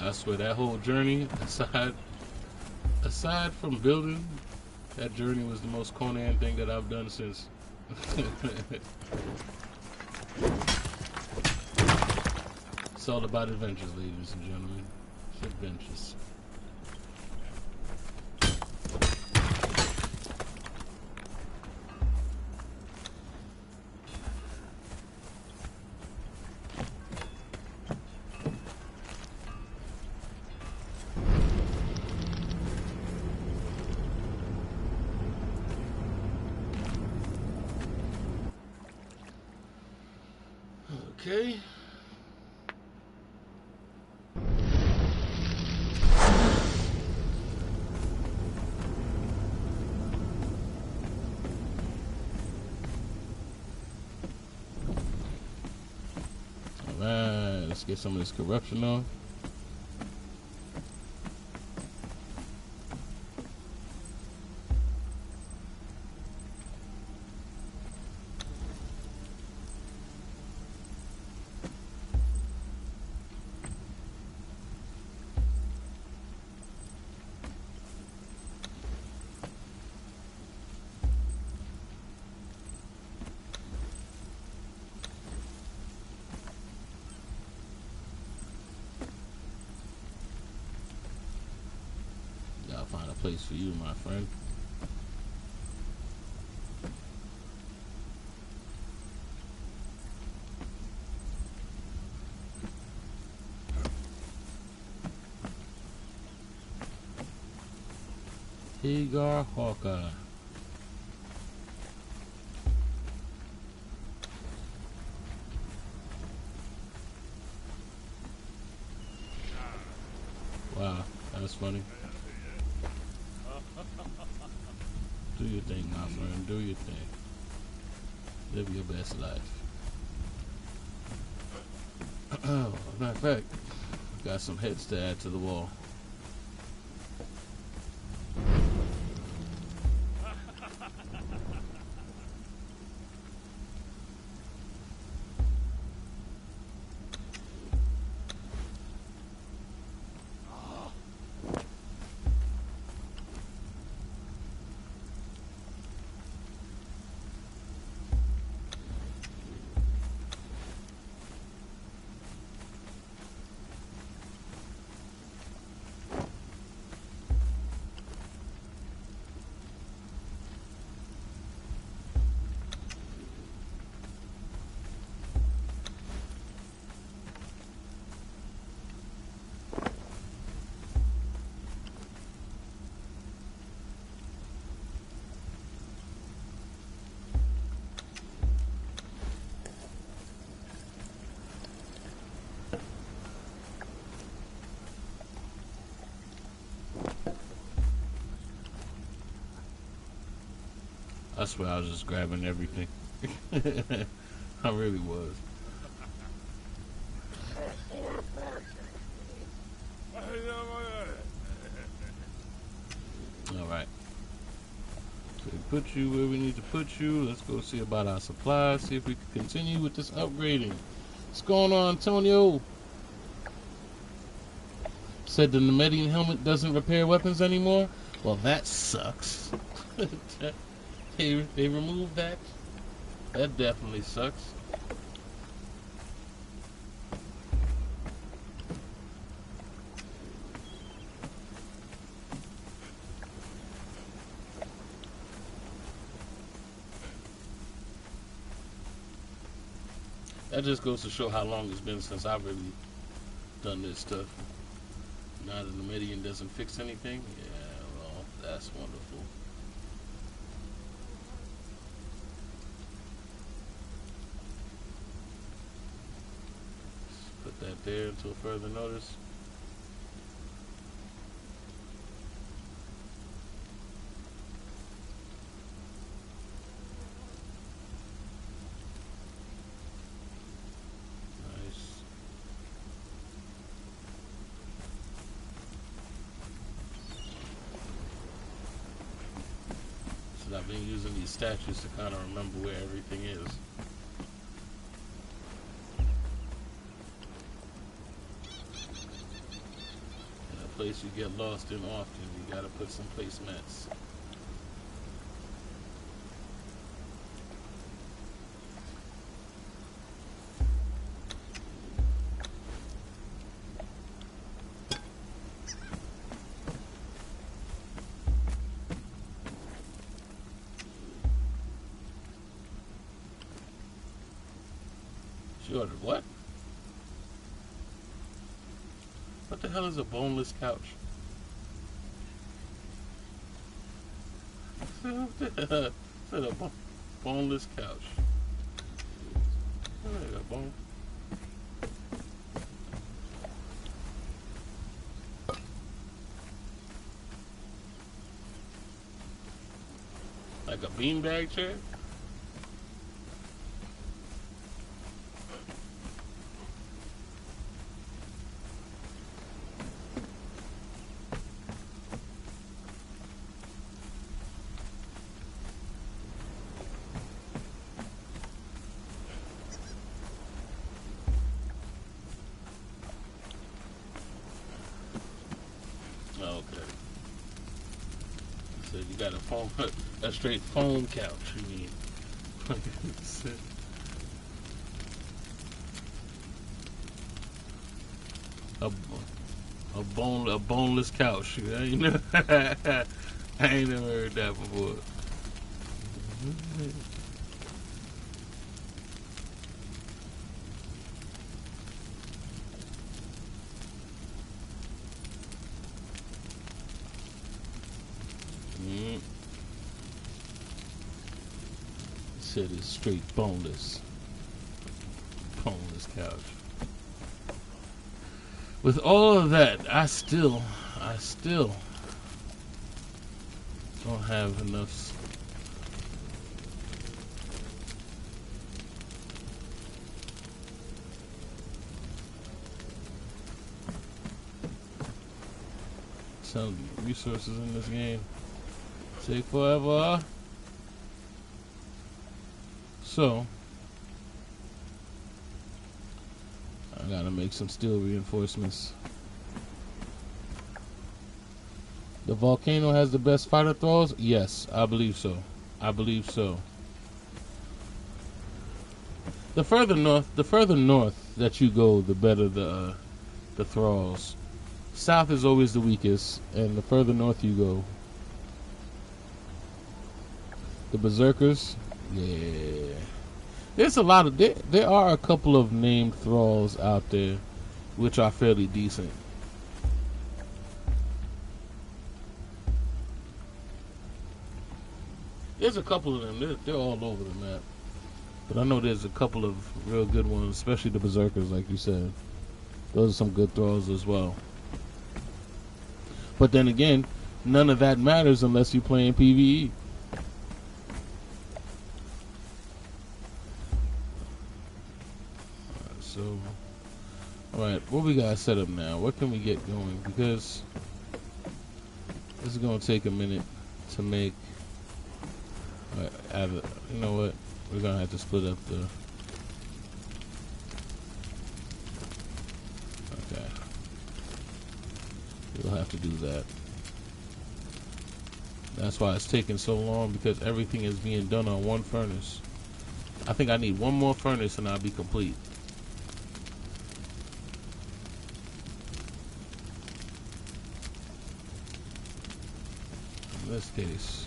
I swear that whole journey, aside from building, that journey was the most Conan thing that I've done since. It's all about adventures, ladies and gentlemen. It's adventures. Okay. Alright, let's get some of this corruption off. Find a place for you, my friend. Hagar Hawkeye. Wow, that's funny. Do your thing, my friend. Do your thing. Live your best life. Matter of fact, got some heads to add to the wall. I swear I was just grabbing everything. I really was. Alright. So we put you where we need to put you. Let's go see about our supplies. See if we can continue with this upgrading. What's going on, Antonio? Said the Nemedian helmet doesn't repair weapons anymore? Well, that sucks. They removed that? That definitely sucks. That just goes to show how long it's been since I've really done this stuff. Now that the Nemedian doesn't fix anything? Yeah, well, that's wonderful. Put that there until further notice. I've been using these statues to kind of remember where everything is. In a place you get lost in often, you gotta put some placemats. She ordered what? What the hell is a boneless couch? What the hell? Is a boneless couch? Oh, there you go, bone. Like a beanbag chair? Okay. So you got a straight foam couch, you mean? a boneless couch. I ain't never heard that before. Said it's straight boneless couch. With all of that, I still don't have enough. Some resources in this game take forever. So I gotta make some steel reinforcements. The volcano has the best fighter thralls? Yes, I believe so. I believe so. The further north that you go, the better the thralls. South is always the weakest, and the further north you go, the berserkers. Yeah, there's a lot of there are a couple of named thralls out there, which are fairly decent. There's a couple of them. They're all over the map, but I know there's a couple of real good ones, especially the berserkers, like you said. Those are some good thralls as well. But then again, none of that matters unless you're playing PvE. So, alright, what we got set up now? What can we get going? Because this is going to take a minute to make. You know what? We're going to have to split up the. Okay. We'll have to do that. That's why it's taking so long, because everything is being done on one furnace. I think I need one more furnace and I'll be complete. In this case.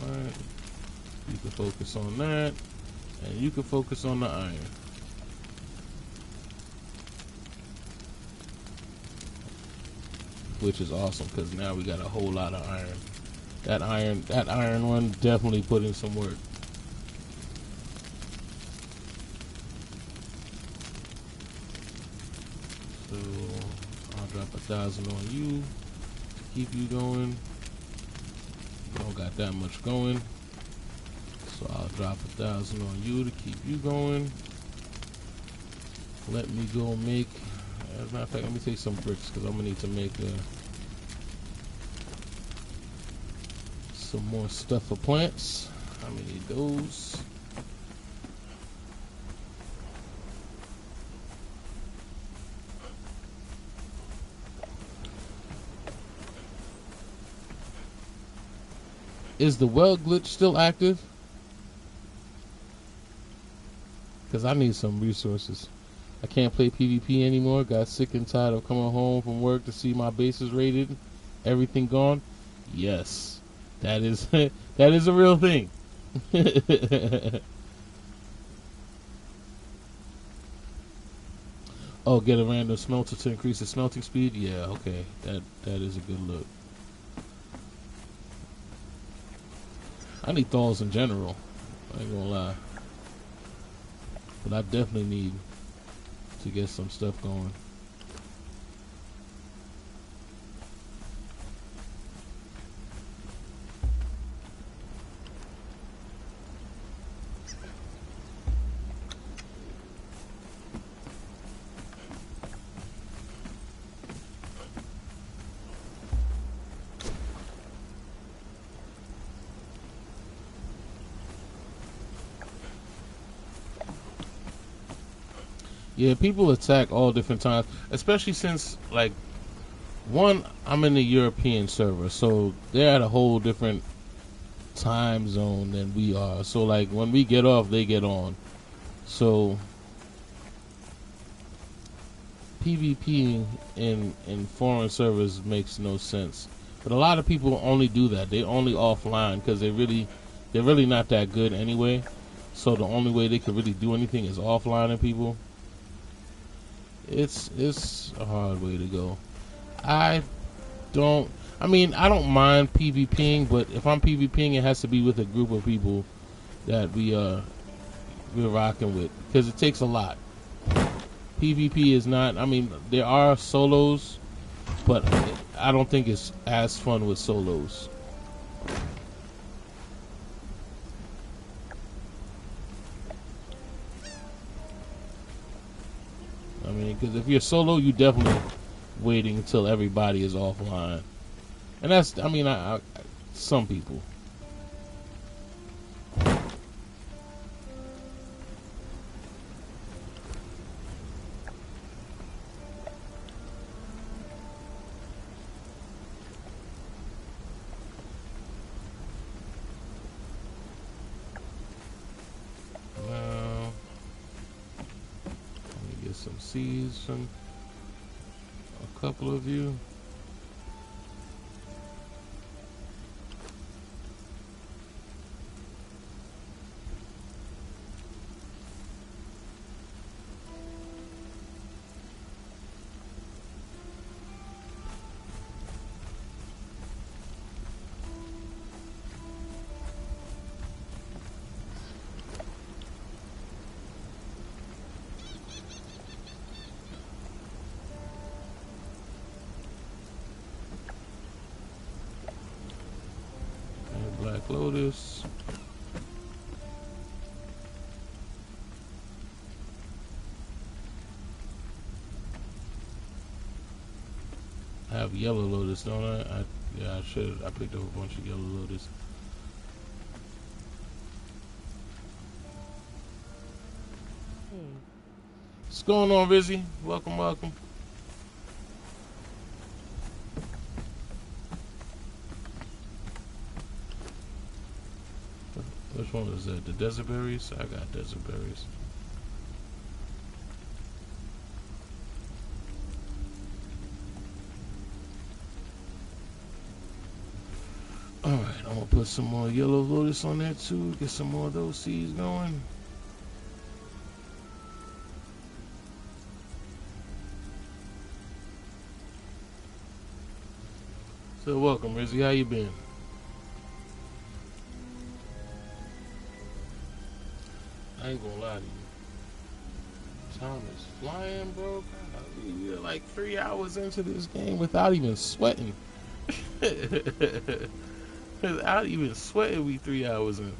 Alright. You can focus on that. And you can focus on the iron. Which is awesome, because now we got a whole lot of iron. That iron one definitely put in some work. So I'll drop 1,000 on you to keep you going. You don't got that much going. So I'll drop 1,000 on you to keep you going. Let me go make. As a matter of fact, let me take some bricks, because I'm gonna need to make some more stuff for plants. How many of those? Is the well glitch still active? Because I need some resources. I can't play PvP anymore. Got sick and tired of coming home from work to see my bases raided. Everything gone. Yes. That is that is a real thing. Oh, get a random smelter to increase the smelting speed? Yeah, okay. That is a good look. I need thalls in general. I ain't gonna lie. But I definitely need to get some stuff going. Yeah, people attack all different times, especially since, like, one, I'm in the European server, so they're at a whole different time zone than we are. So, like, when we get off, they get on. So, PvP in foreign servers makes no sense. But a lot of people only do that. They only offline because they're really not that good anyway. So the only way they can really do anything is offlining people. It's a hard way to go. I don't mind PvPing, but if I'm PvPing, it has to be with a group of people that we're rocking with, because it takes a lot. PvP is not. I mean, there are solos, but I don't think it's as fun with solos. I mean, because if you're solo, you definitely waiting until everybody is offline, and that's. I mean, some people. Some seeds from a couple of you. Black Lotus. I have Yellow Lotus, don't I? Yeah, I should. I picked up a bunch of Yellow Lotus. Hey, What's going on, Rizzy? Welcome, welcome. Which one is that? The desert berries? I got desert berries. Alright, I'm gonna put some more Yellow Lotus on there too. Get some more of those seeds going. So welcome, Rizzy. How you been? I ain't gonna lie to you. Time is flying, bro. God, we're like 3 hours into this game without even sweating. Without even sweating, we 3 hours in.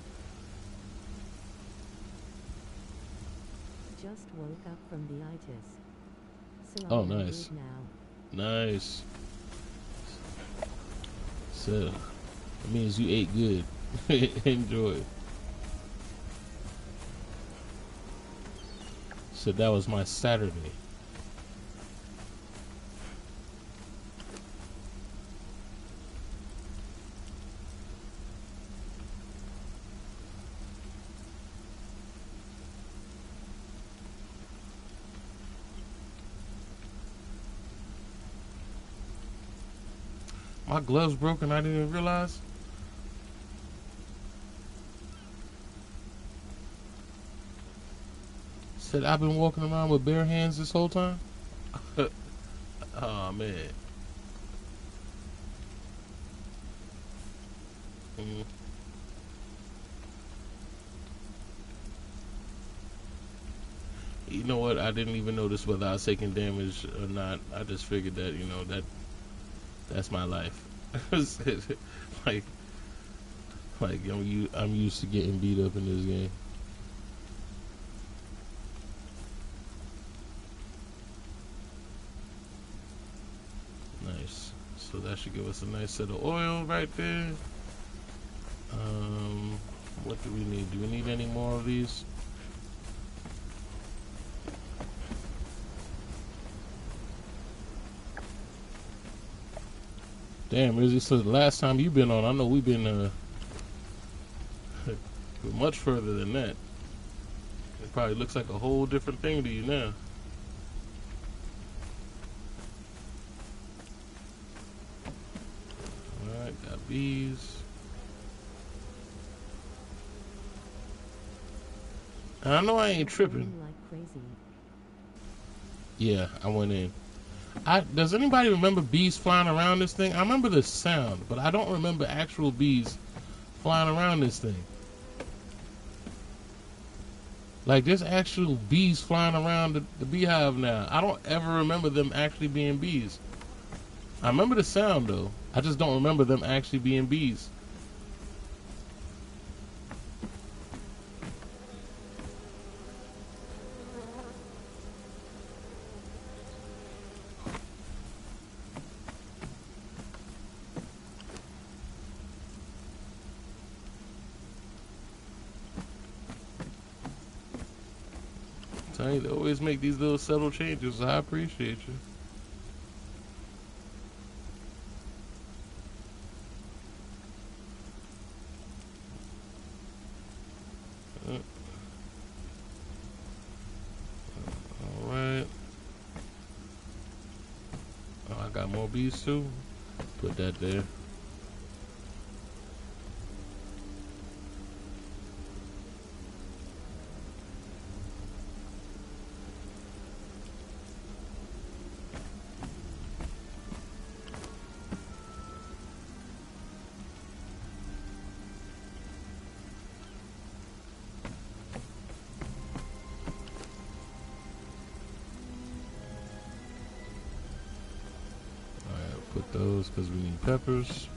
just woke up from the itis. So Oh, I'm nice. good now. Nice. So, it means you ate good. Enjoy. So that was my Saturday. My gloves broken, I didn't even realize. Said I've been walking around with bare hands this whole time. Oh man. You know what? I didn't even notice whether I was taking damage or not. I just figured that, you know, that's my life. like I'm used to getting beat up in this game. Nice. So that should give us a nice set of oil right there. What do we need? Do we need any more of these? Damn, Rizzy, so the last time you've been on, I know we've been much further than that. It probably looks like a whole different thing to you now. Alright, got bees. And I know I ain't tripping. Like crazy. Yeah, I went in. Does anybody remember bees flying around this thing? I remember the sound, but I don't remember actual bees flying around this thing. Like, there's actual bees flying around the beehive now. I don't ever remember them actually being bees. I remember the sound, though. I just don't remember them actually being bees. They always make these little subtle changes. I appreciate you. Alright. Oh, I got more bees too. Put that there. Those because we need peppers.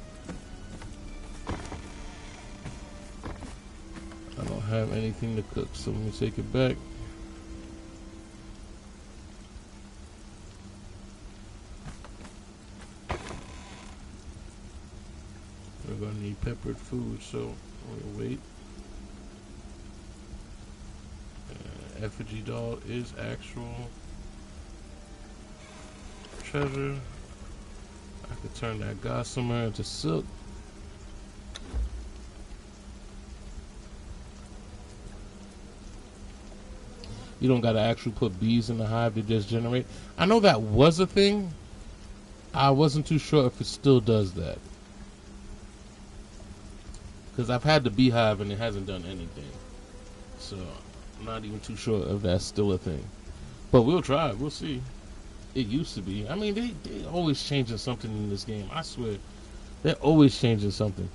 have anything to cook, so let me take it back. We're gonna need peppered food, so we'll wait. Effigy doll is actual treasure. I could turn that gossamer into silk. You don't gotta actually put bees in the hive to just generate. I know that was a thing. I wasn't too sure if it still does that. Because I've had the beehive and it hasn't done anything. So I'm not even too sure if that's still a thing. But we'll try. We'll see. It used to be. I mean, they always changing something in this game. I swear. They're always changing something.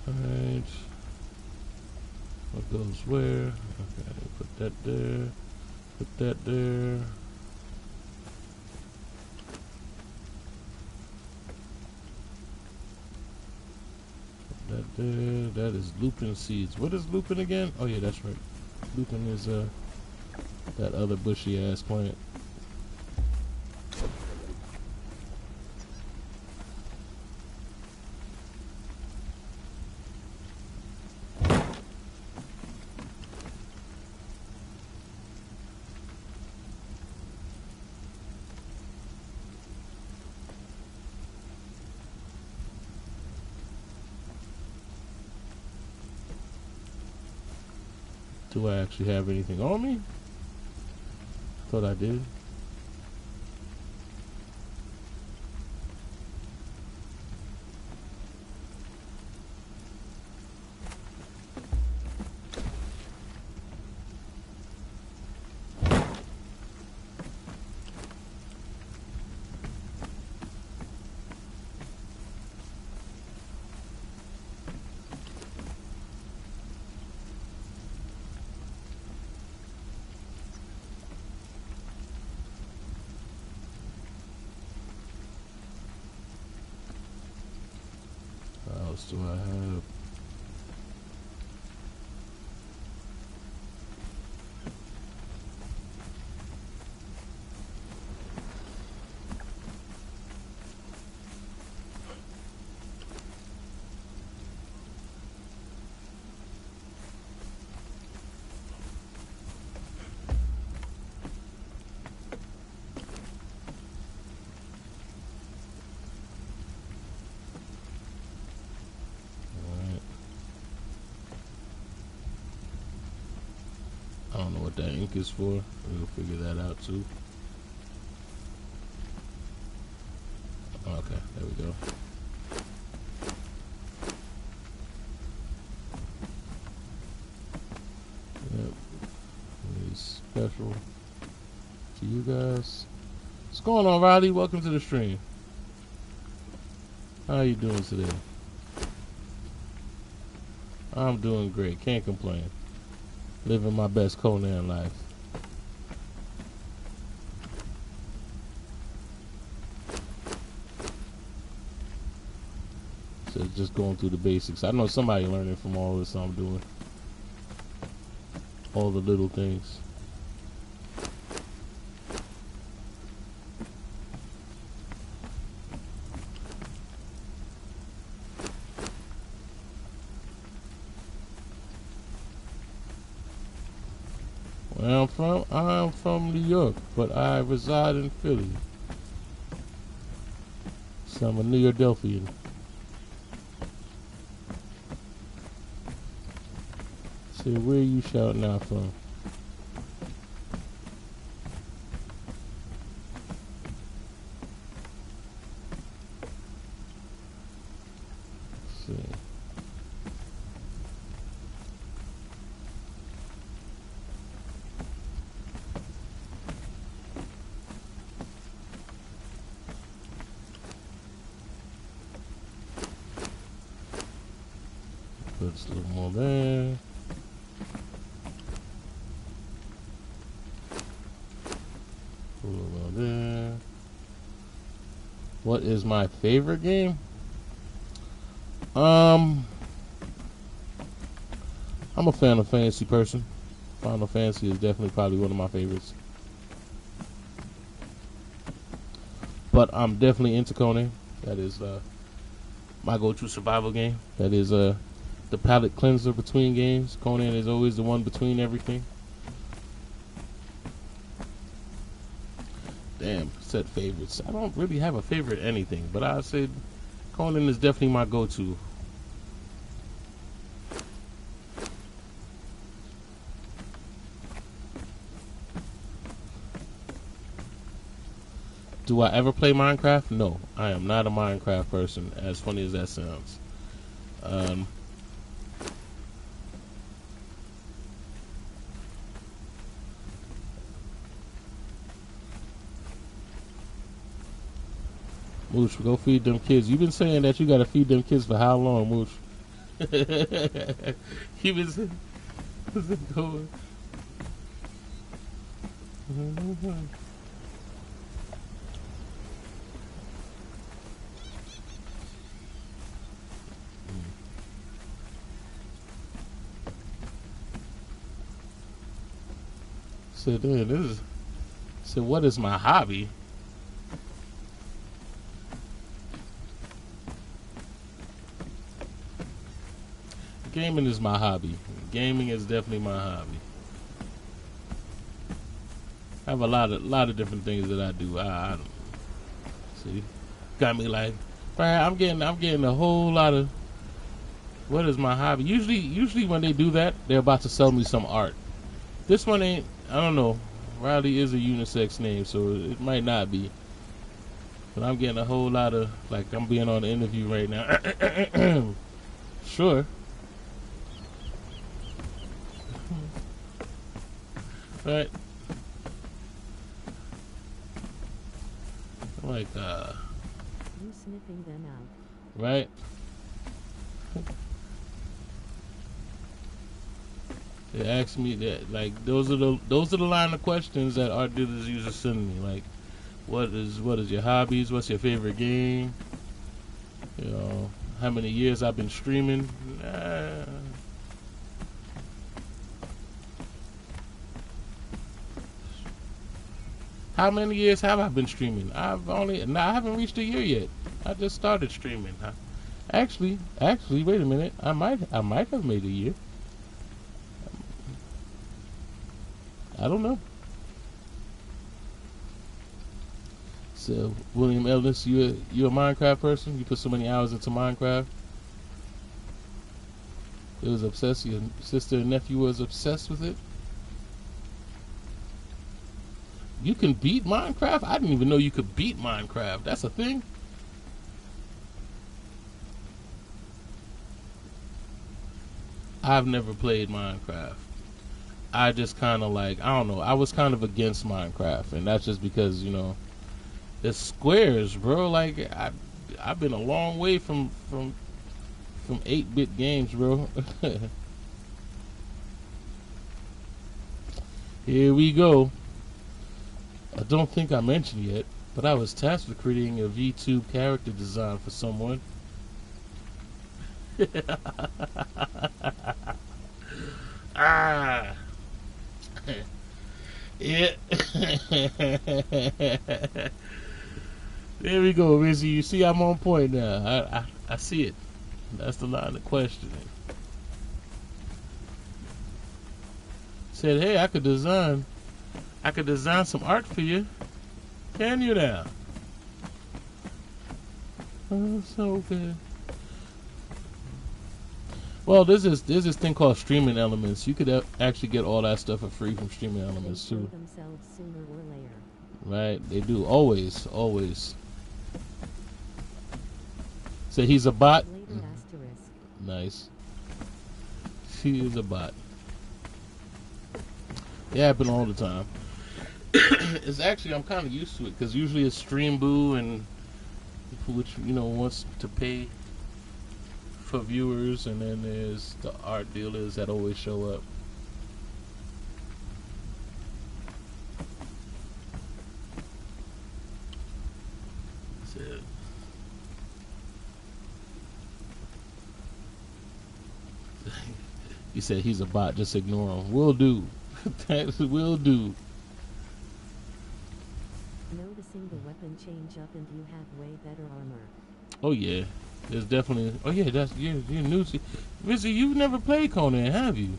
Alright. What goes where? Okay, put that there. Put that there. Put that there. That is lupin seeds. What is lupin again? Oh yeah, that's right. Lupin is that other bushy ass plant. Do I actually have anything on me? Thought I did. What else do I have? I don't know what that ink is for. We'll figure that out too. Okay, there we go. Yep. Special to you guys. What's going on, Riley? Welcome to the stream. How you doing today? I'm doing great. Can't complain. Living my best Conan life. So just going through the basics. I know somebody learning from all this I'm doing. All the little things. Where I'm from New York, but I reside in Philly. So I'm a New Yorkelfian. So where you shouting out from? Let's see. Put a little more there. Put a little more there. What is my favorite game? I'm a Final Fantasy person. Final Fantasy is definitely probably one of my favorites. But I'm definitely into Conan. That is my go-to survival game. That is the palate cleanser between games. Conan is always the one between everything. Damn, set favorites. I don't really have a favorite anything, but I said Conan is definitely my go-to. Do I ever play Minecraft? No, I am not a Minecraft person, as funny as that sounds. Mooch, go feed them kids. You've been saying that you gotta feed them kids for how long, Mooch? You've been saying, going. So then this is. So what is my hobby? Gaming is my hobby. Gaming is definitely my hobby. I have a lot of different things that I do. I don't see. Got me like, I'm getting a whole lot of. What is my hobby? Usually when they do that, they're about to sell me some art. This one ain't. I don't know. Riley is a unisex name, so it might not be. But I'm getting a whole lot of, like, I'm being on an interview right now. Sure. Right. Like, You sniffing them out. right? They ask me that, like, those are the line of questions that art dealers usually send me. Like, what is your hobbies? What's your favorite game? You know, how many years I've been streaming? How many years have I been streaming? I haven't reached a year yet. I just started streaming. Actually, wait a minute. I might have made a year. I don't know. So, William Ellis, you a Minecraft person? You put so many hours into Minecraft? It was obsessed. Your sister and nephew was obsessed with it? You can beat Minecraft? I didn't even know you could beat Minecraft. That's a thing? I've never played Minecraft. I just kind of like, I don't know, I was kind of against Minecraft, and that's just because, you know, it's squares, bro. Like, I've been a long way from 8-bit games, bro. Here we go. I don't think I mentioned yet, but I was tasked with creating a VTube character design for someone. Ah. Yeah. There we go, Rizzy. You see I'm on point now. I see it. That's the line of questioning. Said, hey, I could design some art for you. Can you now? Oh, so good. Well, there's this thing called Streaming Elements. You could actually get all that stuff for free from Streaming Elements They too. kill themselves sooner or later. Right? They do. Always. So he's a bot? Later asterisk. Nice. She is a bot. It happens all the time. It's actually, I'm kind of used to it, because usually it's Stream Boo and which, you know, wants to pay for viewers, and then there's the art dealers that always show up. That's it. He said he's a bot, just ignore him. Will do. That will do. Noticing the weapon change up and you have way better armor. Oh yeah, there's definitely. Oh yeah, that's you're new to. Rizzy, you've never played Conan, have you?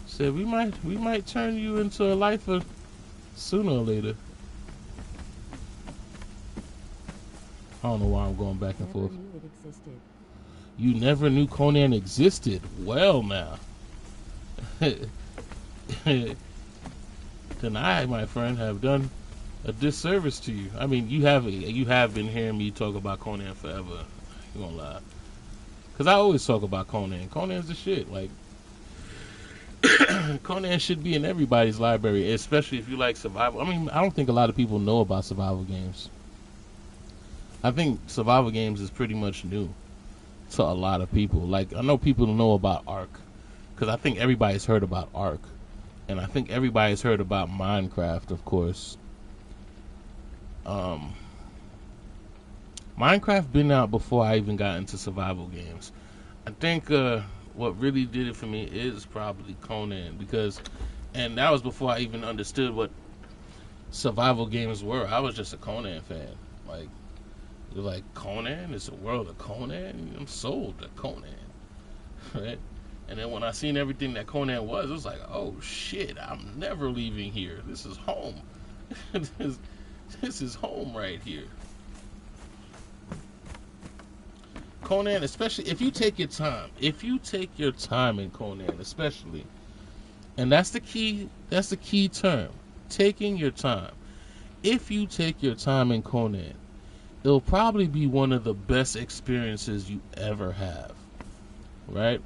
Said we might turn you into a lifer sooner or later. I don't know why I'm going back and forth. Never knew it existed. You never knew Conan existed. Well now. Then I, my friend, have done a disservice to you. I mean, you have been hearing me talk about Conan forever. You gonna lie? Because I always talk about Conan. Conan's the shit. Like, Conan should be in everybody's library, especially if you like survival. I mean, I don't think a lot of people know about survival games. I think survival games is pretty much new to a lot of people. Like, I know people know about Ark, because I think everybody's heard about Ark, and I think everybody's heard about Minecraft, of course. Minecraft been out before I even got into survival games. I think what really did it for me is probably Conan, and that was before I even understood what survival games were. I was just a Conan fan. Like, you're like, Conan? It's a world of Conan? I'm sold to Conan. Right? And then when I seen everything that Conan was, it was like, oh shit, I'm never leaving here. This is home. This is home right here. Conan, especially if you take your time. If you take your time in Conan, especially. And that's the key term. Taking your time. If you take your time in Conan, it'll probably be one of the best experiences you ever have. Right?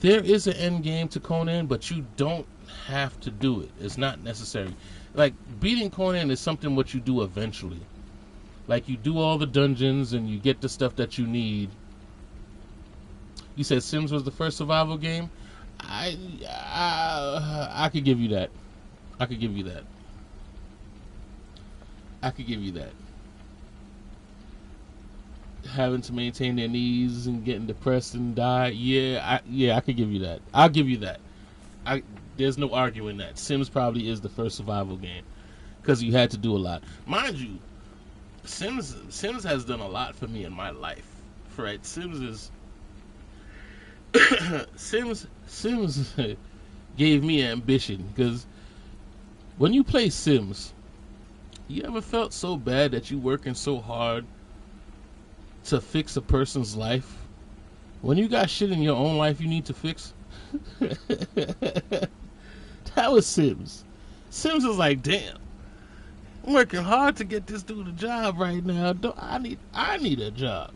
There is an end game to Conan, but you don't have to do it. It's not necessary. Like, beating Conan is something what you do eventually. Like, you do all the dungeons and you get the stuff that you need. You said Sims was the first survival game? I could give you that. I could give you that. I could give you that. Having to maintain their knees and getting depressed and die. Yeah, I could give you that. I'll give you that. There's no arguing that. Sims probably is the first survival game because you had to do a lot. Mind you, Sims has done a lot for me in my life. Right? Sims gave me ambition, because when you play Sims, you ever felt so bad that you working so hard to fix a person's life when you got shit in your own life you need to fix? That was Sims. Sims was like, damn, I'm working hard to get this dude a job right now. I need a job.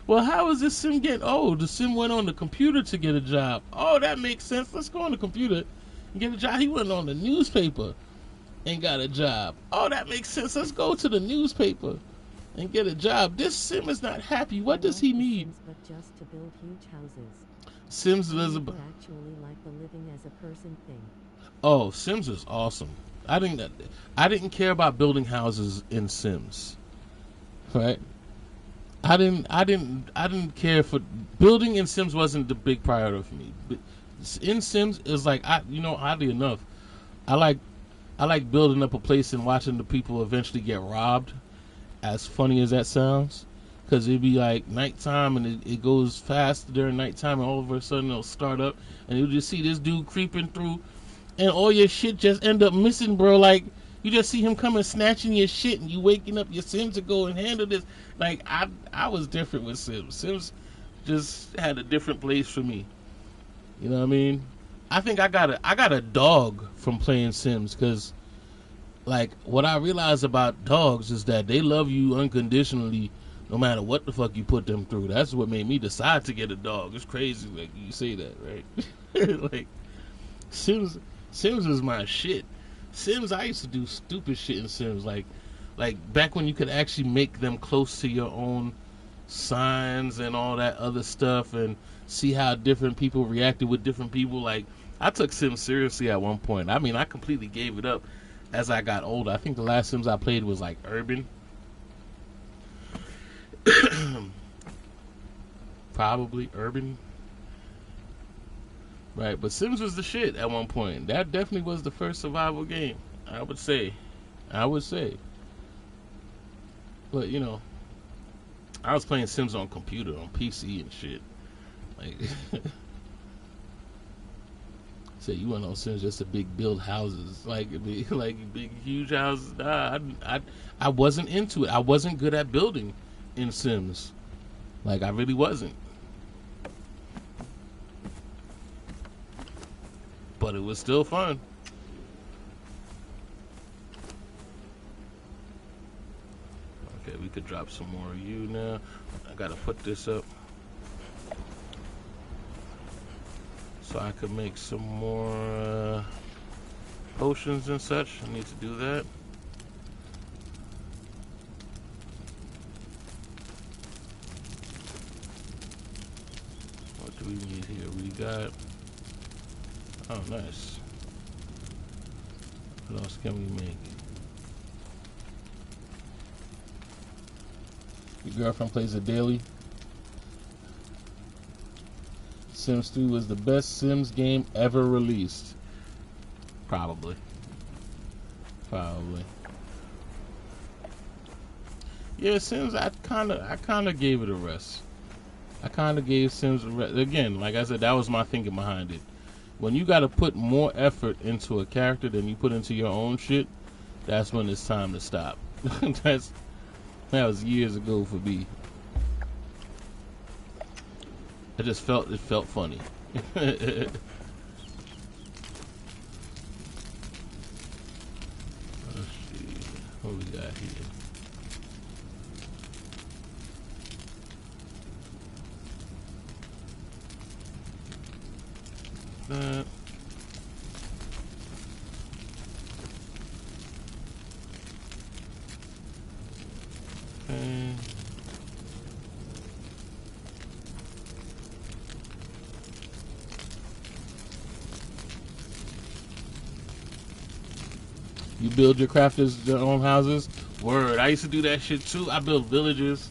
Well, how is this Sim getting old? The Sim went on the computer to get a job. Oh, that makes sense. Let's go on the computer and get a job. He went on the newspaper and got a job. Oh, that makes sense. Let's go to the newspaper and get a job. This Sim is not happy. What does he need? Sims, but just to build huge houses. Sims People actually like the living as a person thing. Oh, Sims is awesome. I didn't care about building houses in Sims. Right? I didn't care for building in Sims. Wasn't the big priority for me. But in Sims is like, oddly enough, I like building up a place and watching the people eventually get robbed. As funny as that sounds, because it'd be like nighttime and it goes fast during nighttime, and all of a sudden it'll start up and you'll just see this dude creeping through, and all your shit just end up missing, bro. Like, you just see him coming snatching your shit, and you waking up your Sims to go and handle this. Like, I was different with Sims. Sims just had a different place for me. You know what I mean? I think I got a dog from playing Sims, because like, what I realized about dogs is that they love you unconditionally no matter what the fuck you put them through. That's what made me decide to get a dog. It's crazy, like, you say that, right? Like, Sims is my shit. Sims, I used to do stupid shit in Sims, like back when you could actually make them close to your own signs and all that other stuff, and see how different people reacted with different people. Like, I took Sims seriously at one point. I mean, I completely gave it up as I got older. I think the last Sims I played was like Urban. Probably Urban. Right, but Sims was the shit at one point. That definitely was the first survival game, I would say. But, you know, I was playing Sims on computer, on PC and shit. Like, say you want on Sims just to big build houses, like big huge houses. Nah, I wasn't into it. I wasn't good at building in Sims. Like, I really wasn't. But it was still fun. Okay, we could drop some more of you now. I gotta put this up so I could make some more potions and such. I need to do that. What do we need here? We got... Oh, nice. What else can we make? Your girlfriend plays it daily. Sims 3 was the best Sims game ever released. Probably. Yeah, Sims, I kinda gave it a rest. I kinda gave Sims a rest. Again, like I said, that was my thinking behind it. When you gotta put more effort into a character than you put into your own shit, that's when it's time to stop. That was years ago for me. It felt funny. Let's see what we got here. That. Okay. You build your crafters their own houses? Word. I used to do that shit too. I built villages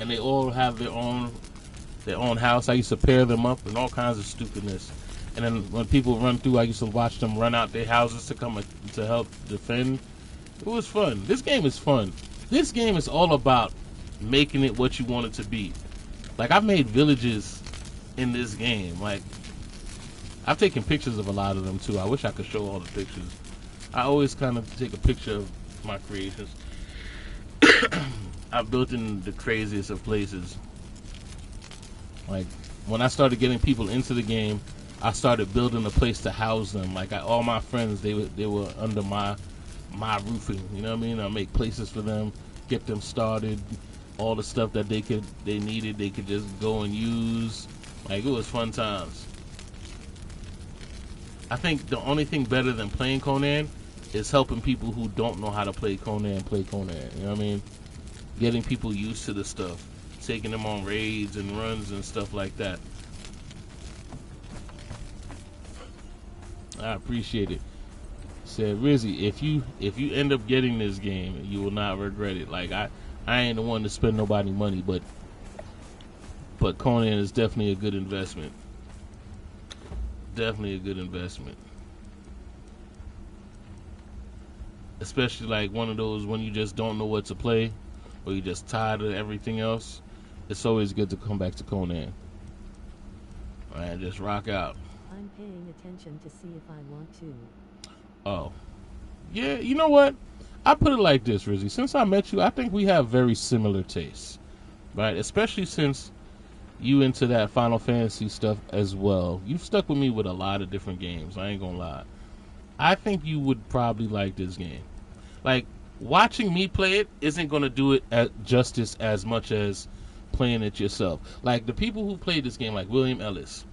and they all have their own house. I used to pair them up and all kinds of stupidness. And then when people run through, I used to watch them run out their houses to come to help defend. It was fun. This game is fun. This game is all about making it what you want it to be. Like, I've made villages in this game. Like, I've taken pictures of a lot of them too. I wish I could show all the pictures. I always kind of take a picture of my creations. I've built in the craziest of places. Like, when I started getting people into the game, I started building a place to house them. Like, all my friends, they were under my roofing. You know what I mean? I make places for them, get them started. All the stuff that they needed, they could just go and use. Like, it was fun times. I think the only thing better than playing Conan is helping people who don't know how to play Conan play Conan. You know what I mean? Getting people used to the stuff, taking them on raids and runs and stuff like that. I appreciate it. Said Rizzy, if you end up getting this game, you will not regret it. Like, I ain't the one to spend nobody money, but Conan is definitely a good investment. Definitely a good investment. Especially like one of those when you just don't know what to play, or you're just tired of everything else. It's always good to come back to Conan. Alright, just rock out. I'm paying attention to see if I want to. Oh. Yeah, you know what? I put it like this, Rizzy. Since I met you, I think we have very similar tastes. Right? Especially since you into that Final Fantasy stuff as well. You've stuck with me with a lot of different games. I ain't gonna lie. I think you would probably like this game. Like, watching me play it isn't gonna do it justice as much as playing it yourself. Like, the people who played this game, like William Ellis,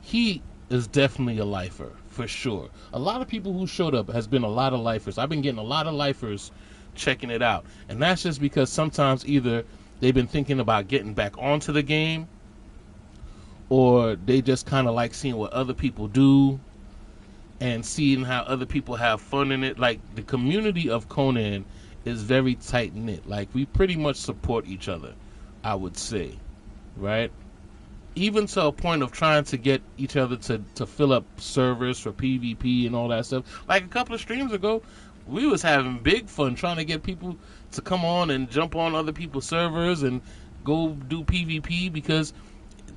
he is definitely a lifer, for sure. A lot of people who showed up has been a lot of lifers. I've been getting a lot of lifers checking it out, and that's just because sometimes either they've been thinking about getting back onto the game, or they just kind of like seeing what other people do and seeing how other people have fun in it. Like, the community of Conan is very tight knit. Like, we pretty much support each other, I would say, right? Even to a point of trying to get each other to fill up servers for PvP and all that stuff. Like, a couple of streams ago, we was having big fun trying to get people to come on and jump on other people's servers and go do PvP, because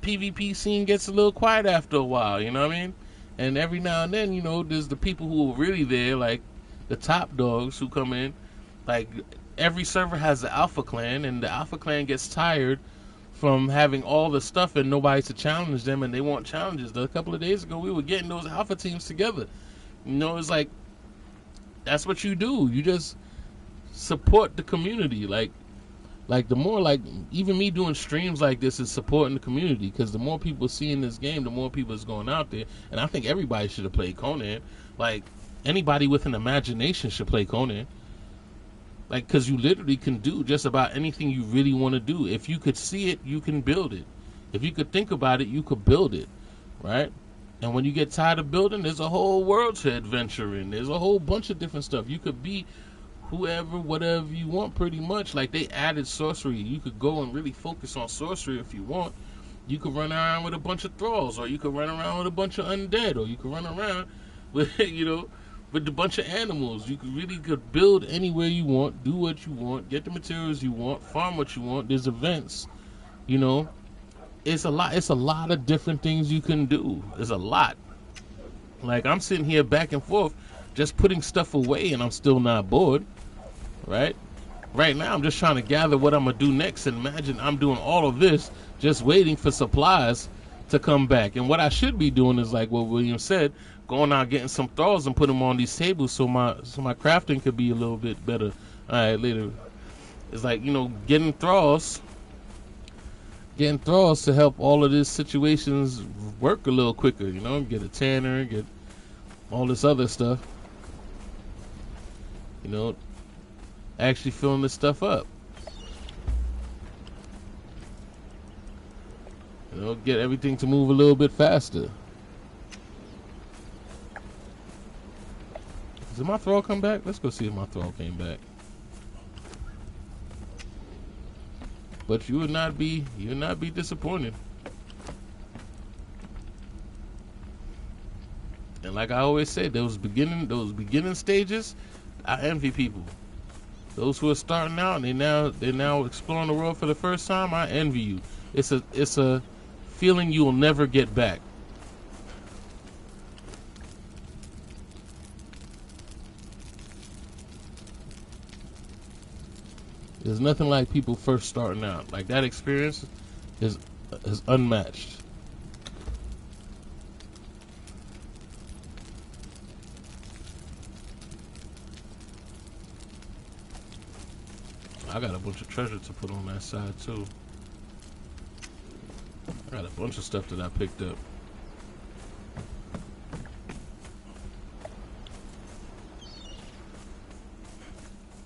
PvP scene gets a little quiet after a while, you know what I mean? And every now and then, you know, there's the people who are really there, like the top dogs who come in. Like, every server has the Alpha Clan, and the Alpha Clan gets tired from having all the stuff and nobody to challenge them, and they want challenges. A couple of days ago, we were getting those Alpha teams together. You know, it's like, that's what you do. You just support the community. Like the more, like, even me doing streams like this is supporting the community, because the more people seeing this game, the more people is going out there. And I think everybody should have played Conan. Like, anybody with an imagination should play Conan. Like, because you literally can do just about anything you really want to do. If you could see it, you can build it. If you could think about it, you could build it, right? And when you get tired of building, there's a whole world to adventure in. There's a whole bunch of different stuff. You could be whoever, whatever you want, pretty much. Like, they added sorcery. You could go and really focus on sorcery if you want. You could run around with a bunch of thralls, or you could run around with a bunch of undead, or you could run around with, you know, with a bunch of animals. You could build anywhere you want, do what you want, get the materials you want, farm what you want. There's events, you know. It's a lot of different things you can do. There's a lot. Like, I'm sitting here back and forth just putting stuff away, and I'm still not bored, right? Right now, I'm just trying to gather what I'm going to do next. And imagine I'm doing all of this just waiting for supplies to come back. And what I should be doing is, like what William said, going out getting some thralls and put them on these tables so my crafting could be a little bit better. All right, later. It's like, you know, getting thralls to help all of these situations work a little quicker, you know, get a tanner, get all this other stuff, you know, actually filling this stuff up, you know, get everything to move a little bit faster. Did my thrall come back? Let's go see if my thrall came back. But you would not be disappointed. And like I always say, those beginning stages, I envy people. Those who are starting out and they're now exploring the world for the first time, I envy you. It's a feeling you will never get back. There's nothing like people first starting out. Like, that experience is unmatched. I got a bunch of treasure to put on that side too. I got a bunch of stuff that I picked up.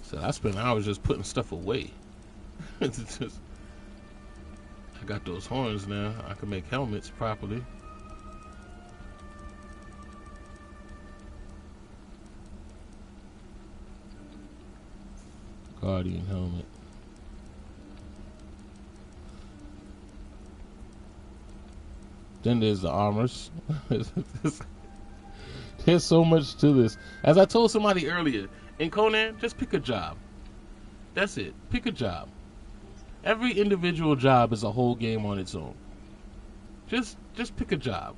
So I spent hours just putting stuff away. I got those horns now. I can make helmets properly. Guardian helmet. Then there's the armors. There's so much to this. As I told somebody earlier, in Conan, just pick a job. That's it. Pick a job. Every individual job is a whole game on its own. Just pick a job.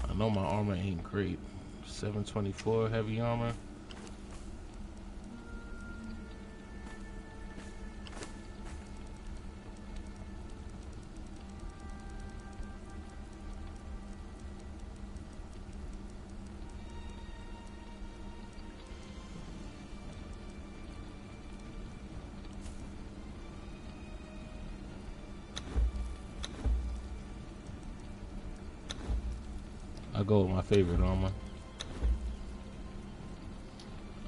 I know my armor ain't great. 724 heavy armor. I go with my favorite armor.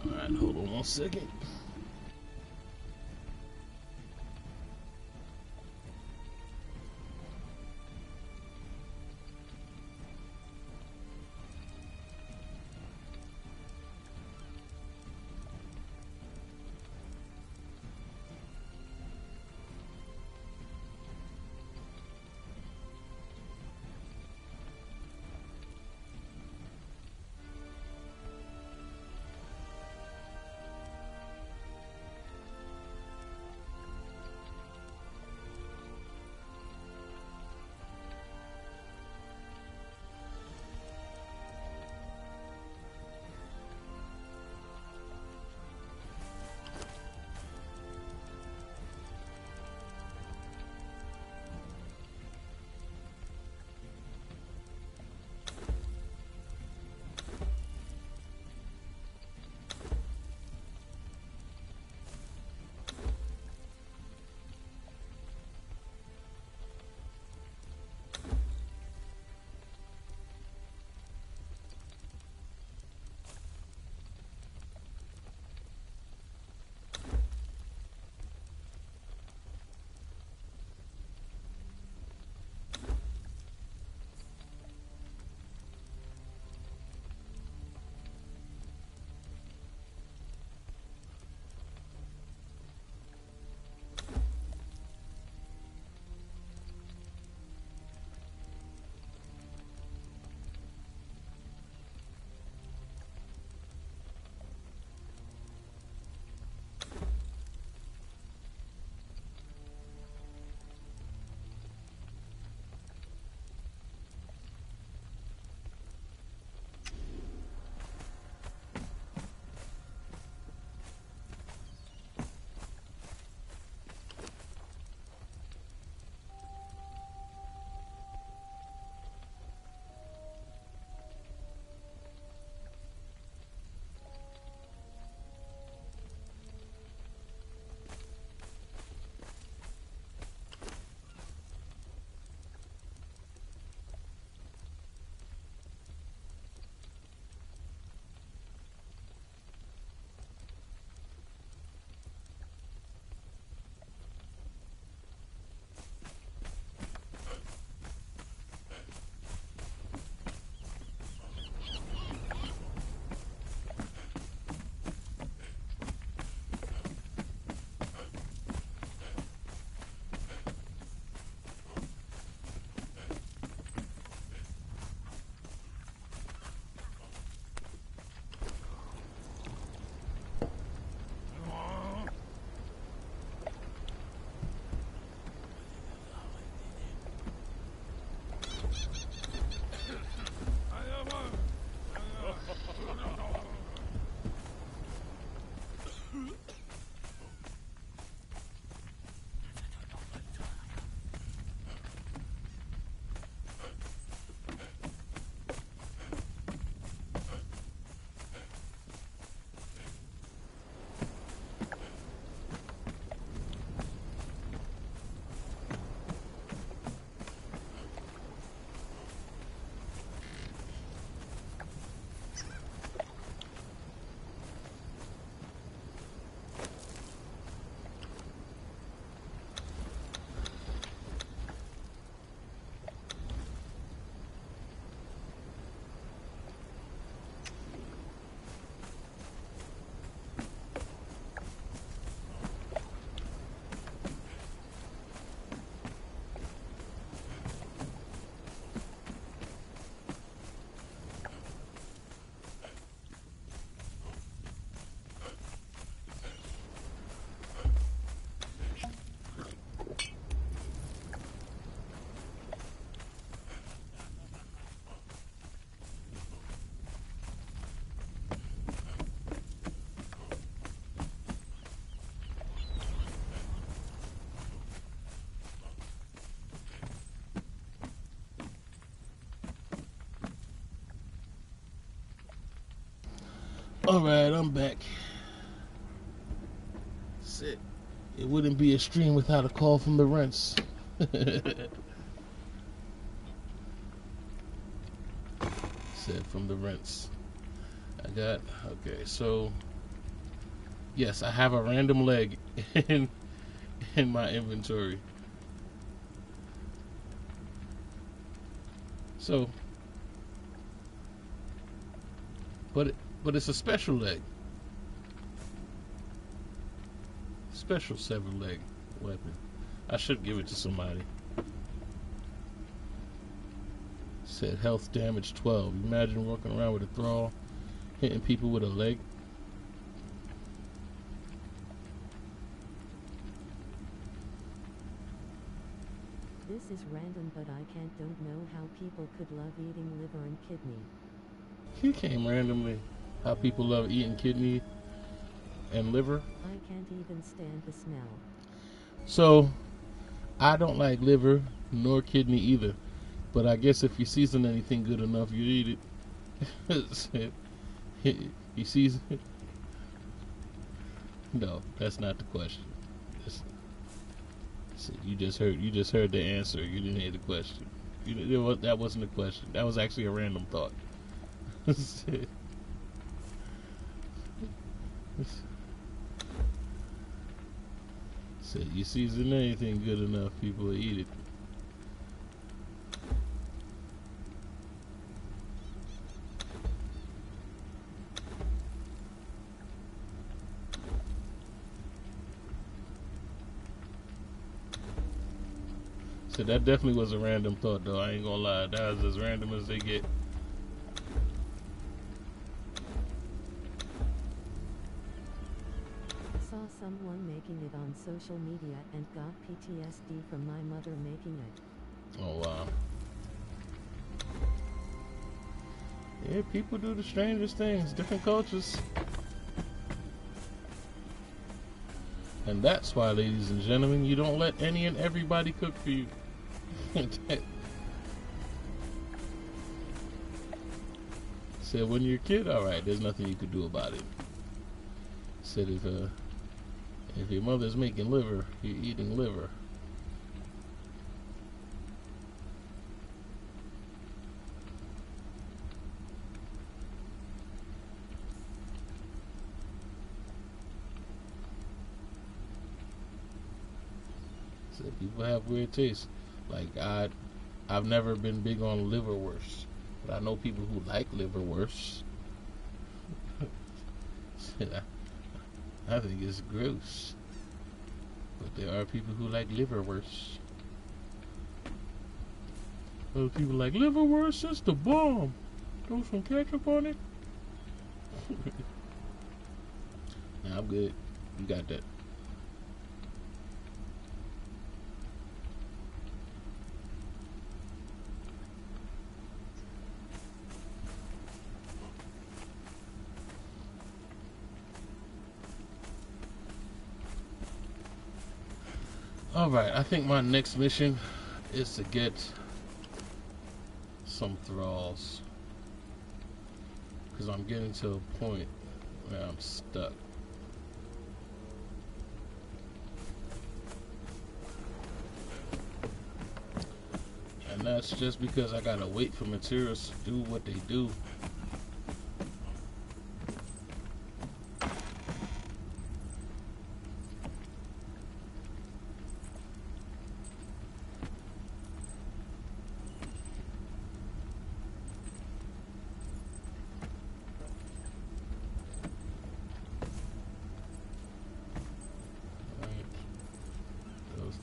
Alright, hold on 1 second. Alright, I'm back. Shit. It wouldn't be a stream without a call from the rents. Said from the rents. I got, okay, so yes, I have a random leg in my inventory. So, but it's a special leg, special severed leg weapon. I should give it to somebody. Said health damage 12. Imagine walking around with a thrall, hitting people with a leg. This is random, but I don't know how people could love eating liver and kidney. He came randomly. How people love eating kidney and liver. I can't even stand the smell. So, I don't like liver nor kidney either. But I guess if you season anything good enough, you eat it. You season it? No, that's not the question. You just heard the answer. You didn't hear the question. That wasn't a question. That was actually a random thought. Said you season anything good enough, people will eat it. So that definitely was a random thought, though. I ain't gonna lie. That was as random as they get. Saw someone making it on social media and got PTSD from my mother making it. Oh, wow. Yeah, people do the strangest things. Different cultures. And that's why, ladies and gentlemen, you don't let any and everybody cook for you. Said when you're a kid, alright, there's nothing you could do about it. Said if your mother's making liver, you're eating liver. Said people have weird tastes. Like I've never been big on liverwurst, but I know people who like liverwurst. I think it's gross, but there are people who like liverwurst. Other people like liverwurst. That's the bomb. Throw some ketchup on it. Nah, I'm good. You got that. Alright, I think my next mission is to get some thralls. Because I'm getting to a point where I'm stuck. And that's just because I gotta wait for materials to do what they do.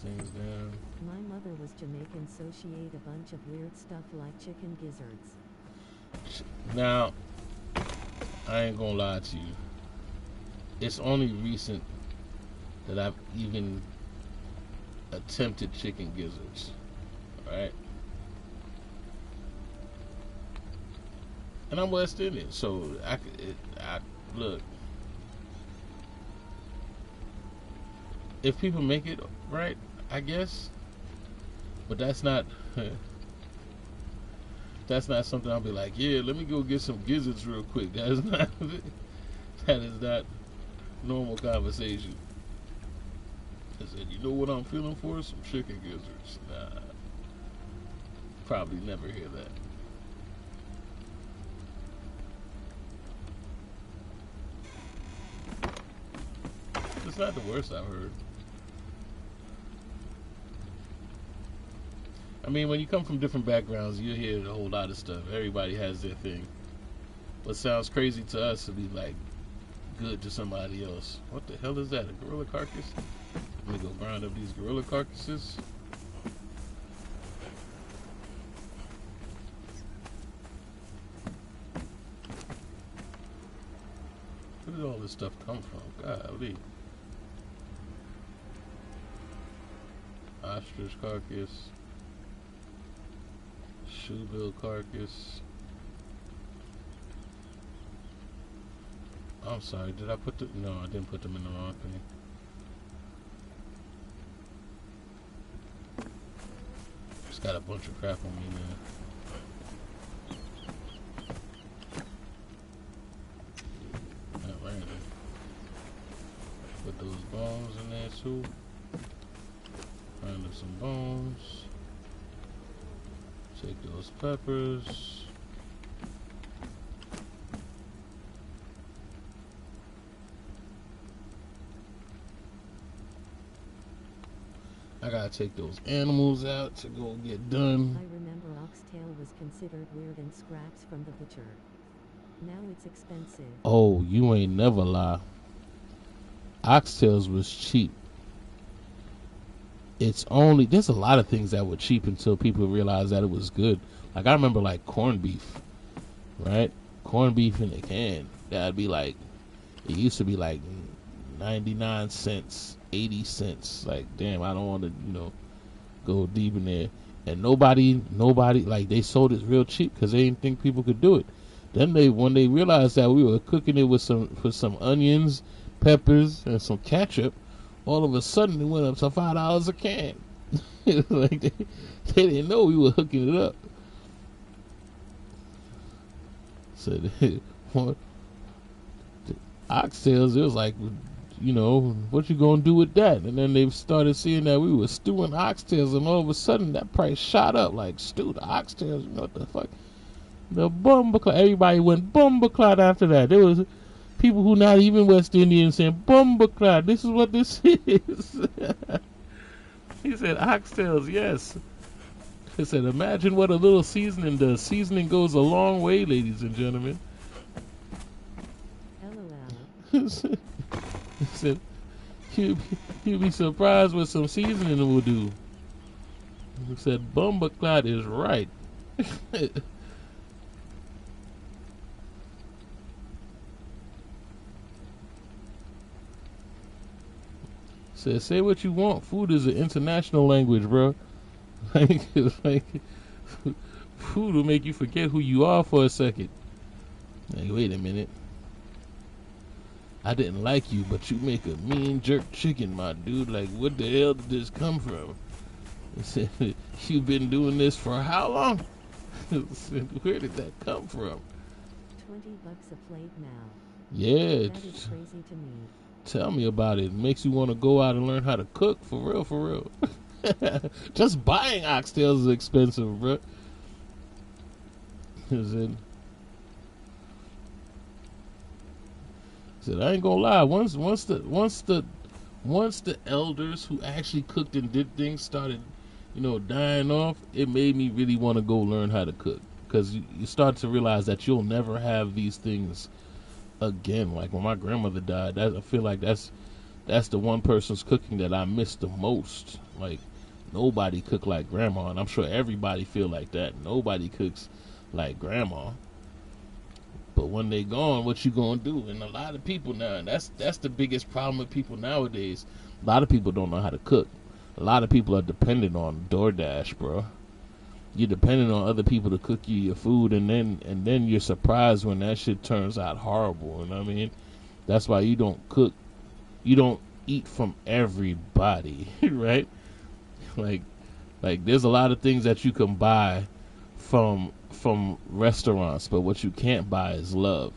Things down. My mother was Jamaican, so she ate a bunch of weird stuff like chicken gizzards. Now, I ain't gonna lie to you. It's only recent that I've even attempted chicken gizzards. Right? And I'm West Indian, so I look. If people make it right, I guess, but that's not something I'll be like, yeah, let me go get some gizzards real quick. That is not normal conversation. I said, you know what I'm feeling for? Some chicken gizzards. Nah, probably never hear that. It's not the worst I've heard. I mean, when you come from different backgrounds, you hear a whole lot of stuff. Everybody has their thing. What sounds crazy to us would be like good to somebody else. What the hell is that? A gorilla carcass? Let me go grind up these gorilla carcasses. Where did all this stuff come from? Golly. Ostrich carcass. Shoebill carcass. I'm sorry, did I put the... No, I didn't put them in the wrong thing. Just got a bunch of crap on me now. Not random. Put those bones in there too. Find us some bones. Take those peppers. I gotta take those animals out to go get done. I remember oxtail was considered weird and scraps from the butcher. Now it's expensive. Oh, you ain't never lie. Oxtails was cheap. It's only, there's a lot of things that were cheap until people realized that it was good. Like I remember like corned beef, right? Corned beef in a can. That'd be like, it used to be like 99 cents, 80 cents. Like, damn, I don't want to, go deep in there. And nobody, like they sold it real cheap because they didn't think people could do it. Then when they realized that we were cooking it with some onions, peppers, and some ketchup, all of a sudden it went up to $5 a can. Like they didn't know we were hooking it up. So oxtails, it was like, what you gonna do with that? And then they started seeing that we were stewing oxtails, and all of a sudden that price shot up. Like, stewed oxtails, what the fuck? The bumbleclad, everybody went bumbleclad after that. There was people who not even West Indian saying bumbleclad. This is what this is. He said oxtails, yes. He said, imagine what a little seasoning does. Seasoning goes a long way, ladies and gentlemen. LOL. He said, you'd be surprised what some seasoning will do. He said, bumbleclad is right. Said, say what you want. Food is an international language, bro. Like, food will make you forget who you are for a second. Like, wait a minute. I didn't like you, but you make a mean jerk chicken, my dude. Like, what the hell did this come from? He said, you've been doing this for how long? Said, where did that come from? $20 a plate now. Yeah. That is crazy to me. Tell me about it. It makes you want to go out and learn how to cook, for real, for real. Just buying oxtails is expensive, bro. Said, I ain't gonna lie. Once the elders who actually cooked and did things started, dying off, it made me really want to go learn how to cook, because you start to realize that you'll never have these things again. Like when my grandmother died, I feel like that's the one person's cooking that I miss the most. Like, nobody cooked like grandma, and I'm sure everybody feel like that. Nobody cooks like grandma. But when they gone, what you gonna do? And a lot of people now, and that's the biggest problem with people nowadays. A lot of people don't know how to cook. A lot of people are dependent on DoorDash, bro. You're dependent on other people to cook you your food, and then you're surprised when that shit turns out horrible. You know what I mean? That's why you don't cook. You don't eat from everybody, right? Like there's a lot of things that you can buy from restaurants, but what you can't buy is love.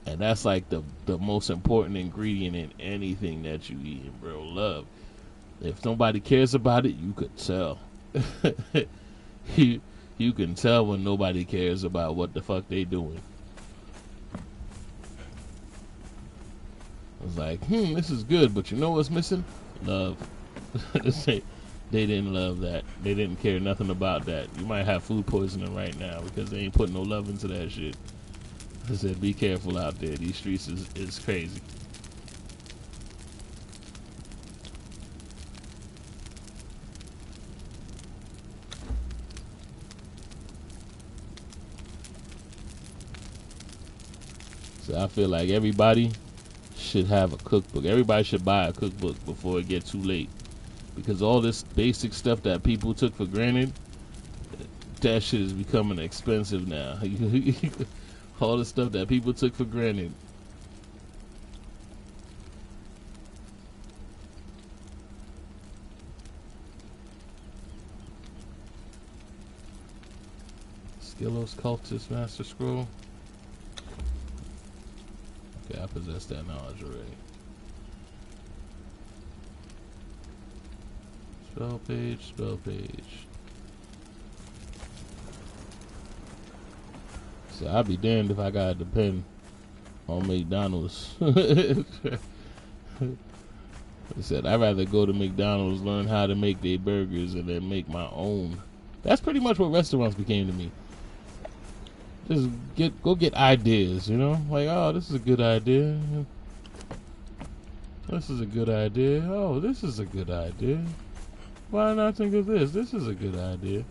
And that's like the most important ingredient in anything that you eat, bro. Love. If nobody cares about it, you could tell. You can tell when nobody cares about what the fuck they doing. was like, this is good, but you know what's missing? Love. They didn't love that. They didn't care nothing about that. You might have food poisoning right now because they ain't putting no love into that shit. I said, be careful out there. These streets is crazy. So I feel like everybody should have a cookbook. Everybody should buy a cookbook before it gets too late. Because all this basic stuff that people took for granted, that shit is becoming expensive now. All the stuff that people took for granted. Skillos Cultist Master Scroll. Okay, I possess that knowledge already. Spell page, spell page. So I'd be damned if I gotta depend on McDonald's. I said I'd rather go to McDonald's, learn how to make their burgers, and then make my own. That's pretty much what restaurants became to me. Just go get ideas, you know? Like, oh, this is a good idea. This is a good idea. Oh, this is a good idea. Why not think of this? This is a good idea.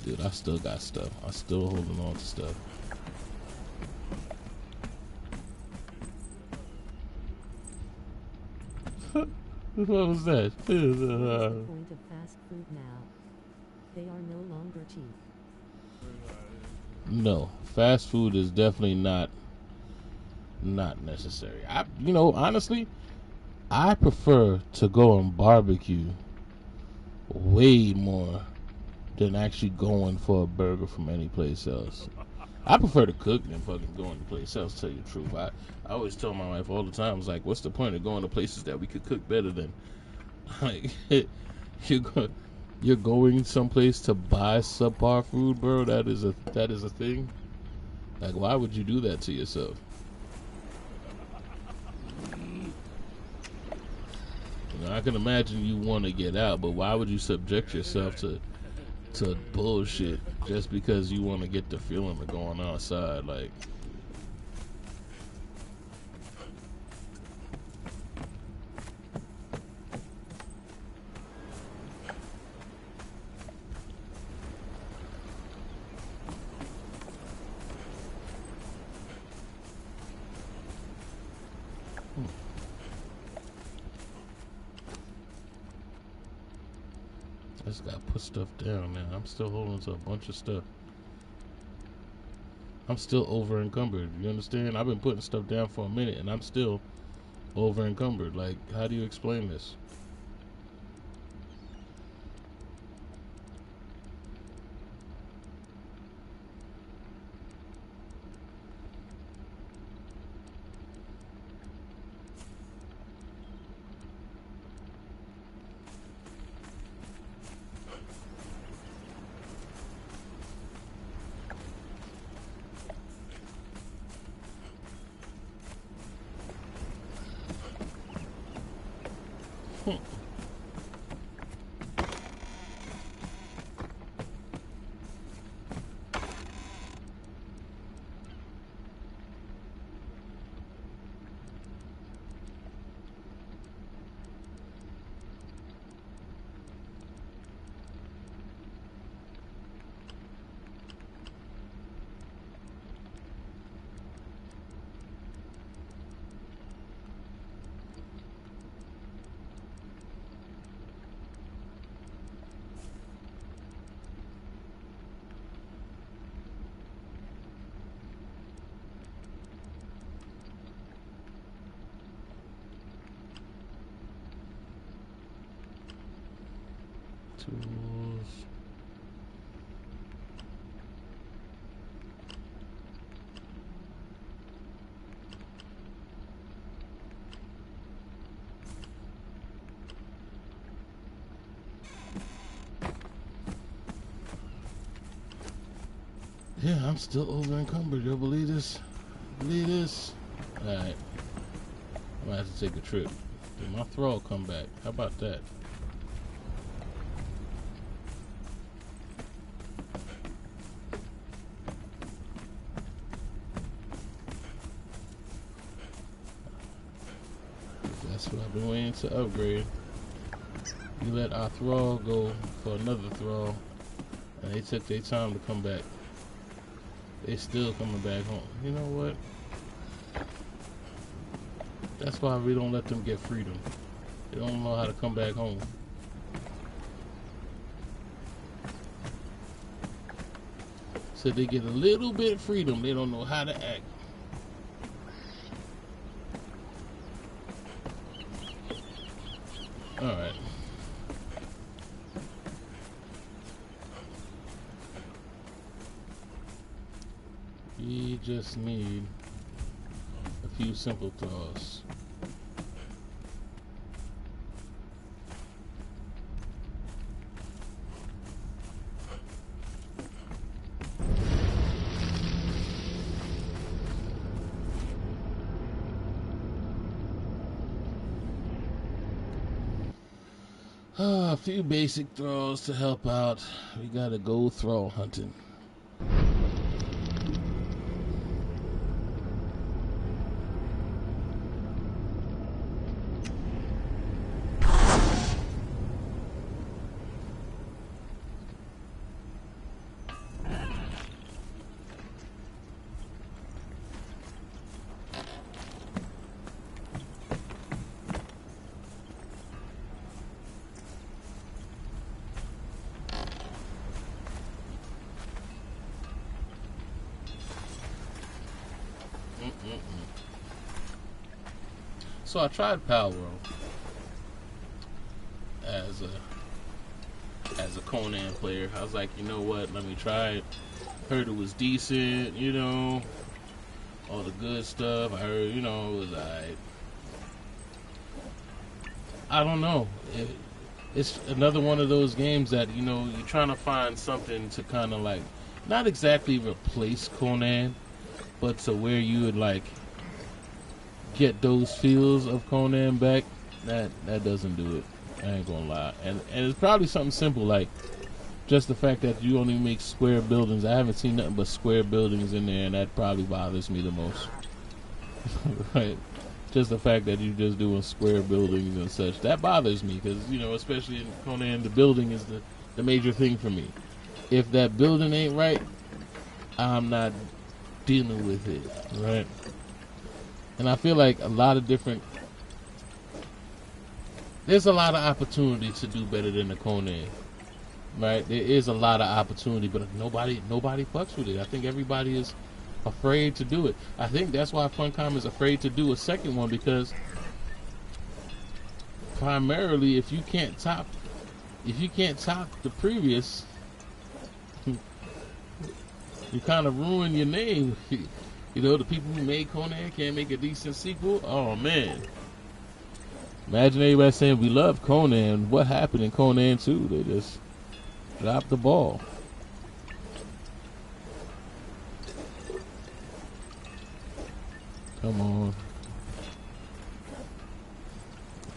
Dude, I still got stuff. I'm still holding on to stuff. What was that? What's the point of fast food now? They are no longer cheap. No, fast food is definitely not necessary. Honestly, I prefer to go and barbecue way more than actually going for a burger from any place else. I prefer to cook than fucking going to place else, to tell you the truth. I always tell my wife all the time, I was like, what's the point of going to places that we could cook better than? Like, you're going someplace to buy subpar food, bro? That is a thing? Like, why would you do that to yourself? I can imagine you want to get out, but why would you subject yourself to bullshit just because you want to get the feeling of going outside? Like, I just gotta put stuff down now. I'm still holding to a bunch of stuff. I'm still over encumbered. You understand? I've been putting stuff down for a minute and I'm still over encumbered. Like, how do you explain this? Tools. Yeah, I'm still over encumbered. Y'all believe this? Believe this? Alright. I'm gonna have to take a trip. Did my thrall come back? How about that? That's what I've been waiting to upgrade. You let our thrall go for another thrall, and they took their time to come back. They still coming back home. You know what? That's why we don't let them get freedom. They don't know how to come back home. So they get a little bit of freedom. They don't know how to act. Alright. We just need a few simple thaws. A few basic throws to help out. We gotta go thrall hunting. So I tried Power World as a Conan player. I was like, you know what? Let me try it. Heard it was decent, you know, all the good stuff. I heard, you know, it was alright. I don't know. It's another one of those games that, you know, you're trying to find something to kind of like, not exactly replace Conan, but to where you would like get those feels of Conan back. That doesn't do it. I ain't gonna lie. And it's probably something simple like just the fact that you only make square buildings. I haven't seen nothing but square buildings in there, and that probably bothers me the most. Right? Just the fact that you're just doing square buildings and such. That bothers me because, you know, especially in Conan, the building is the major thing for me. If that building ain't right, I'm not dealing with it, right? And I feel like there's a lot of opportunity to do better than the Conan, right? There is a lot of opportunity, but nobody fucks with it. I think everybody is afraid to do it. I think that's why Funcom is afraid to do a second one, because primarily if you can't top the previous, you kind of ruin your name. You know, the people who made Conan can't make a decent sequel. Oh man! Imagine everybody saying we love Conan. What happened in Conan 2? They just dropped the ball. Come on!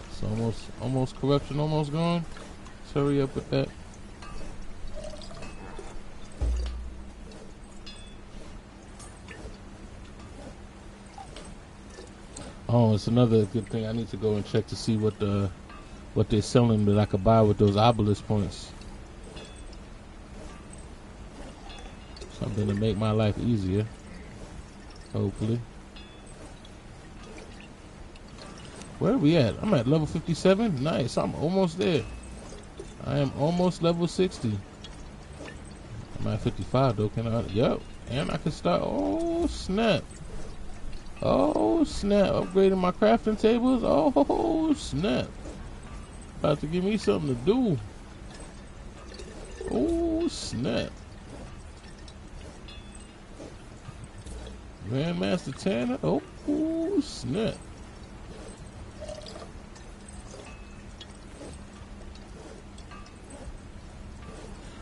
It's almost corruption, almost gone. Let's hurry up with that. Oh, it's another good thing. I need to go and check to see what they're selling that I could buy with those obelisk points. Something to make my life easier. Hopefully. Where are we at? I'm at level 57. Nice. I'm almost there. I am almost level 60. I'm at 55 though. Can I? Yup. And I can start. Oh snap. Oh snap, upgrading my crafting tables. Oh snap. About to give me something to do. Oh snap. Grandmaster Tanner. Oh snap.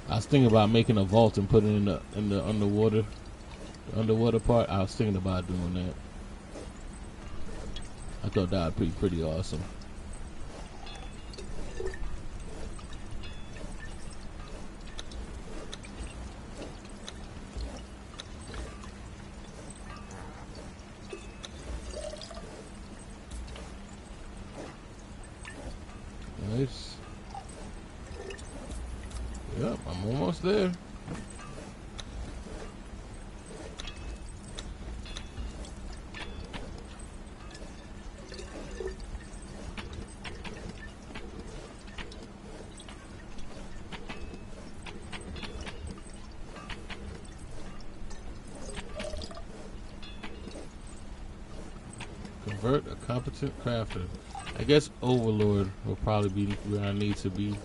I was thinking about making a vault and putting it in the underwater part. I was thinking about doing that. I thought that would be pretty awesome. Nice. Yep, I'm almost there. Convert a competent crafter. I guess Overlord will probably be where I need to be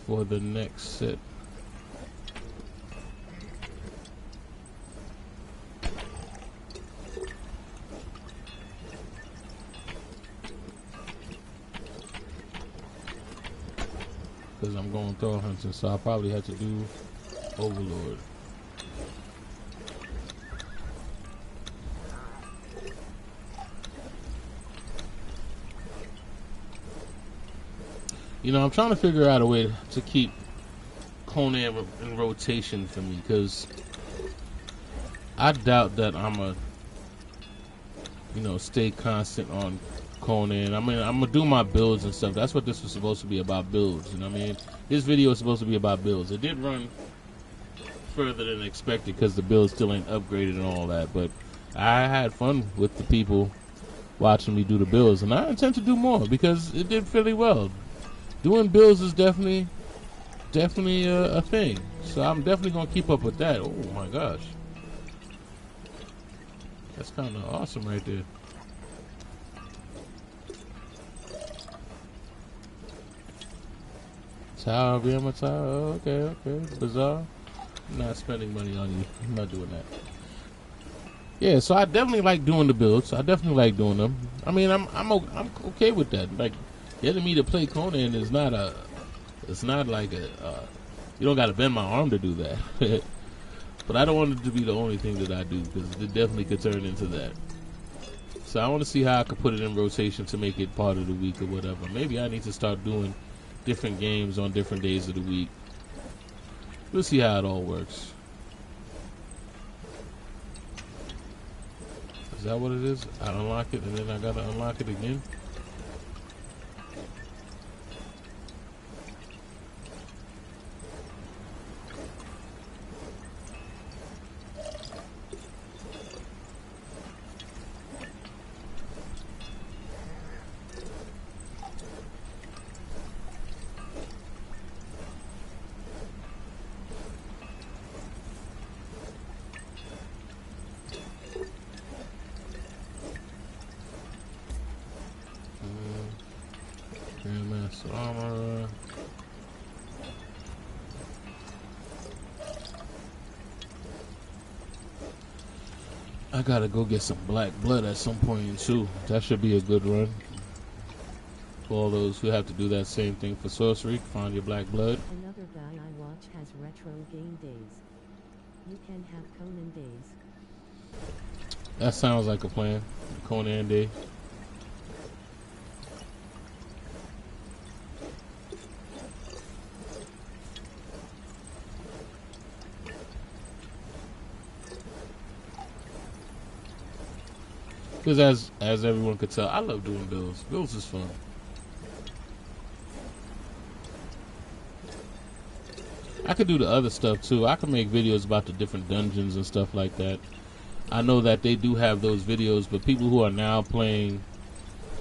for the next set. Because I'm going throw hunting, so I probably have to do Overlord. You know, I'm trying to figure out a way to keep Conan in rotation for me, because I doubt that I'm a, you know, stay constant on Conan. I mean, I'm gonna do my builds and stuff. That's what this was supposed to be about, builds. You know what I mean? This video is supposed to be about builds. It did run further than expected because the build still ain't upgraded and all that, but I had fun with the people watching me do the builds, and I intend to do more because it did fairly well. Doing builds is definitely a thing, so I'm definitely gonna keep up with that. Oh my gosh, that's kind of awesome right there. Tower, Gamer Tower. Okay. Bizarre. I'm not spending money on you. I'm not doing that. Yeah, so I definitely like doing the builds. I definitely like doing them. I mean, I'm okay with that. Like, getting me to play Conan is not a, it's not like a, you don't got to bend my arm to do that. But I don't want it to be the only thing that I do, because it definitely could turn into that. So I want to see how I could put it in rotation to make it part of the week or whatever. Maybe I need to start doing different games on different days of the week. We'll see how it all works. Is that what it is? I unlock it and then I gotta unlock it again? Armor. I gotta go get some black blood at some point too. That should be a good run. For all those who have to do that same thing for sorcery, find your black blood. Another guy I watch has retro game days. You can have Conan days. That sounds like a plan. Conan Day. Because as everyone could tell, I love doing builds. Builds is fun. I could do the other stuff too. I could make videos about the different dungeons and stuff like that. I know that they do have those videos, but people who are now playing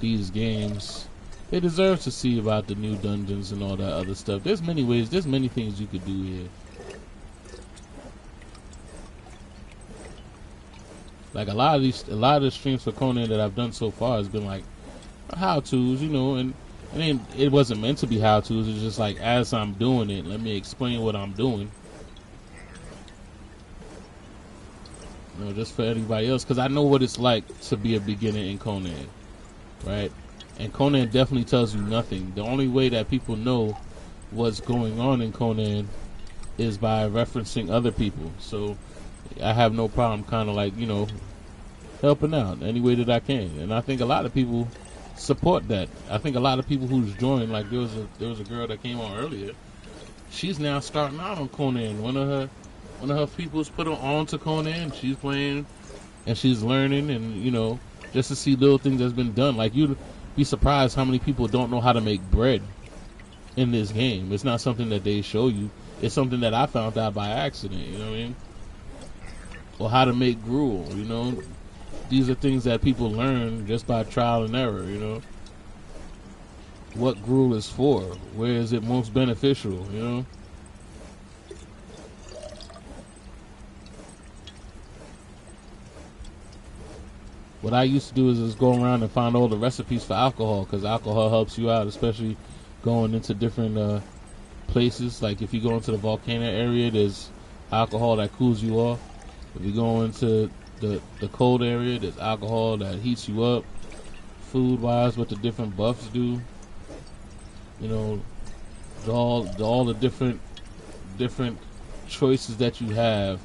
these games, they deserve to see about the new dungeons and all that other stuff. There's many ways, there's many things you could do here. Like a lot of the streams for Conan that I've done so far has been like how-tos, you know, and it wasn't meant to be how-tos. It's just like, as I'm doing it, let me explain what I'm doing. You know, just for anybody else, because I know what it's like to be a beginner in Conan, right? And Conan definitely tells you nothing. The only way that people know what's going on in Conan is by referencing other people. So I have no problem kind of like, you know, helping out any way that I can. And I think a lot of people support that. I think a lot of people who's joined, like there was a girl that came on earlier. She's now starting out on Conan. One of her people's put her on to Conan. She's playing and she's learning, and you know, just to see little things that's been done. Like, you'd be surprised how many people don't know how to make bread in this game. It's not something that they show you. It's something that I found out by accident, you know what I mean? Or how to make gruel, you know? These are things that people learn just by trial and error, you know? What gruel is for? Where is it most beneficial, you know? What I used to do is just go around and find all the recipes for alcohol, because alcohol helps you out, especially going into different places. Like if you go into the volcano area, there's alcohol that cools you off. If you go into the cold area, there's alcohol that heats you up. Food wise, what the different buffs do, you know, all the different choices that you have,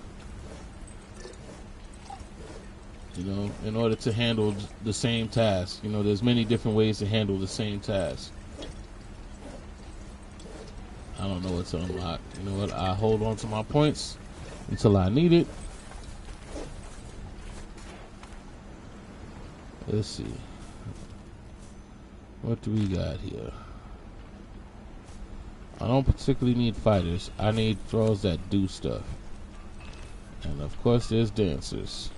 you know, in order to handle the same task. You know, there's many different ways to handle the same task. I don't know what to unlock. You know what? I hold on to my points until I need it. Let's see. What do we got here? I don't particularly need fighters. I need thralls that do stuff. And of course there's dancers.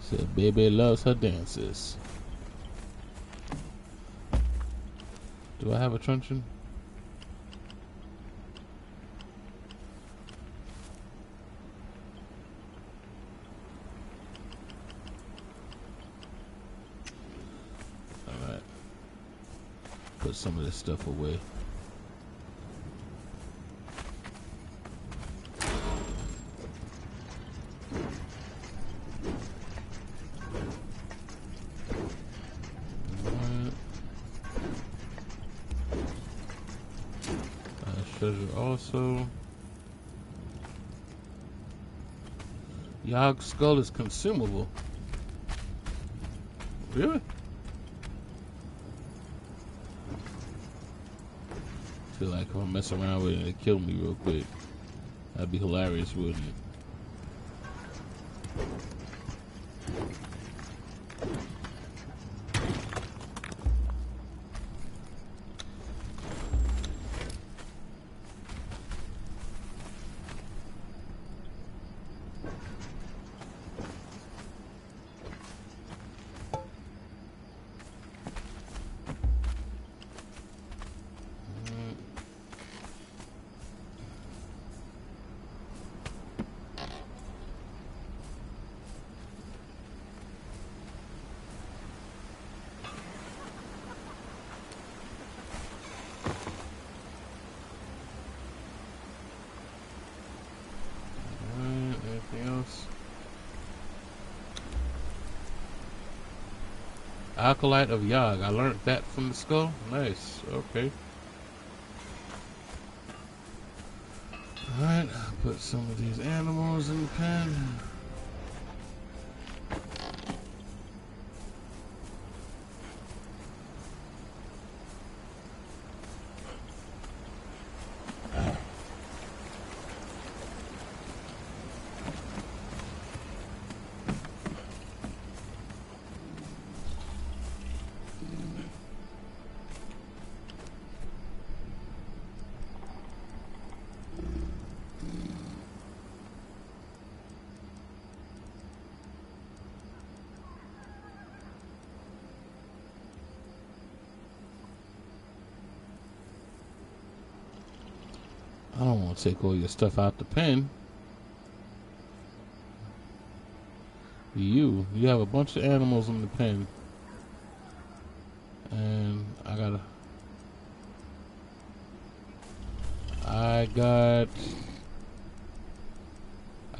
Said baby loves her dances. Do I have a truncheon? Alright. Put some of this stuff away. Treasure also. Yog's skull is consumable. Really? Feel like if I mess around with it, it'd kill me real quick. That'd be hilarious, wouldn't it? Acolyte of Yog. I learned that from the skull. Nice. Okay. Alright, put some of these animals in the pen. I don't want to take all your stuff out the pen. You have a bunch of animals in the pen. And I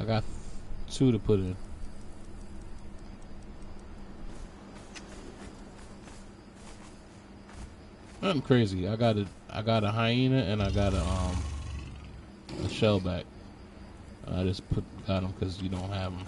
got 2 to put in. Nothing crazy. I got a hyena and I got a shell back. I just got them because you don't have them.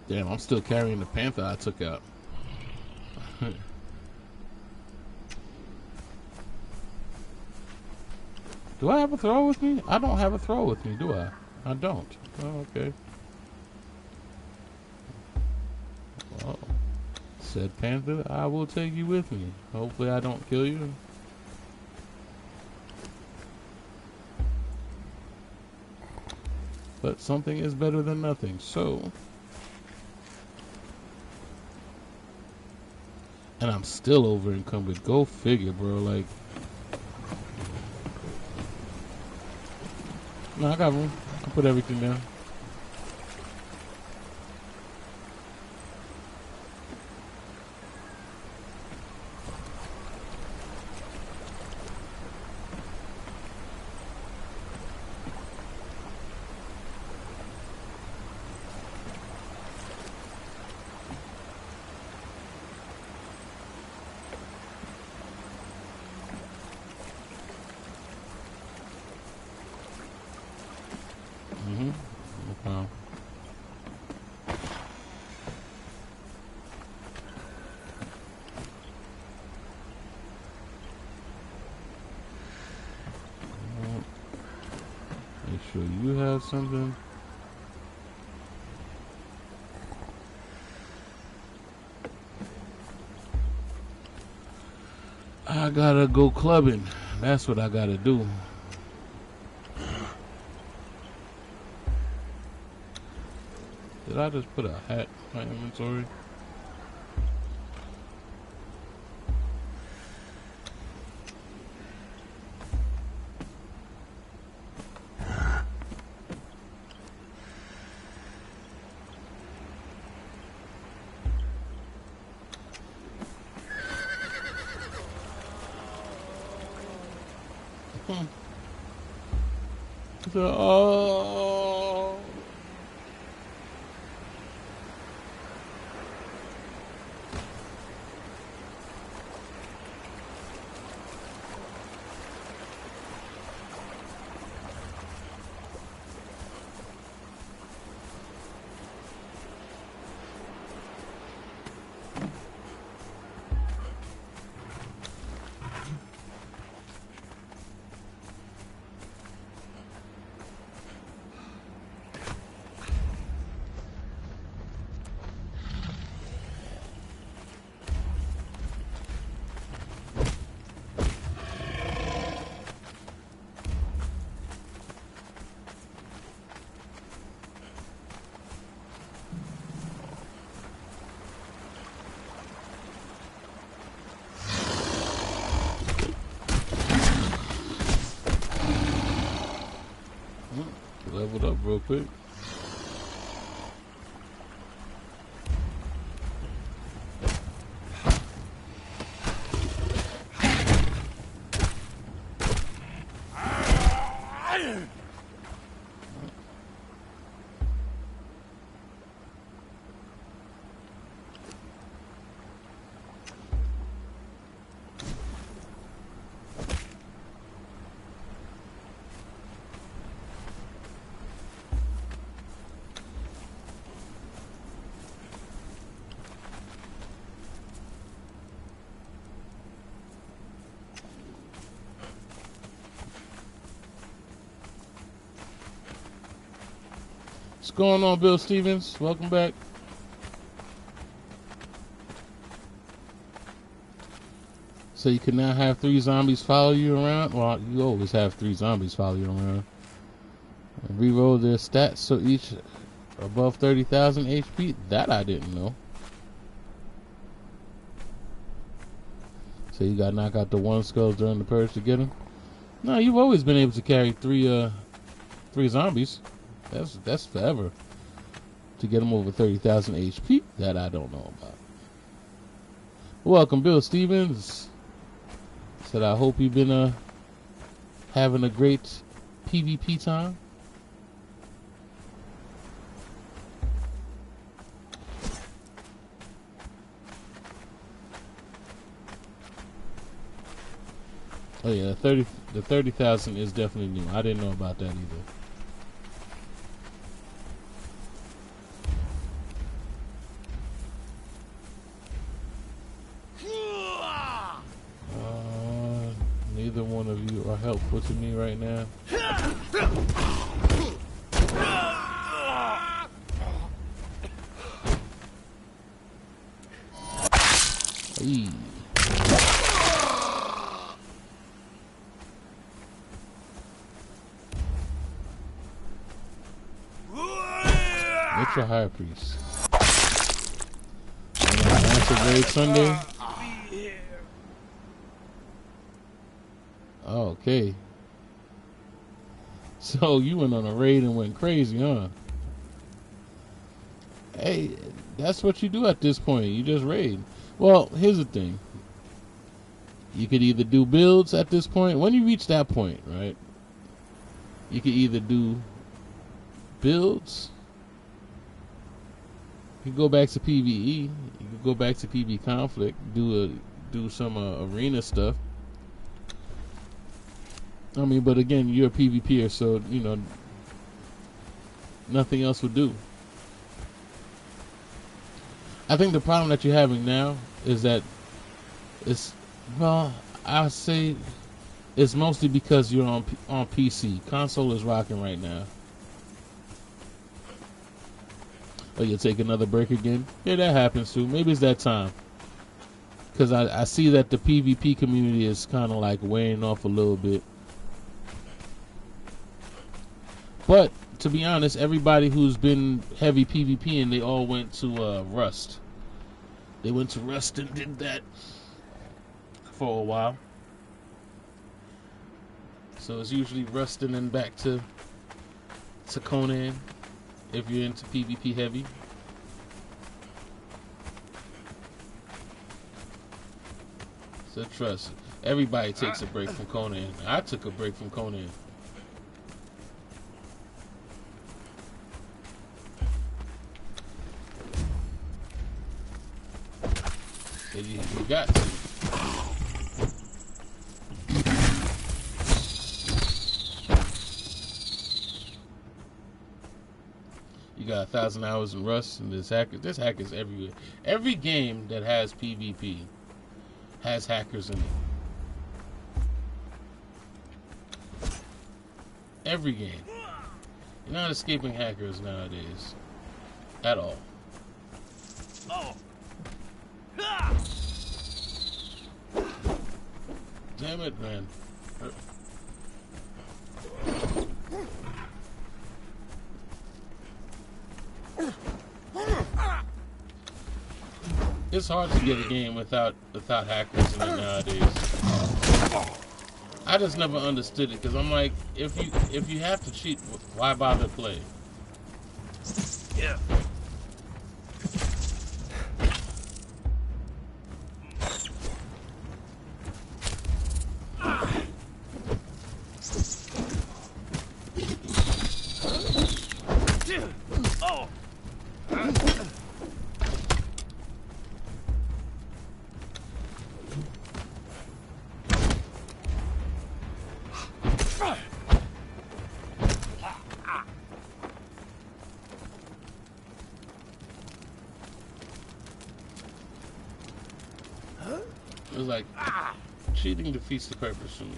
Damn, I'm still carrying the panther I took out. Do I have a throw with me? I don't have a throw with me, do I? I don't. Oh, okay. Well, said panther, I will take you with me. Hopefully I don't kill you. But something is better than nothing, so. And I'm still over encumbered. Go figure, bro. Like, no, I got room. I put everything down. Make sure you have something. I gotta go clubbing. That's what I gotta do. Did I just put a hat in my inventory? Oh. Leveled up real quick. What's going on, Bill Stevens? Welcome back. So you can now have 3 zombies follow you around? Well, you always have 3 zombies follow you around. And reroll their stats so each above 30,000 HP? That I didn't know. So you gotta knock out the 1 skulls during the purge to get them? No, you've always been able to carry 3 zombies. That's forever. To get them over 30,000 HP, that I don't know about. Welcome, Bill Stevens. Said I hope you've been having a great PvP time. Oh yeah, the 30,000 is definitely new. I didn't know about that either. Neither one of you are helpful to me right now. Hey. What's your high priest? Massive raid Sunday. Oh, okay. So you went on a raid and went crazy, huh? Hey, that's what you do at this point. You just raid. Well, here's the thing. You could either do builds at this point. When you reach that point, right? You could either do builds. You could go back to PvE. You could go back to PvE conflict. Do some arena stuff. I mean, but again, you're a PvPer, so you know nothing else would do. I think the problem that you're having now is that I would say it's mostly because you're on PC. Console is rocking right now. Oh, you'll take another break again? Yeah, that happens too. Maybe it's that time. Because I see that the PvP community is kind of like weighing off a little bit. But to be honest, everybody who's been heavy PvP and they all went to Rust. They went to Rust and did that for a while. So it's usually Rust and then back to Conan if you're into PvP heavy. So trust, everybody takes a break from Conan. I took a break from Conan. You got to. You got 1,000 hours in Rust, and there's hackers everywhere. Every game that has PvP has hackers in it. Every game. You're not escaping hackers nowadays. At all. Oh. Damn it, man. It's hard to get a game without hackers in it nowadays. I just never understood it because I'm like, if you have to cheat, why bother play? Yeah. It was like, cheating defeats the purpose for me.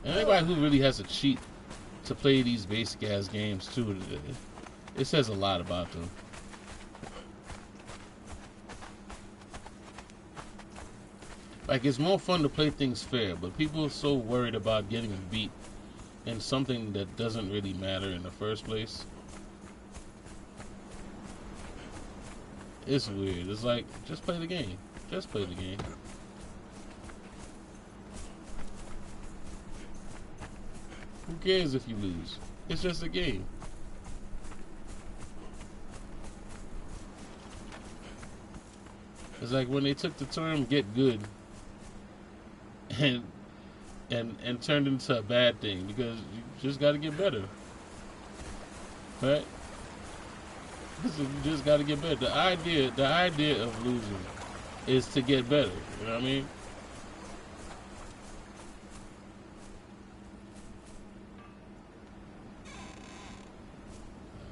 And anybody who really has to cheat to play these basic ass games too, it says a lot about them. Like, it's more fun to play things fair, but people are so worried about getting beat in something that doesn't really matter in the first place. It's weird. It's like, just play the game. Just play the game. Who cares if you lose? It's just a game. It's like when they took the term "get good," and and turned into a bad thing because you just got to get better, right? So you just got to get better. The idea of losing is to get better. You know what I mean?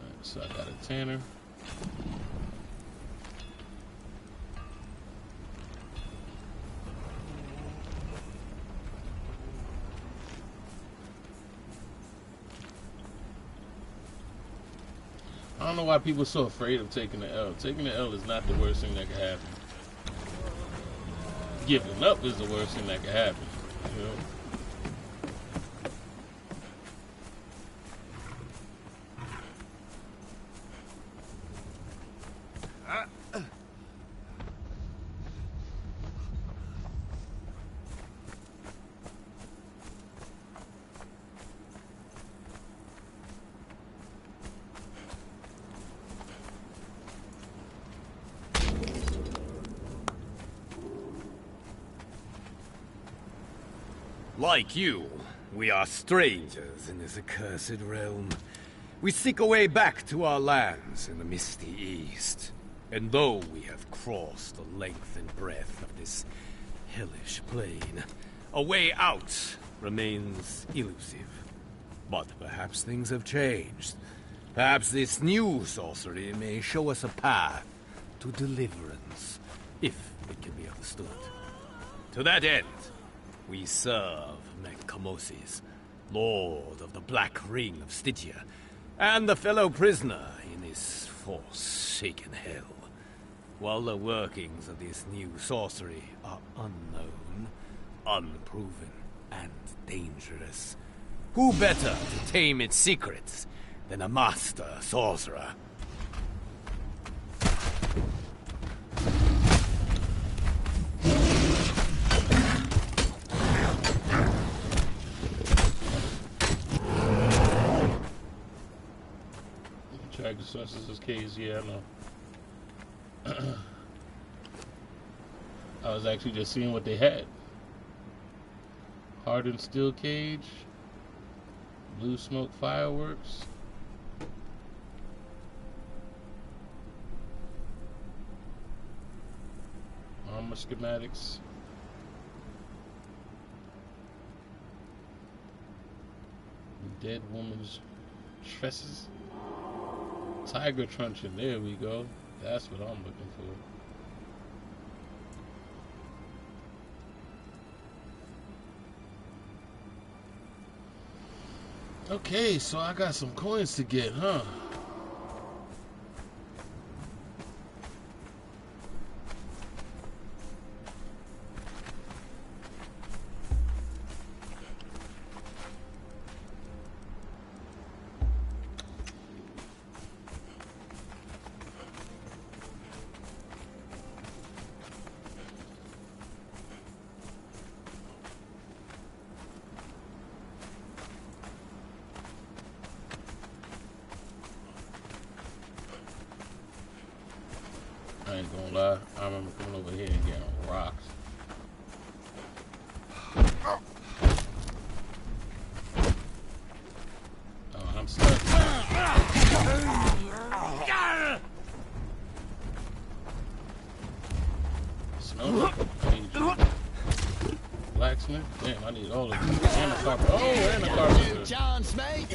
Alright, so I got a Tanner. I don't know why people are so afraid of taking the L. Taking the L is not the worst thing that could happen. Giving up is the worst thing that could happen. You know? Like you, we are strangers in this accursed realm. We seek a way back to our lands in the misty east. And though we have crossed the length and breadth of this hellish plain, a way out remains elusive. But perhaps things have changed. Perhaps this new sorcery may show us a path to deliverance, if it can be understood. To that end, we serve Mekhamoses, Lord of the Black Ring of Stygia, and the fellow prisoner in this forsaken hell. While the workings of this new sorcery are unknown, unproven, and dangerous, who better to tame its secrets than a master sorcerer? Sources case, yeah, I know. I was actually just seeing what they had. Hardened steel cage, blue smoke fireworks. Armor schematics. Dead woman's tresses. Tiger truncheon, there we go. That's what I'm looking for. Okay, so I got some coins to get, huh? I ain't gonna lie, I remember coming over here and getting rocks. Oh, I'm stuck. Smelter? I need you. Blacksmith? Damn, I need all of these. And a carpenter. Oh, and a carpenter. Chance, mate.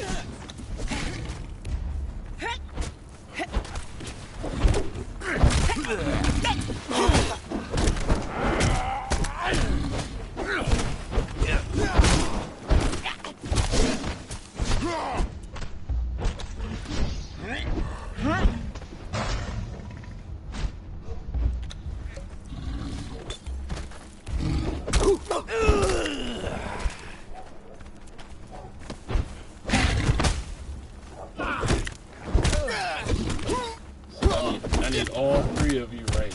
I need all three of you right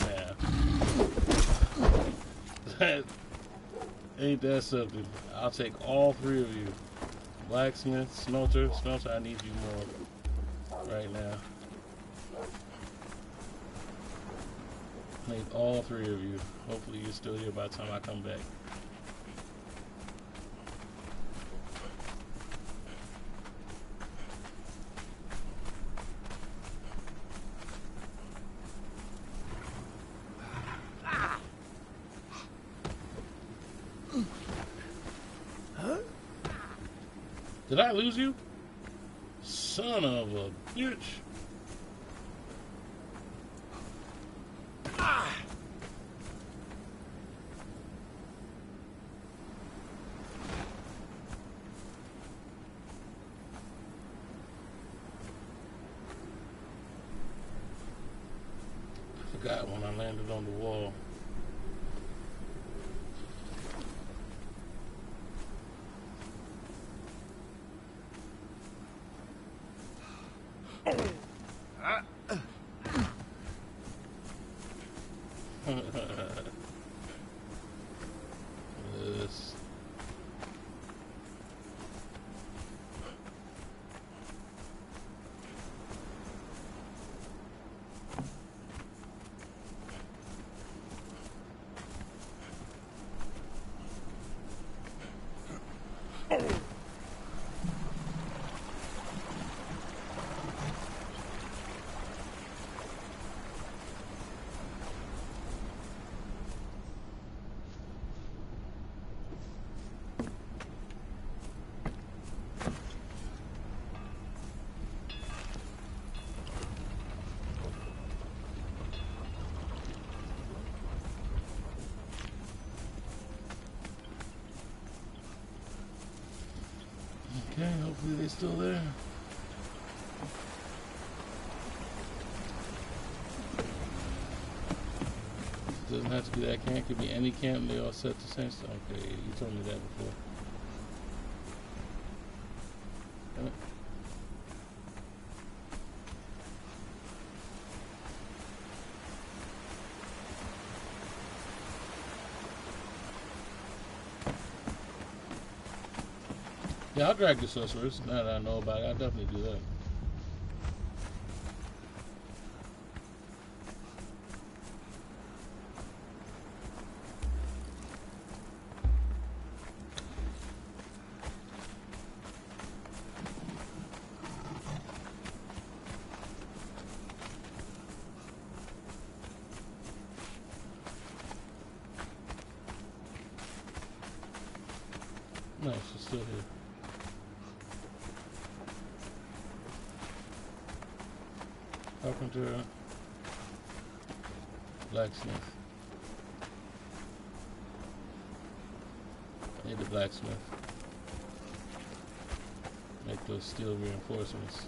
now. Ain't that something? I'll take all three of you. Blacksmith, smelter, I need you more right now. I need all three of you. Hopefully you're still here by the time I come back. Did I lose you? Son of a bitch. Ah! I forgot when I landed on the wall. Yes. Okay, hopefully they're still there. Doesn't have to be that camp, could be any camp, they all set the same stuff. Okay, you told me that before. Yeah, I'll drag the sorcerers. Now that I know about it, I'll definitely do that. Nice, it's still here. Carpenter, blacksmith. I need the blacksmith. Make those steel reinforcements.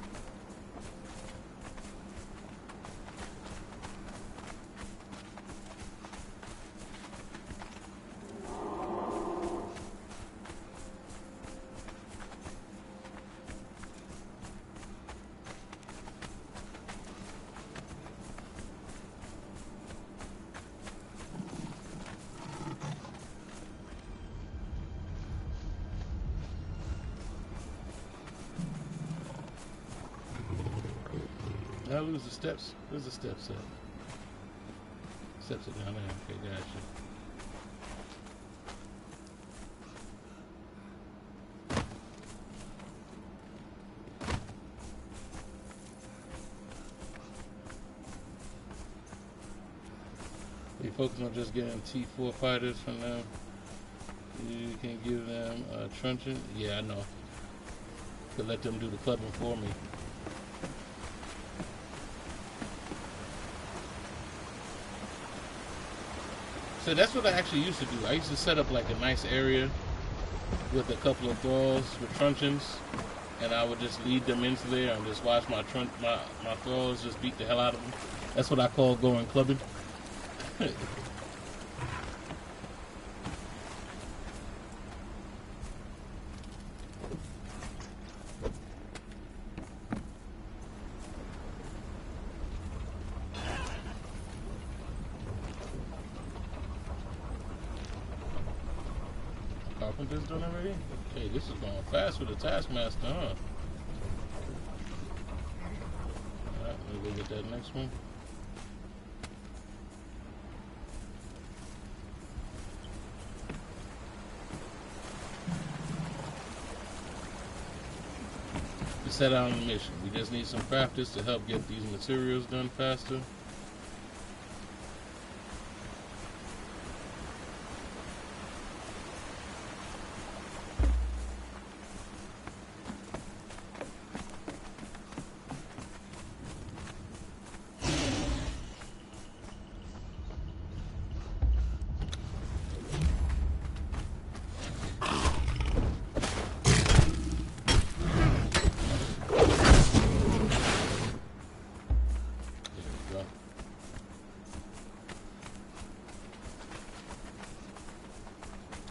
Did I lose the steps? Where's the steps at? Steps are down there. Okay, gotcha. We focus on just getting T4 fighters for now. You can give them a truncheon. Yeah, I know. Could let them do the clubbing for me. So that's what I actually used to do. I used to set up like a nice area with a couple of thralls with truncheons, and I would just lead them into there and just watch my thralls just beat the hell out of them. That's what I call going clubbing. Carpenter's done already? Okay, this is going fast with the Taskmaster, huh? Alright, let me go get that next one. We set out on the mission. We just need some crafters to help get these materials done faster.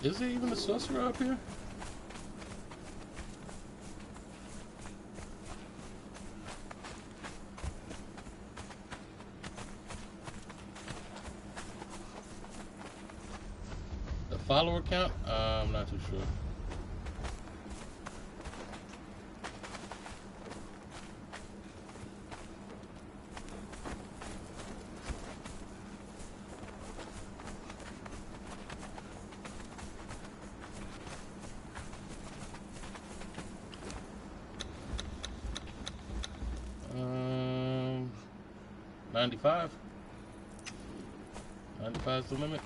Is there even a sorcerer up here? The follower count? I'm not too sure. Um, 95. 95 is the limit.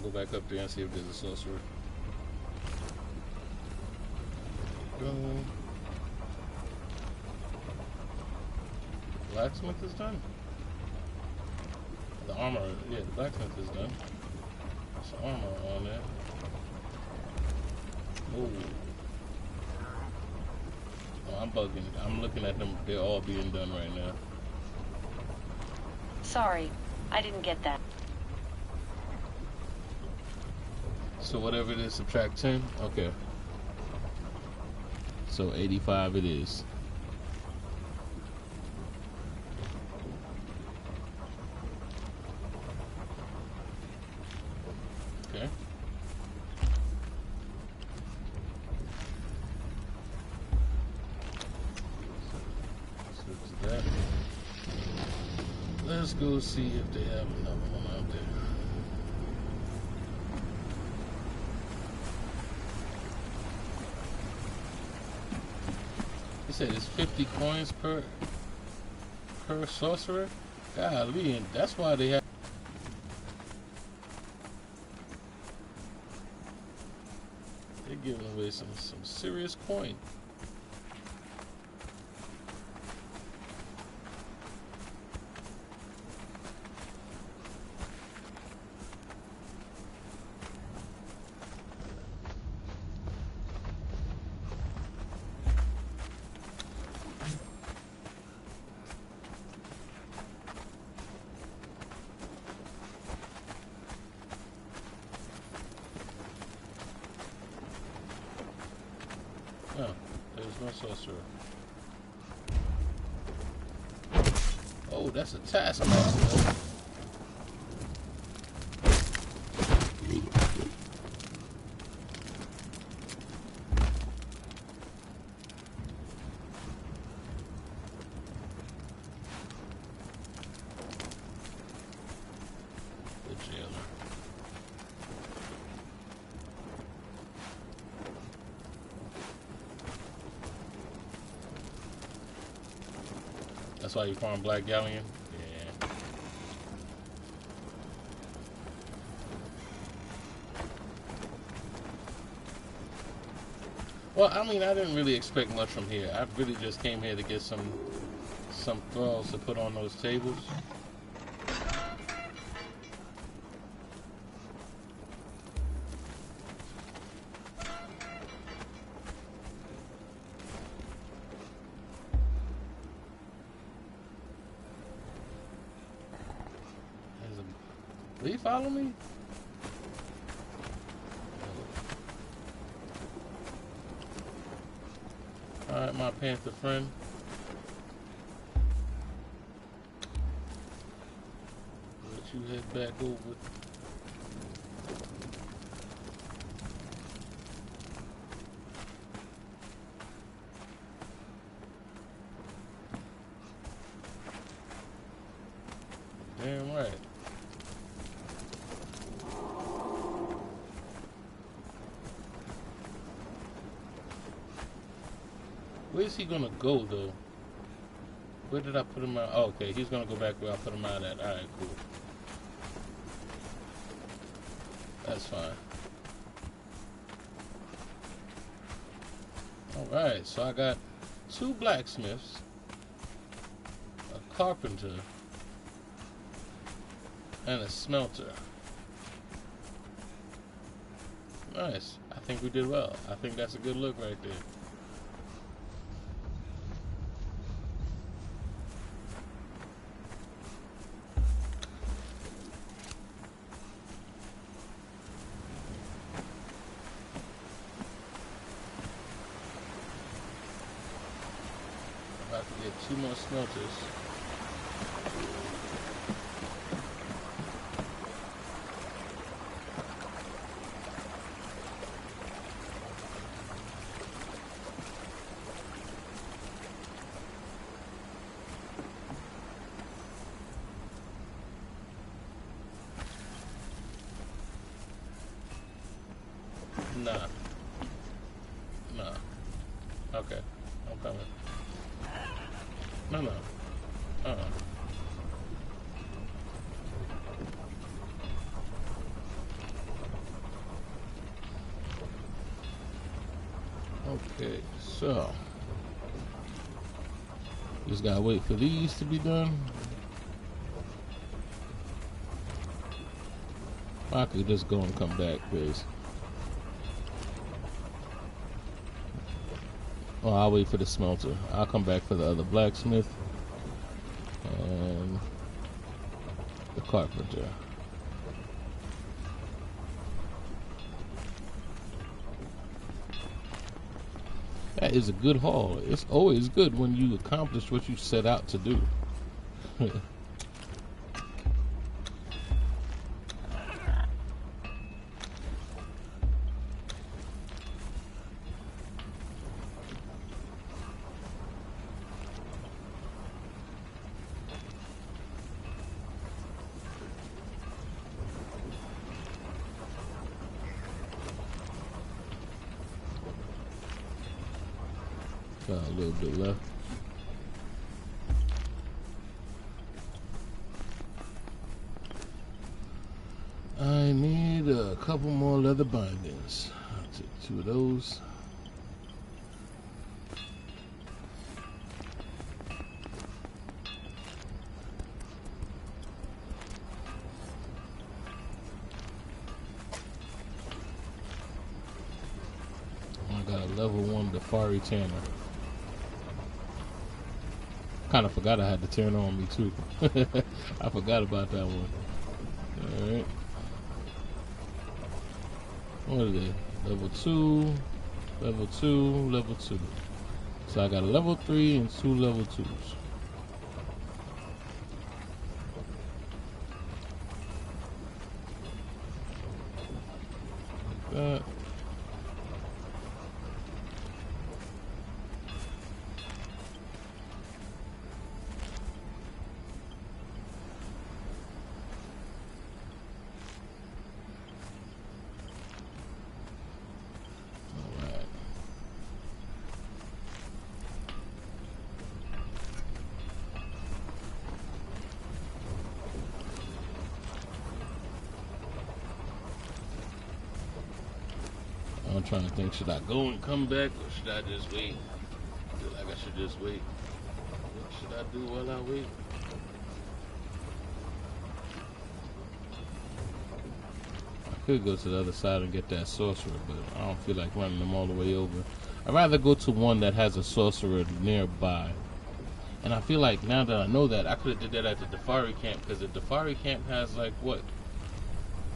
Go back up there and see if there's a sorcerer. Go. Blacksmith is done. The armor, yeah, the blacksmith is done. There's armor on there. Oh, I'm bugging. I'm looking at them. They're all being done right now. Sorry, I didn't get that. So whatever it is, subtract 10. Okay. So 85 it is. Okay. Switch to that. Let's go see if they have another one out there. He said it's 50 coins per sorcerer. Golly, and that's why they have. They're giving away some serious coin. Oh, there's no sorcerer. Oh, that's a taskmaster. The jailer. That's why you farm Black Galleon? Yeah. Well, I mean, I didn't really expect much from here. I really just came here to get some thralls to put on those tables. Will you follow me? Alright, my panther friend. Let you head back over. Damn right. Where's he gonna go though? Where did I put him out? Oh, okay, he's gonna go back where I put him out at. Alright, cool. That's fine. Alright, so I got 2 blacksmiths, a carpenter, and a smelter. Nice. I think we did well. I think that's a good look right there. About to get 2 more smelters. Nah. Nah. Okay. I'm coming. No. Okay, so just gotta wait for these to be done. I could just go and come back, please. Oh, I'll wait for the smelter. I'll come back for the other blacksmith and the carpenter. That is a good haul. It's always good when you accomplish what you set out to do. Got a little bit left. I need a couple more leather bindings. I'll take 2 of those. I got a level 1 Defari Tanner. Kind of forgot I had the turn on me too. I forgot about that one. Alright. What are they? Level 2, level 2, level 2. So I got a level 3 and 2 level 2s. Like that. I'm trying to think, should I go and come back or should I just wait? I feel like I should just wait. What should I do while I wait? I could go to the other side and get that sorcerer, but I don't feel like running them all the way over. I'd rather go to one that has a sorcerer nearby. And I feel like now that I know that, I could have did that at the Defari camp, because the Defari camp has like, what,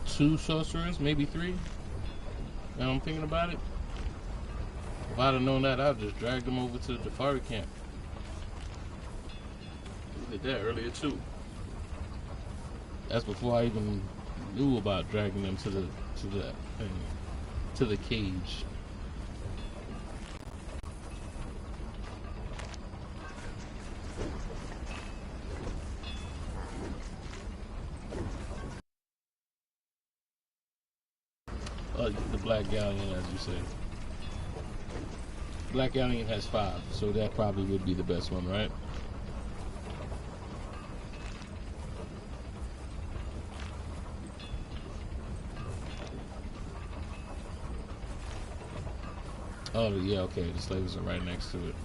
2 sorcerers, maybe 3? Now I'm thinking about it. If I'd have known that, I'd just drag them over to the Defari camp. We did that earlier too. That's before I even knew about dragging them to the cage. The black galleon, as you say. Black Alien has 5, so that probably would be the best one, right? Oh, yeah, okay. The slavers are right next to it.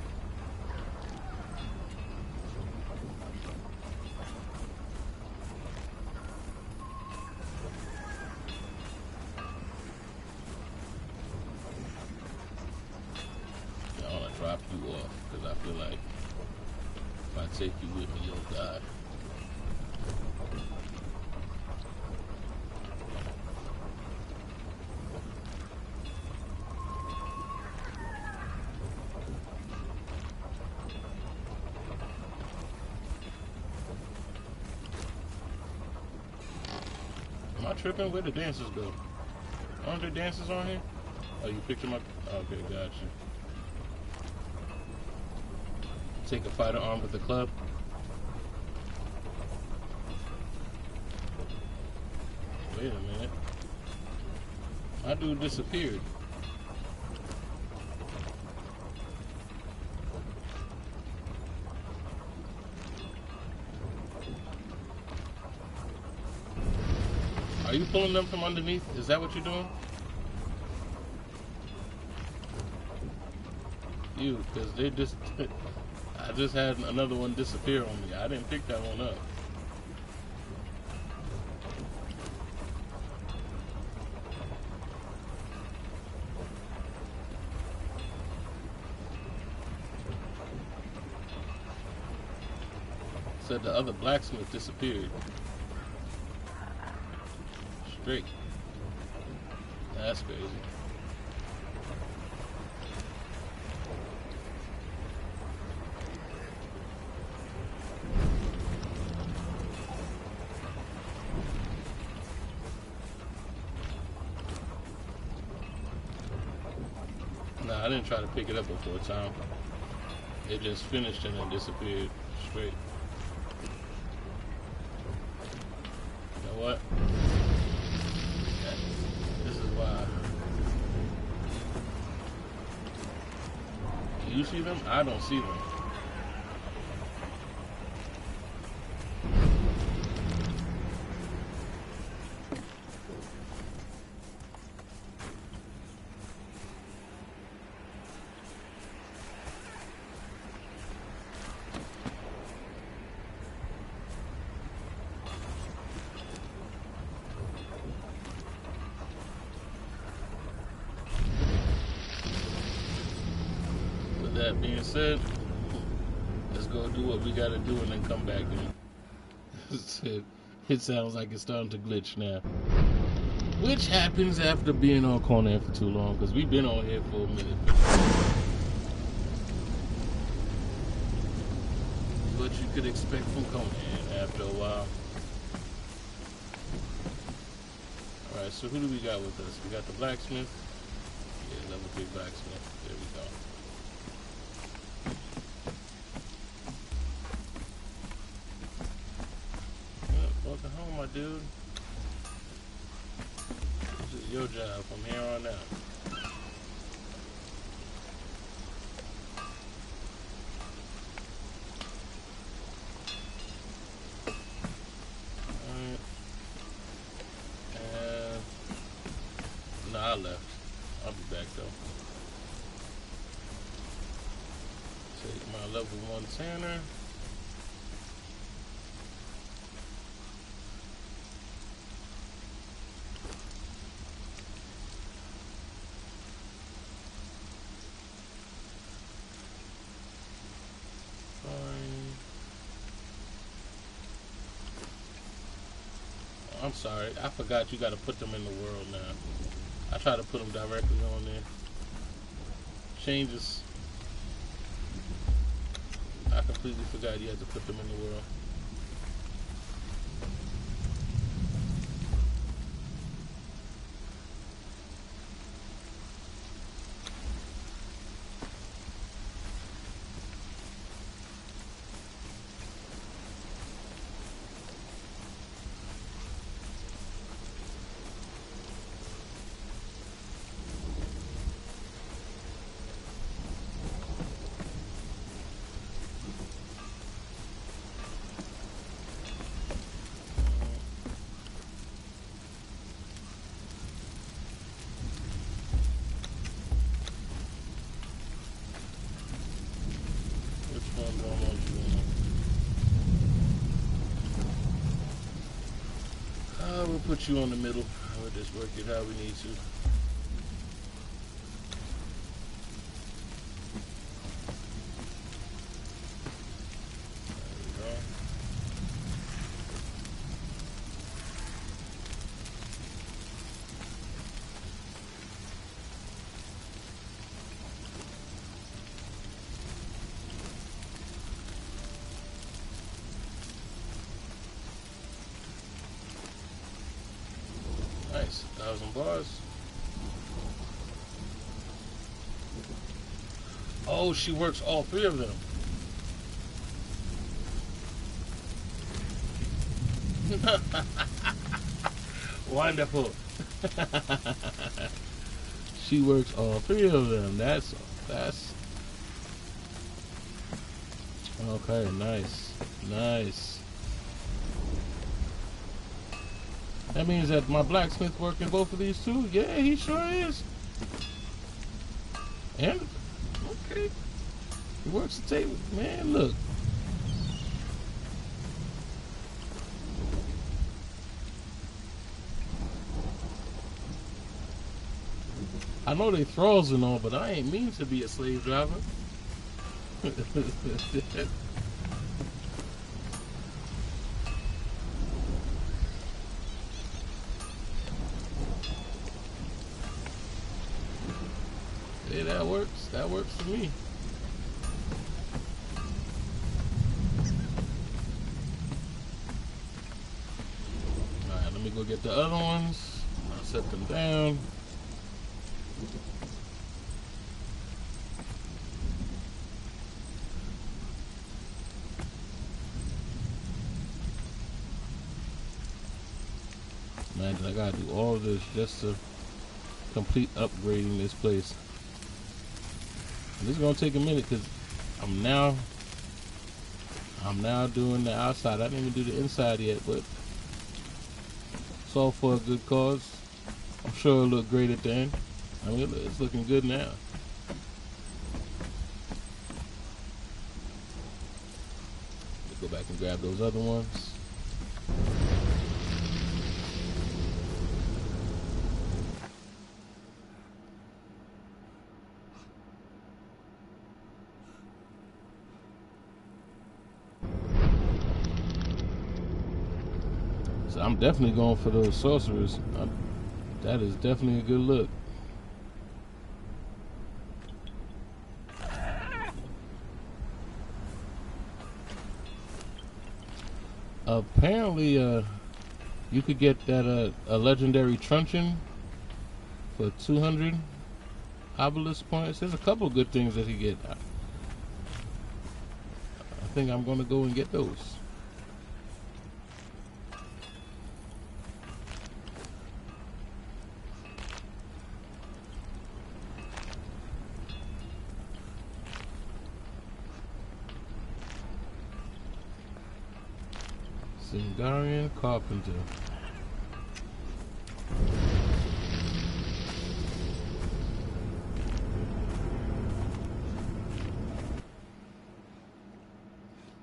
I want to drop you off because I feel like if I take you with me, you'll die. Am I tripping? Where the dancers go? Aren't there dancers on here? Oh, you picked them up? Okay, gotcha. Take a fighter armed with a club. Wait a minute. My dude disappeared. Are you pulling them from underneath? Is that what you're doing? You, because they just... I just had another one disappear on me. I didn't pick that one up. Said the other blacksmith disappeared. Straight. That's crazy. Nah, I didn't try to pick it up before time. It just finished and then disappeared straight. You know what? This is why. Do you see them? I don't see them. That being said, let's go do what we gotta do and then come back in. It sounds like it's starting to glitch now. Which happens after being on Conan for too long, because we've been on here for a minute. What you could expect from Conan after a while. Alright, so who do we got with us? We got the blacksmith. Yeah, level 3 blacksmith. There we go. Welcome home, my dude. This is your job from here on out. Alright. And no, I left. I'll be back though. Take my level 1 tanner. I'm sorry, I forgot you gotta put them in the world now. I try to put them directly on there. Changes. I completely forgot you had to put them in the world. put you on the middle. We'll just work it how we need to. Nice, 1,000 bars. Oh, she works all 3 of them. Wonderful. She works all 3 of them. That's okay. Nice. That means that my blacksmith working both of these too? Yeah, he sure is. And, okay. He works the table. Man, look. I know they thralls and all, but I ain't mean to be a slave driver. Yeah, that works. That works for me. Alright, let me go get the other ones. I'll set them down. Imagine I gotta do all of this just to complete upgrading this place. And this is gonna take a minute because I'm now doing the outside. I didn't even do the inside yet, but it's all for a good cause. I'm sure it'll look great at the end. I mean, it's looking good now. Let's go back and grab those other ones. So I'm definitely going for those sorcerers. That is definitely a good look. Apparently, you could get that a legendary truncheon for 200 obelisk points. There's a couple of good things that you get. I think I'm gonna go and get those. Singarian Carpenter.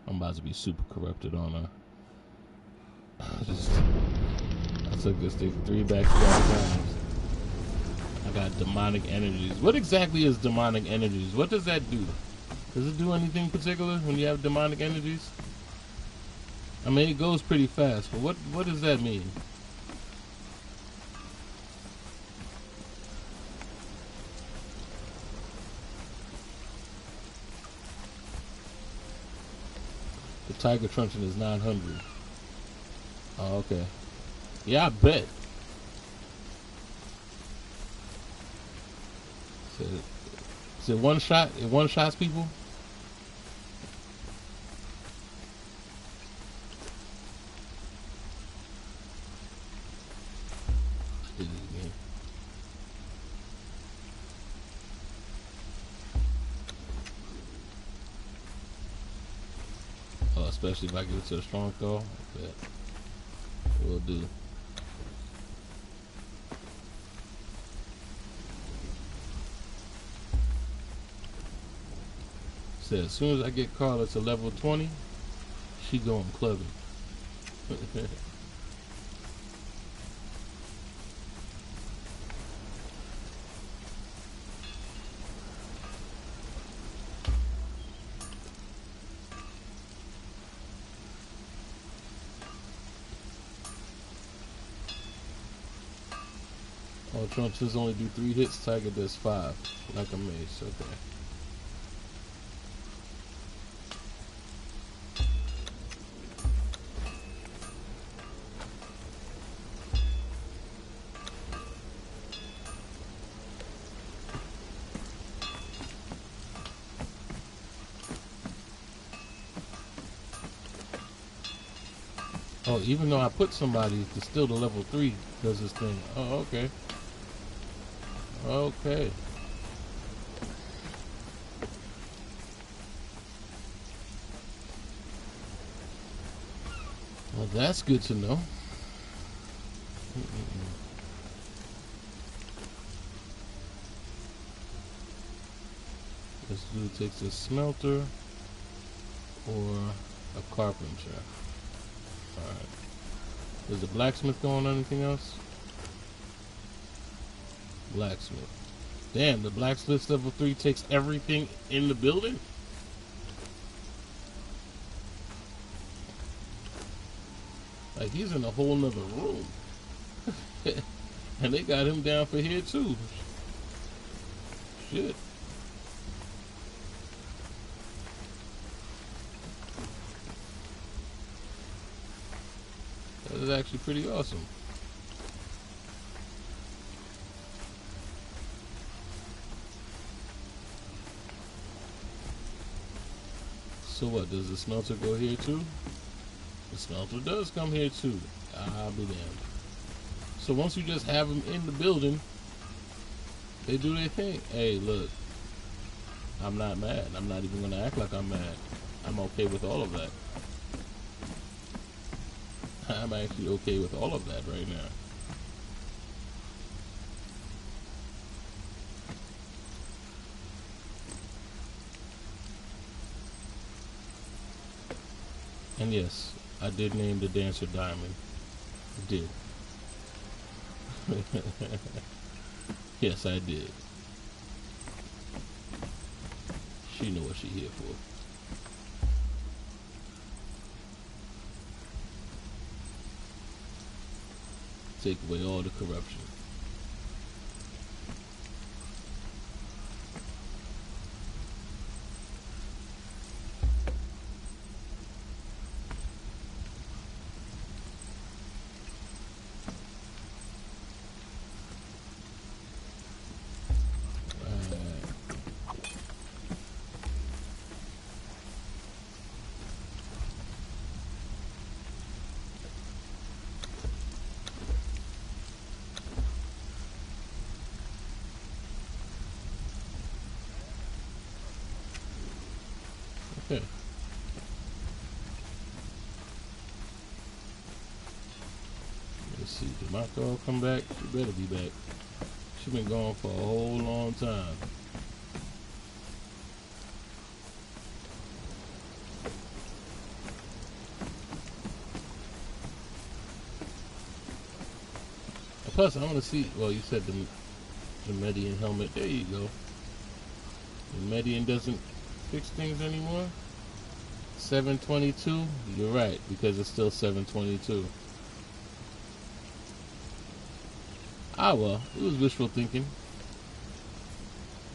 I'm about to be super corrupted on her. I took this thing 3 back-to-back times. I got demonic energies. What exactly is demonic energies? What does that do? Does it do anything particular when you have demonic energies? I mean, it goes pretty fast, but what does that mean? The Tiger Truncheon is 900. Oh, okay. Yeah, I bet. Is it one shot? It one shots people? Especially if I get it to a strong throw. That will do. Said as soon as I get Carla to level 20, she going clubbing. Oh, Trump says only do 3 hits, Tiger does 5. Like a mace, okay. Oh, even though I put somebody, it's still the level 3 does this thing. Oh, okay. Okay. Well, that's good to know. This dude takes a smelter or a carpenter. Alright. Is the blacksmith going on anything else? Blacksmith. Damn, the blacksmith level 3 takes everything in the building? Like he's in a whole nother room. And they got him down for here too. Shit. That is actually pretty awesome. So what, does the smelter go here too? The smelter does come here too. I'll be damned. So once you just have them in the building, they do their thing. Hey, look. I'm not mad. I'm not even going to act like I'm mad. I'm okay with all of that. I'm actually okay with all of that right now. And yes, I did name the dancer Diamond. I did. Yes, I did. She know what she here for. Take away all the corruption. Okay. Let's see, did my dog come back? She better be back. She's been gone for a whole long time. Plus, I want to see, well, you said the Median helmet. There you go. The Median doesn't fix things anymore. 722, you're right, because it's still 722. Ah, well, it was wishful thinking.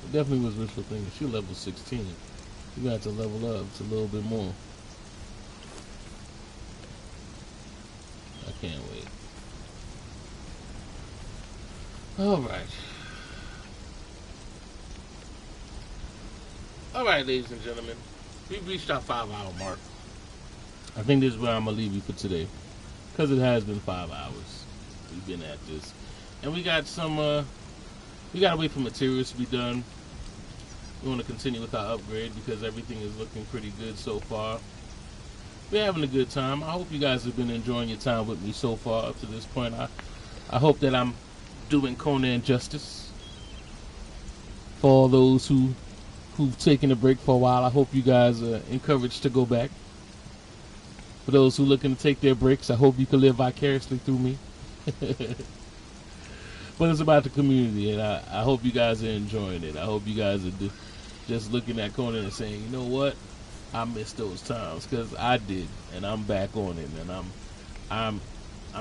It definitely was wishful thinking. She level 16. You got to level up to a little bit more. I can't wait. Alright. Alright, ladies and gentlemen. We've reached our 5-hour mark. I think this is where I'm going to leave you for today. Because it has been 5 hours. We've been at this. And we got some, we got to wait for materials to be done. We want to continue with our upgrade because everything is looking pretty good so far. We're having a good time. I hope you guys have been enjoying your time with me so far up to this point. I hope that I'm doing Conan justice. For all those who've taken a break for a while, I hope you guys are encouraged to go back. For those who are looking to take their breaks, I hope you can live vicariously through me. But it's about the community, and I hope you guys are enjoying it. I hope you guys are just looking at Conan and saying, you know what, I missed those times, because I did, and I'm back on it, and I'm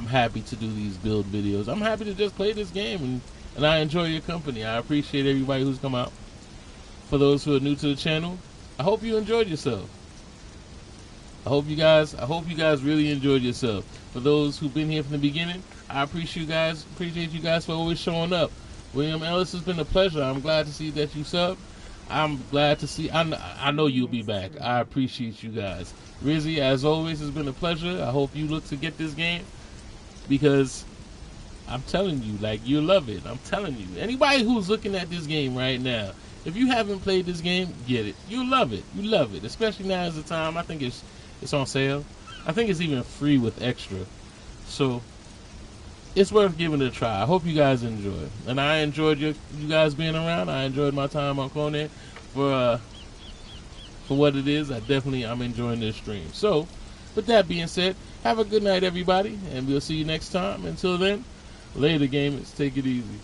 happy to do these build videos. I'm happy to just play this game and I enjoy your company. I appreciate everybody who's come out. For those who are new to the channel, I hope you enjoyed yourself. I hope you guys really enjoyed yourself. For those who've been here from the beginning, I appreciate you guys for always showing up. William Ellis, has been a pleasure. I'm glad to see that you subbed. I'm glad to see. I know you'll be back. I appreciate you guys. Rizzy, as always, has been a pleasure. I hope you look to get this game, because I'm telling you, like, you'll love it. I'm telling you. Anybody who's looking at this game right now, if you haven't played this game, get it. You'll love it. You love it. Especially now is the time. I think it's on sale. I think it's even free with extra. So it's worth giving it a try. I hope you guys enjoy. And I enjoyed you guys being around. I enjoyed my time on Conan for what it is. I'm enjoying this stream. So with that being said, have a good night, everybody, and we'll see you next time. Until then, later, gamers. Take it easy.